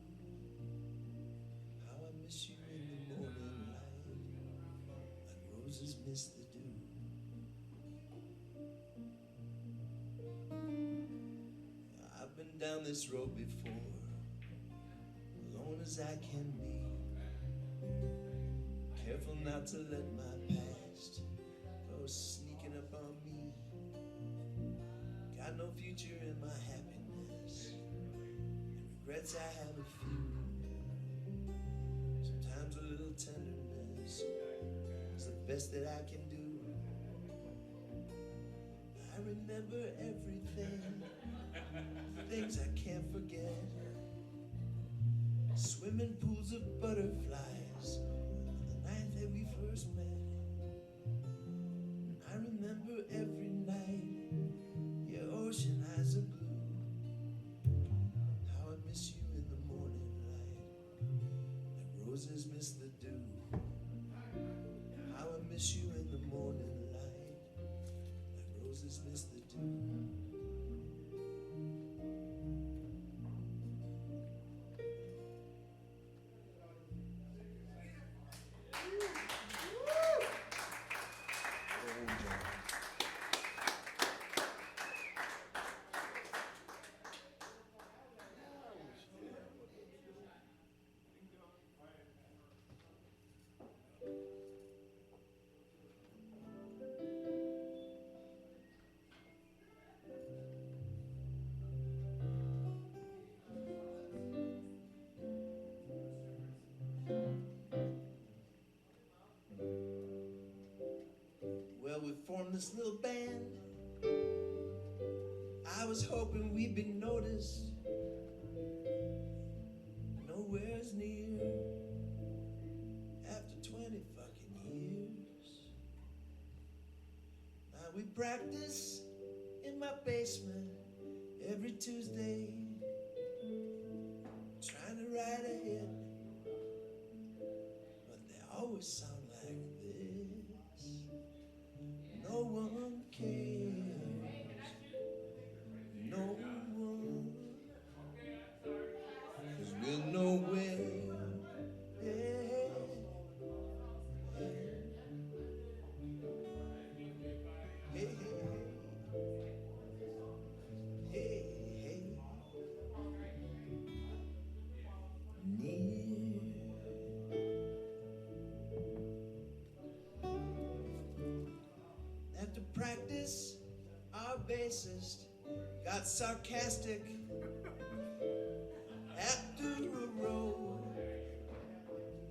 How I miss you in the morning light, like roses miss the dew. I've been down this road before, alone as I can be. Careful not to let my past go sneaking up on me. Got no future in my happiness, and regrets I have a few. Sometimes a little tenderness is the best that I can do. I remember everything, things I can't forget. Swimming pools of butterflies, the night that we first met. I remember every night your ocean eyes are blue. How I miss you in the morning light, like roses miss the dew. How I miss you in the morning light, like roses miss the dew. Well, we formed this little band. I was hoping we'd be noticed. Nowhere's near after 20 fucking years. Now we practice in my basement every Tuesday, trying to write a hit, but they always sound like this. No one cares. No one. 'Cause we're nowhere. Yeah. Hey, hey, hey, hey. Near. After practice, our bassist got sarcastic. After a row,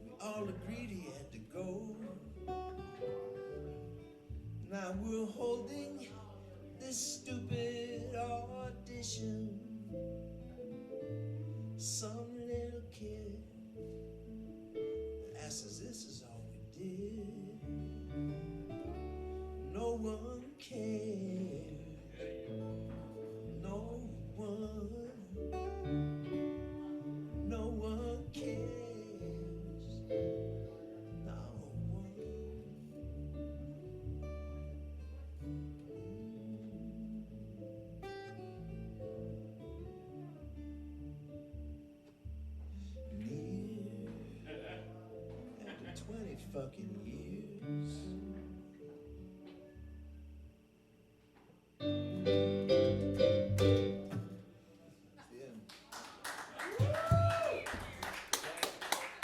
we all agreed he had to go. Now we're holding this stupid audition. Some little kid asks us, this is all we did. No one cares. No one. No one cares. No one. Near after 20 fucking years.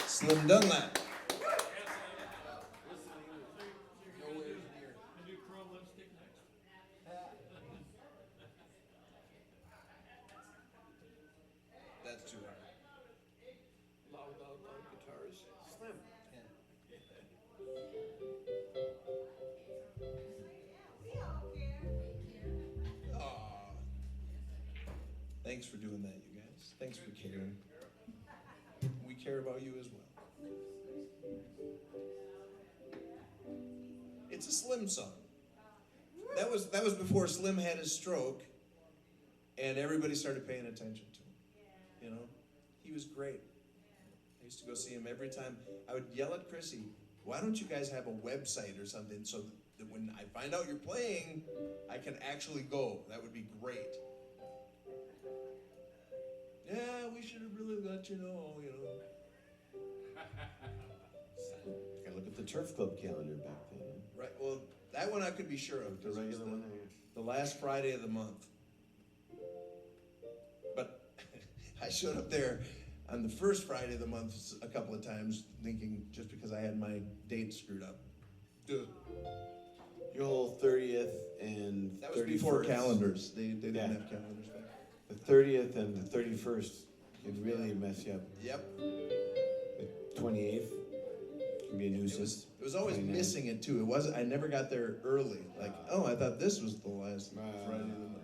Slim Dunlap. That's too hard.
Loud guitars. Slim.
Aw. Thanks for doing that, you guys. Thanks for caring. We care about you as well. It's a Slim song. That was before Slim had his stroke, and everybody started paying attention to him. You know, he was great. I used to go see him every time. I would yell at Chrissy, "Why don't you guys have a website or something so that when I find out you're playing, I can actually go? That would be great." Yeah, we should have really let you know.
Gotta look at the Turf Club calendar back then.
Right. Well, that one I could be sure of.
The
'Cause it was
regular one there.
the last Friday of the month. But I showed up there on the first Friday of the month a couple of times, thinking just because I had my date screwed up. Duh.
Your whole 30th and
That was
31st.
before calendars. They didn't
Yeah.
have calendars back.
The 30th and the 31st can really mess you up.
Yep.
The 28th can be a nuisance.
It was always
29th.
missing it too. It wasn't. I never got there early. Like, oh, I thought this was the last
Wow.
Friday of the month.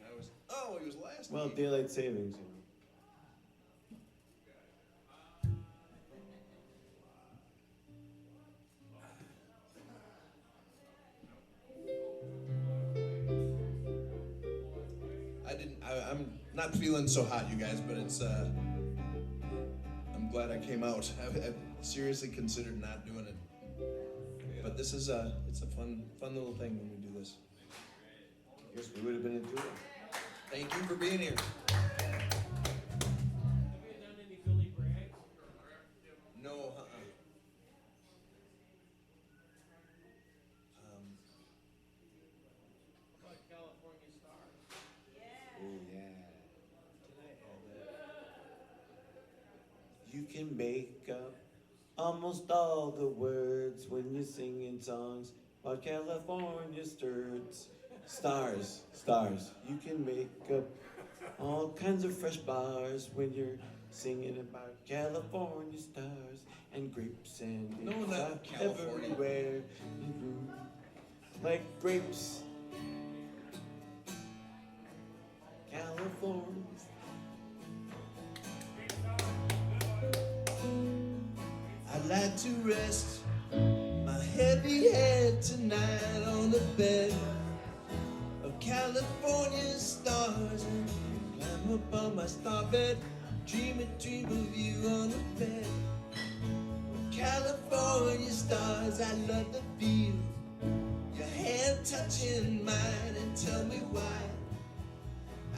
I was. Oh, he was last.
Well,
week.
daylight savings, you know.
I'm not feeling so hot, you guys, but it's. I'm glad I came out. I've seriously considered not doing it, but this is it's a fun little thing when we do this.
I guess we would have been into it.
Thank you for being here. No,
Oh, yeah. You can make up almost all the words when you're singing songs about California stars. You can make up all kinds of fresh bars when you're singing about California stars and grapes and
No,
it's
not California.
everywhere. Mhm. Like grapes. California.
I'd like to rest my heavy head tonight on the bed of California stars and climb up on my star bed, dream of you on the bed of California stars. I love the feel your hand touching mine and tell me why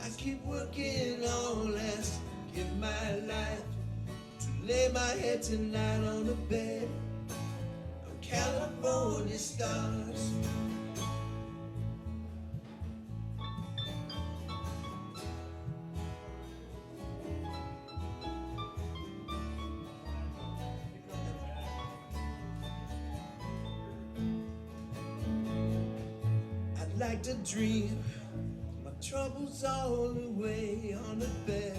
I keep working on less, give my life to lay my head tonight on the bed of California stars. I'd like to dream my troubles all away on the bed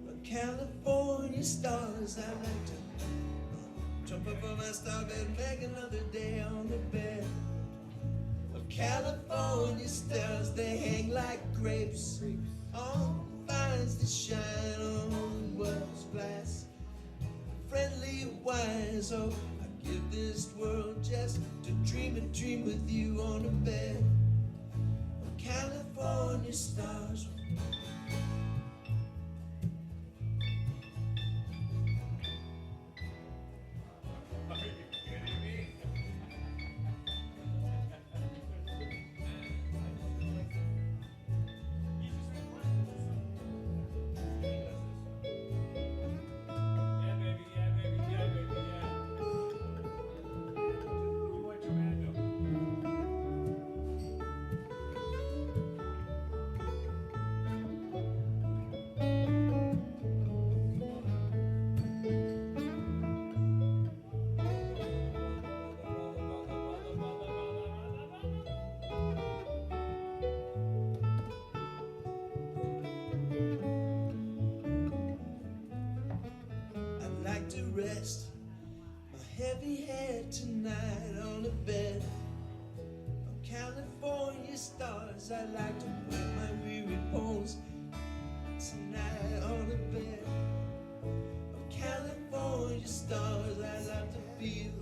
of California stars. I'd like to jump up on my star bed, make another day on the bed of California stars. They hang like grapes on vines that shine on the world's glass. Friendly wise, oh, I give this world just to dream with you on the bed of California stars. I'd like to rest my heavy head tonight on the bed of California stars. I'd like to put my weary bones tonight on the bed of California stars. I'd like to feel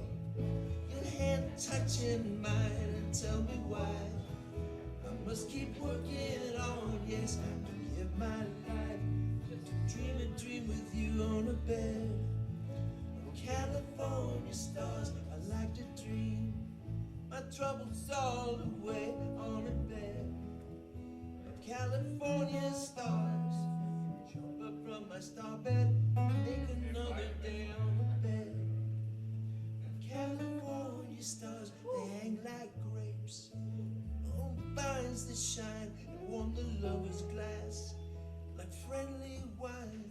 your hand touching mine and tell me why I must keep working on, yes, to give my life to dream with you on the bed of California stars. I like to dream my troubles all away on the bed of California stars. Jump up from my star bed, make another day on the bed of California stars. They hang like grapes on vines that shine and warm the lover's glass like friendly wine.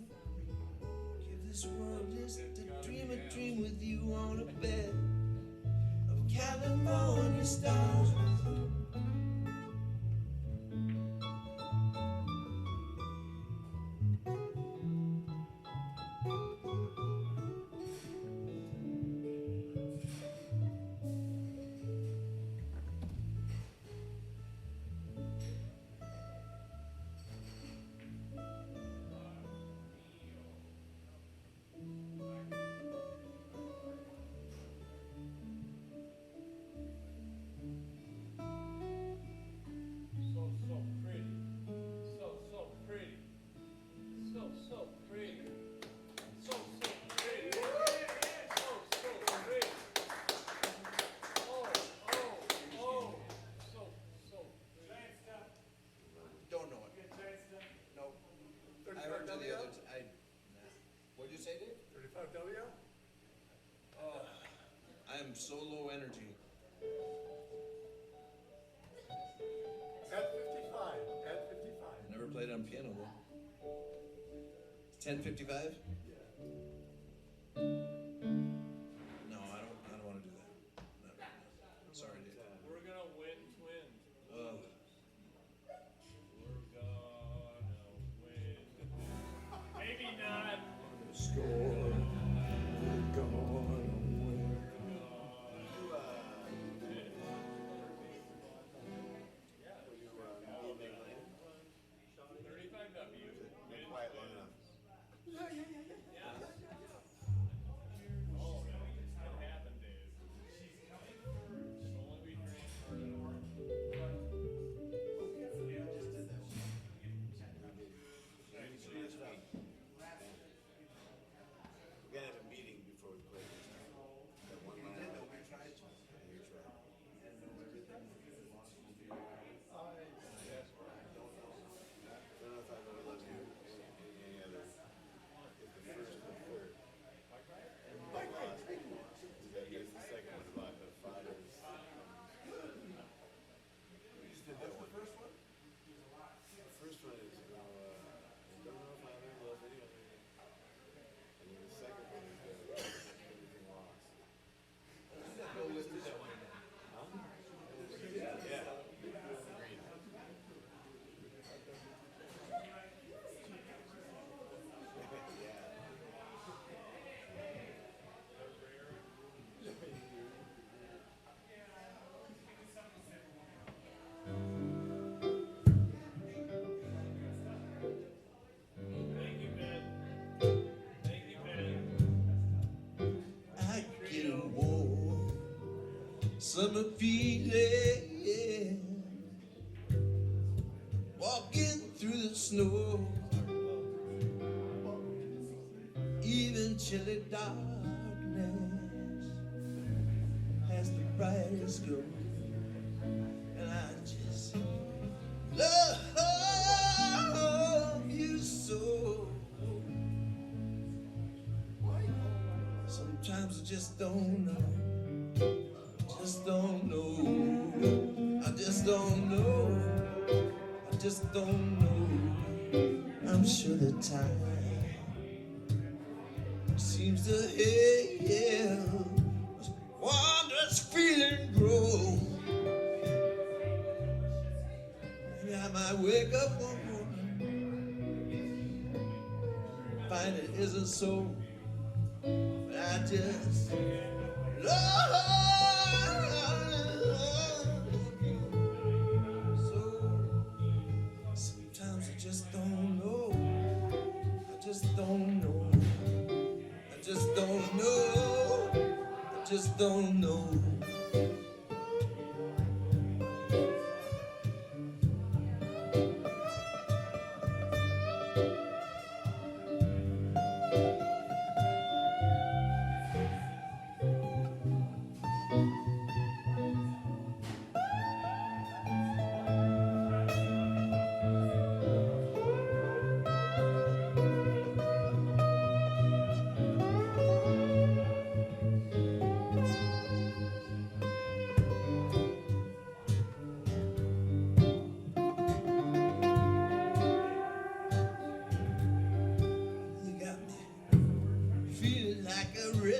just want just to dream a dream with you on a bed of California stars.
Don't know it. Nope. I heard it the other what'd you say, Dave?
35W?
I am so low energy.
At 55. At 55.
Never played on piano though. 10:55? No, I don't want to do that. No. Sorry, Dave.
We're gonna win twins.
Ugh.
We're gonna win. Maybe not.
Score.
Summer feeling, walking through the snow, even chilly darkness has the brightest glow, and I just love you so. Sometimes I just don't know. Just don't know. I just don't know. I just don't know. I'm sure the time seems to heal. Wondrous feeling grow. Maybe I might wake up one morning, find it isn't so. But I just love. Just don't know.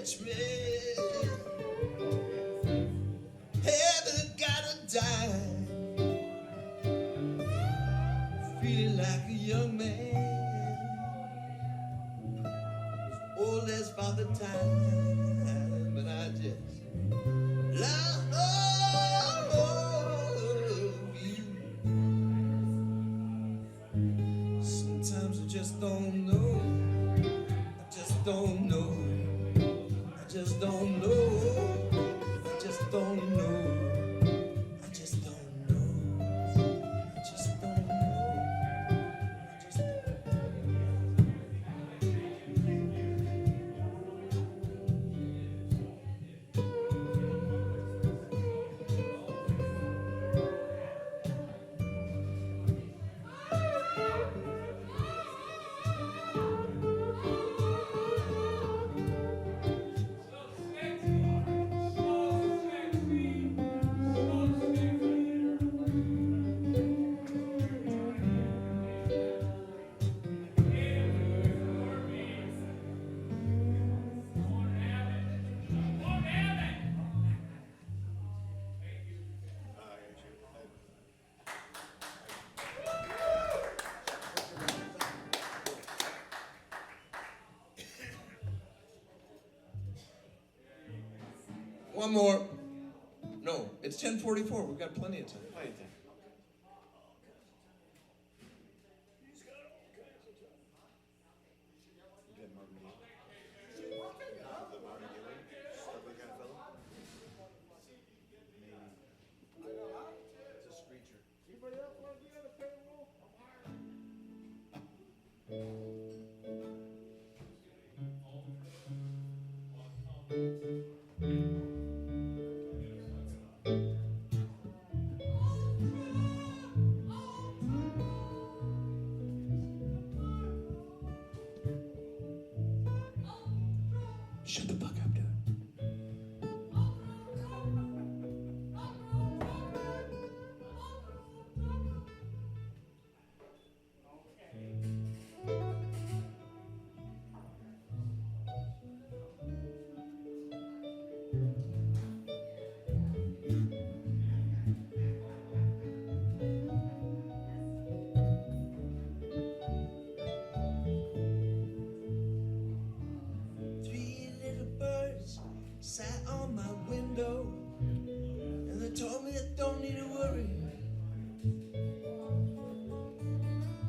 catch me. Haven't got a dime. Feeling like a young man, old as Father Time, but I just love you. Sometimes I just don't know. I just don't know. I just don't know. I just don't know. I just don't know. I just don't know. One more. No, it's 10:44. We've got plenty of time.
Plenty of time.
Shut the fuck up, dude. Sat on my window and they told me I don't need to worry.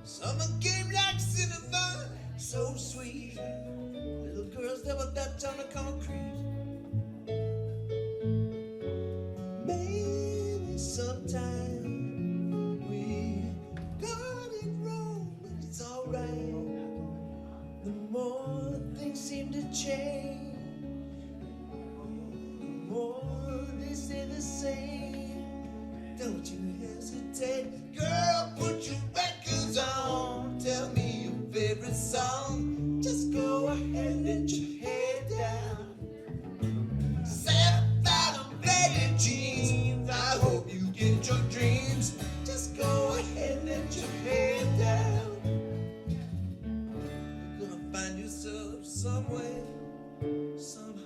Summer came like cinnamon, so sweet. Little girls never danced on the concrete. Maybe sometime we got it wrong, but it's alright. The more things seem to change, more they stay the same. Don't you hesitate, girl, put your records on. Tell me your favorite song. Just go ahead and let your head down. Sapphire and faded jeans, I hope you get your dreams. Just go ahead and let your head down. You're gonna find yourself somewhere, somehow.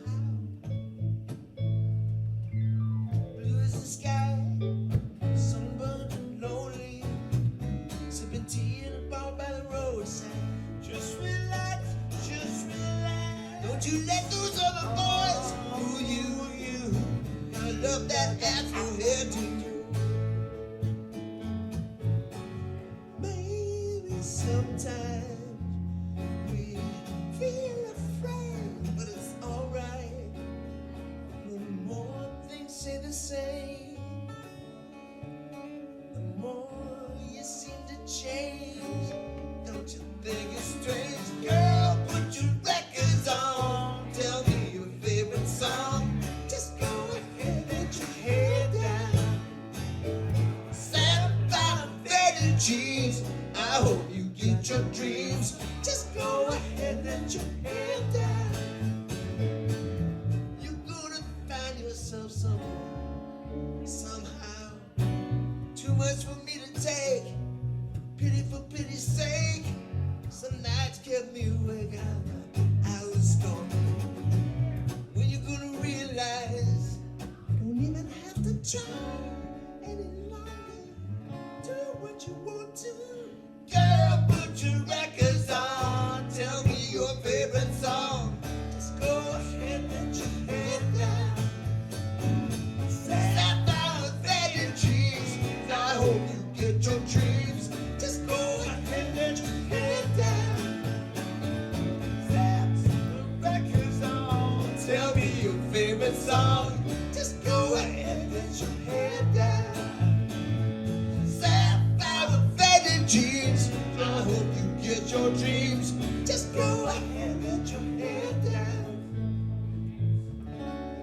Sky, sunburned and lonely, sipping tea in a bar by the roadside. Just relax, just relax. Don't you let those other boys fool you. I love that afro hairdo. Maybe sometimes we feel afraid, but it's alright. The more things say the same, you seem to change. Don't you think it's strange? Girl, put your records on. Tell me your favorite song. Just go ahead and let your head down. Sapphire and faded jeans, I hope you get your dreams. Just go ahead and let your head down. You're gonna find yourself somewhere, somehow. Too much for me to take. Pity for pity's sake. Some nights kept me awake. I was gone.
song. Just go ahead and let your head down. Step down with baggy jeans. I hope you get your dreams. Just go ahead and let your head down. Step the records on. Tell me your favorite song. Just go ahead and let your head down. Step down with baggy jeans. I hope you get your dreams. Just go ahead and let your head down.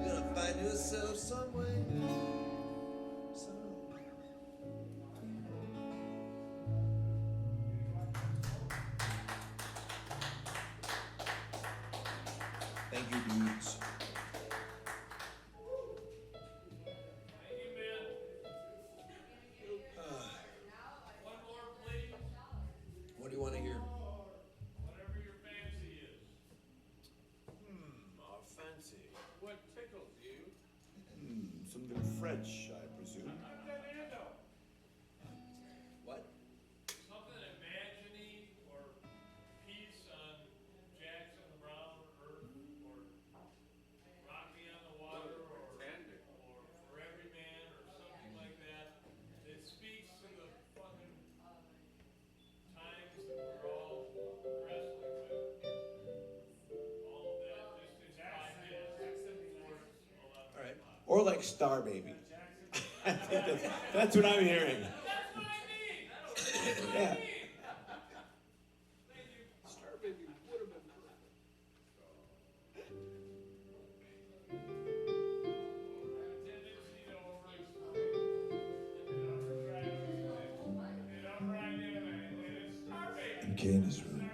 You're gonna find yourself somewhere.
Thank you, dudes. What do you want to hear?
Whatever your fancy is.
Fancy.
What tickles you?
Something French, I presume.
What?
Something imagine-y or peace on Jackson Brown or Earth or Rocky on the Water or For Every Man or something like that. It speaks to the fucking times that we're all wrestling with. All of that just in 5 minutes before it's 11
All right.
o'clock.
Or like Star Baby. I think that's what I'm hearing.
That's what I mean! That's what I
Yeah.
mean! Thank you.
Star Baby would have been perfect.
In Candy's room,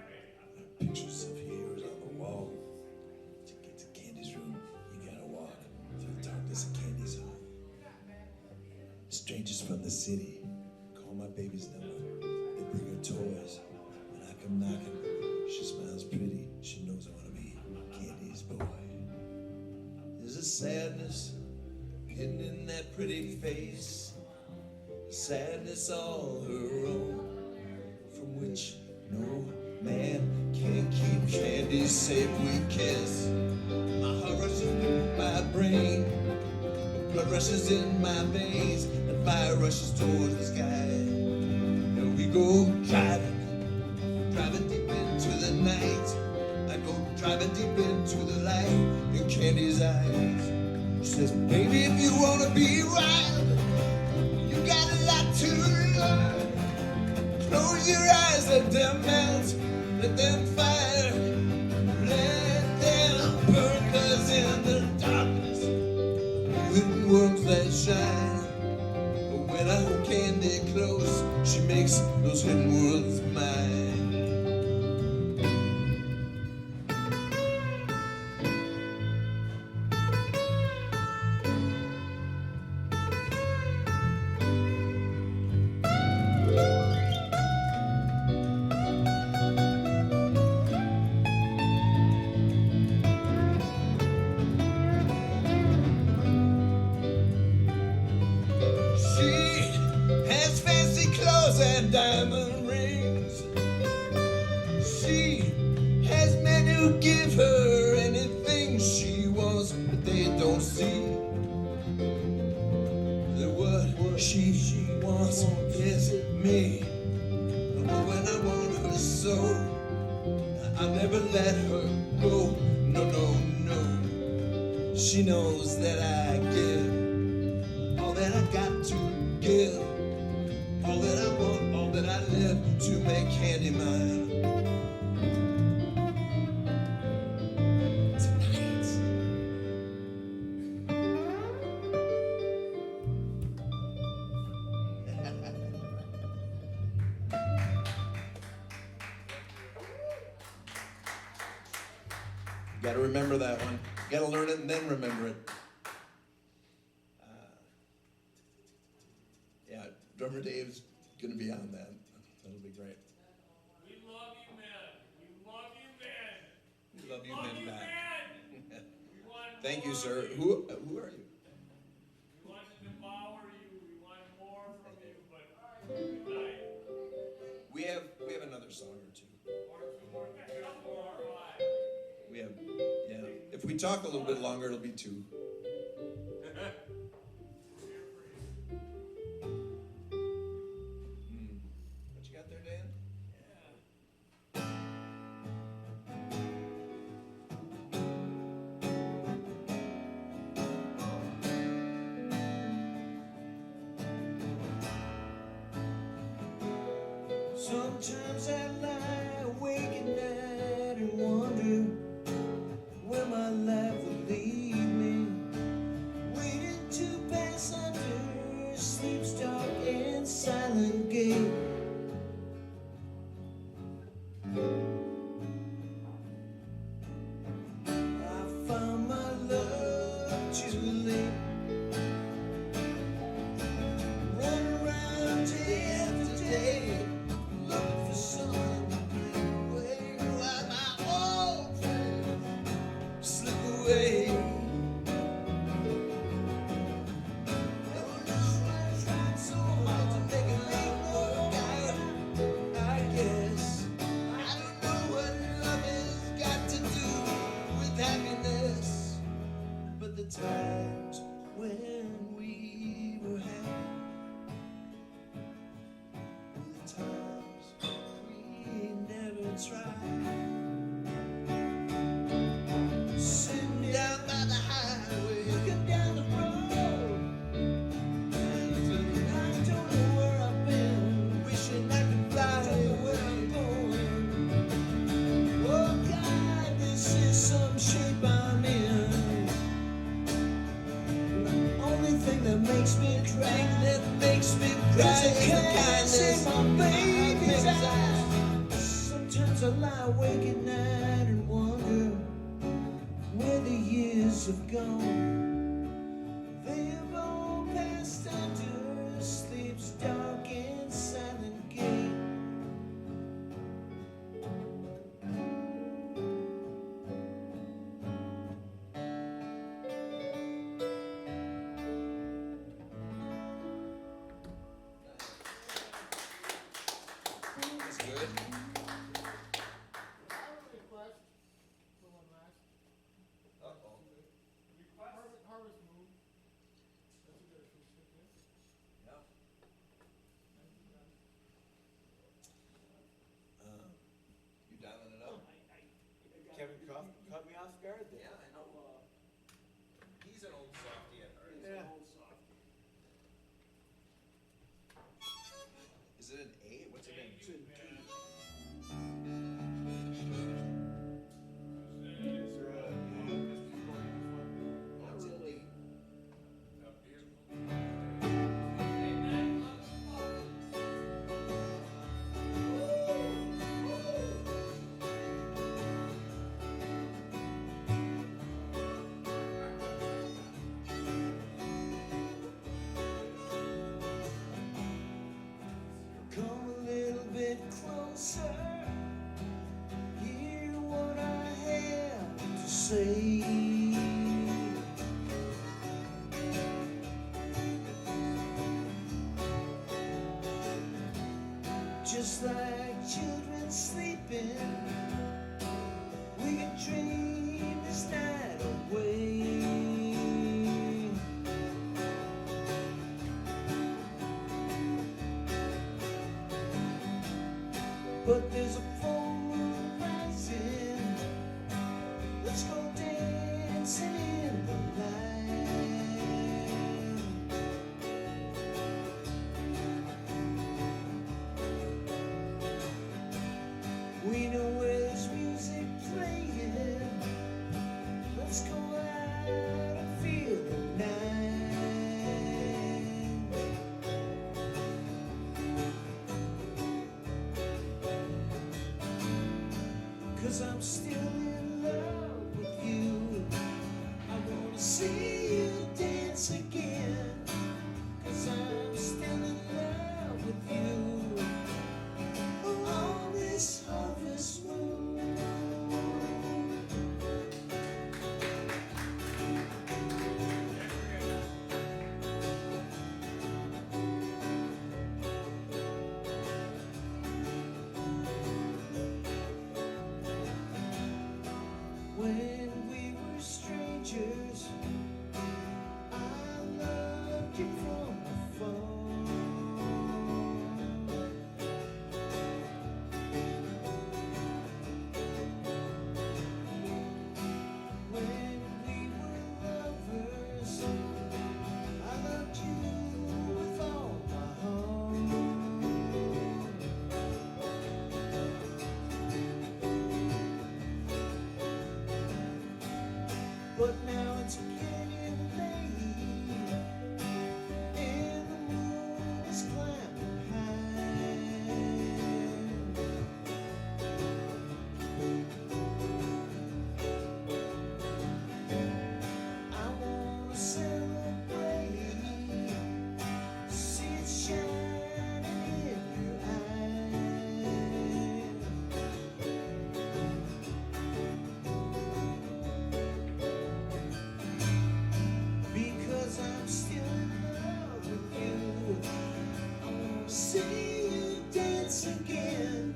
pictures of heroes on the wall. To get to Candy's room, you gotta walk through the darkness of Candy's home. Strangers from the city call my baby's number. They bring her toys. When I come knocking, she smiles pretty. She knows I wanna be Candy's boy. There's a sadness hidden in that pretty face. Sadness all her own, from which no man can keep Candy safe. We kiss. My heart rushes through my brain. Blood rushes in my veins. And fire rushes towards the sky. And we go driving deep into the night. I go driving deep into the light in Candy's eyes. She says, baby, if you wanna be wild, you got a lot to learn. Close your eyes, let them melt, let them fire, let them burn. 'Cause in the darkness, hidden worlds that shine. But when I hold Candy close, she makes those hidden worlds mine. She has fancy clothes and diamond rings. She has men who give her anything she wants, but they don't see that what she wants is me. But when I want her so, I'll never let her go. No, no, no. She knows that I give all that I got to give, all that I want, all that I live to make Candy mine. Tonight. You gotta remember that one. You gotta learn it and then remember it. Yeah, drummer Dave's gonna be on that. That'll be great.
We love you, men. We love you, men.
We love you
Love
men
you,
back.
men. We want
Thank you,
more
sir.
of you.
Who are you?
We want to devour you. We want more from you, but tonight,
We have another song or two.
or two more, couple more, five.
We If we talk a little bit longer, it'll be 2. What you got there, Dan?
Sometimes I lie awake at night and wonder where my life will lead me. Waiting to pass under sleep's dark and silent gate. I found my love too late. Run around day after day, looking for someone where my old friends slip away. I tried so hard to make it work out. I guess I don't know what love has got to do with happiness, but the times when we were happy, the times we never tried. Sitting down by the highway, looking down the road. I don't know where I've been, wishing I could fly where I'm going. Oh God, this is some shape I'm in. The only thing that makes me cry, is the kindness in my baby's eyes. Sometimes I lie awake at night and wonder where the years have gone. They've all passed under sleep's dark and silent gate.
That's good. Uh-oh.
Harvest Moon. That's a good acoustic, yeah.
Yeah. You dialing it up?
Kevin caught me off guard there.
Yeah, I know. He's an old softie at heart.
Yeah.
Is it an A? What's it in?
It's in D.
Is there a
What's in D?
Come a little bit closer, hear what I have to say. Just like children sleeping, we can dream this night away. But there's a full moon rising. Let's go dancing in the light. We know where there's music playing. Let's go out and feel the night. 'Cause I'm still in love with you. I wanna see you dance again. 'Cause I'm still in love with you. On this harvest moon. When we were strangers. I loved you from afar. When we were lovers, I loved you with all my heart. But now it's getting late, and the moon is climbing high. I wanna celebrate, see it shining in your eyes. Because I'm still in love with you. I wanna see you dance again.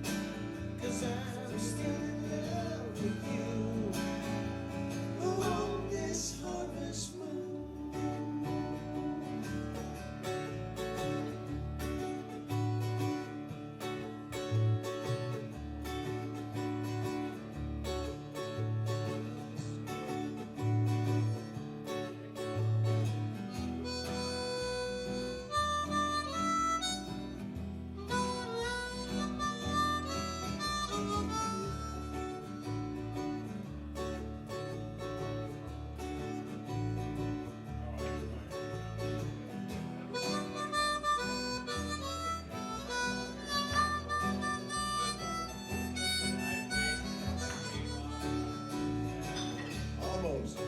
'Cause I'm still in love with you. On this harvest moon.
Almost.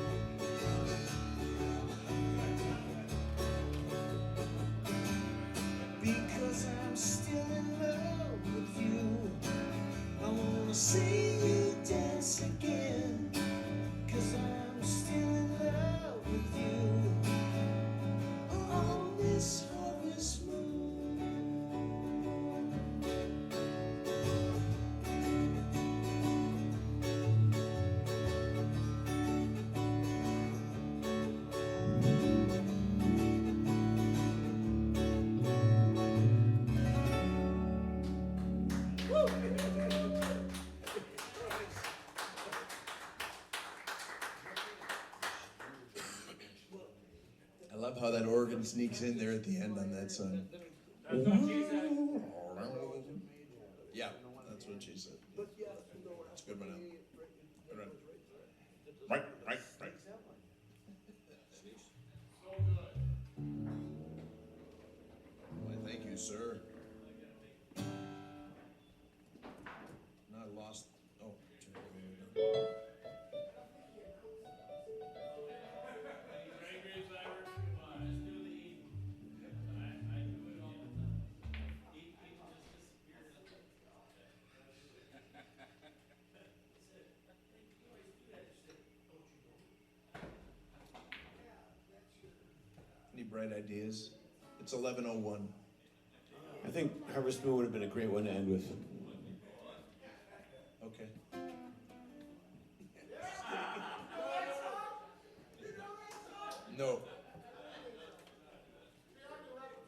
Because I'm still in love with you. I wanna see you dance again. 'Cause I'm still in love with you. On this harvest moon.
I love how that organ sneaks in there at the end on that song.
That's what she said.
Yeah, that's what she said. It's a good one. Al. Good one. Right.
So good.
Why, thank you, sir. Now I lost. Oh,
Gregory's Irish goodbye. Just do the eat. I do it all the time. Eat just disappears.
any bright ideas? It's 11:01.
I think Harvest Moon would have been a great one to end with.
Okay. No.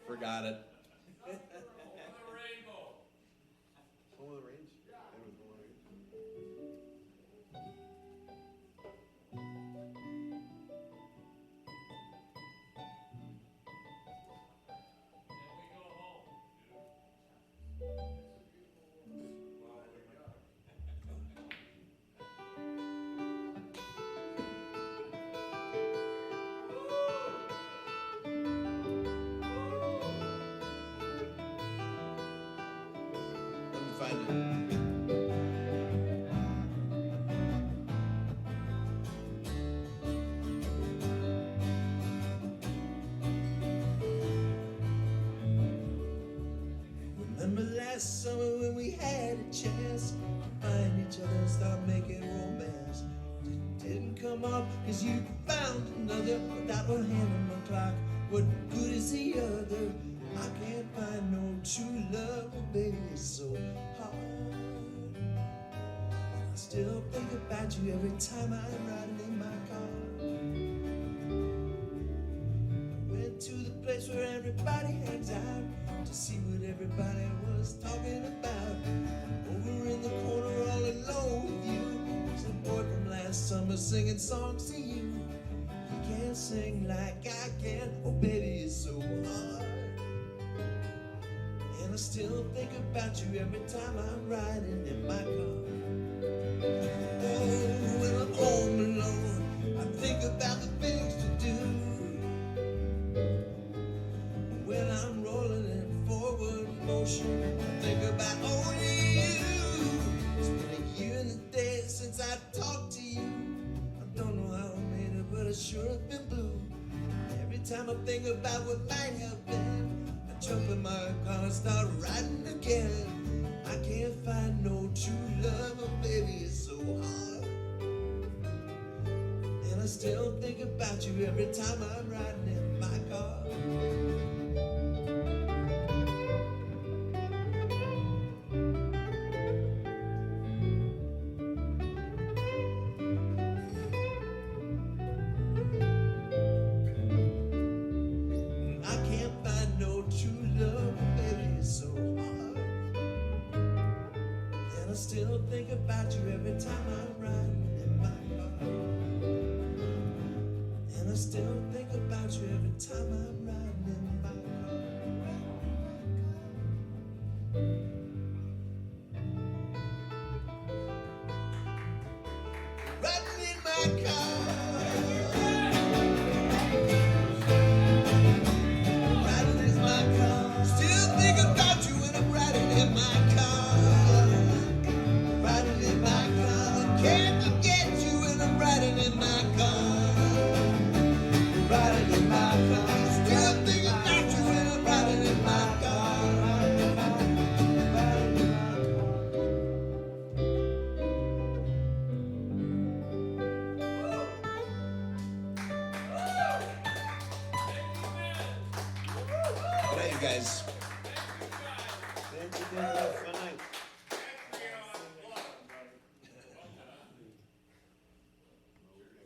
Forgot it.
The rainbow.
Home of the Range? End with Home of the Range.
Then we go home.
Let me find it.
Remember last summer when we had a chance to find each other and start making romance? Didn't come up cause you found another. Without one hand on my clock, what good is the other? I can't find no true love, but baby, it's so hard. I still think about you every time I'm riding in my car.
place where everybody hangs out to see what everybody was talking about. Over in the corner all alone with you, there's a boy from last summer singing songs to you. He can't sing like I can, oh baby, it's so hard. And I still think about you every time I'm riding in my car. Oh, when I'm home alone, I think about the things to do. When I'm rolling in forward motion, I think about only you. It's been a year and a day since I talked to you. I don't know how I made it, but I sure have been blue. Every time I think about what might have been, I jump in my car and start riding again. I can't find no true love, oh baby, it's so hard. And I still think about you every time I'm riding in my car. I can't find no true love, baby, it's so hard. And I still think about you every time I'm riding in my car. And I still think about you every time I'm riding in my car. Riding in my car. Riding in my car. Still think about you when I'm riding in my car. Riding in my car. Can't forget you when I'm riding in my car. Riding in my car. Still think about you when I'm riding in my car. Good night, you guys.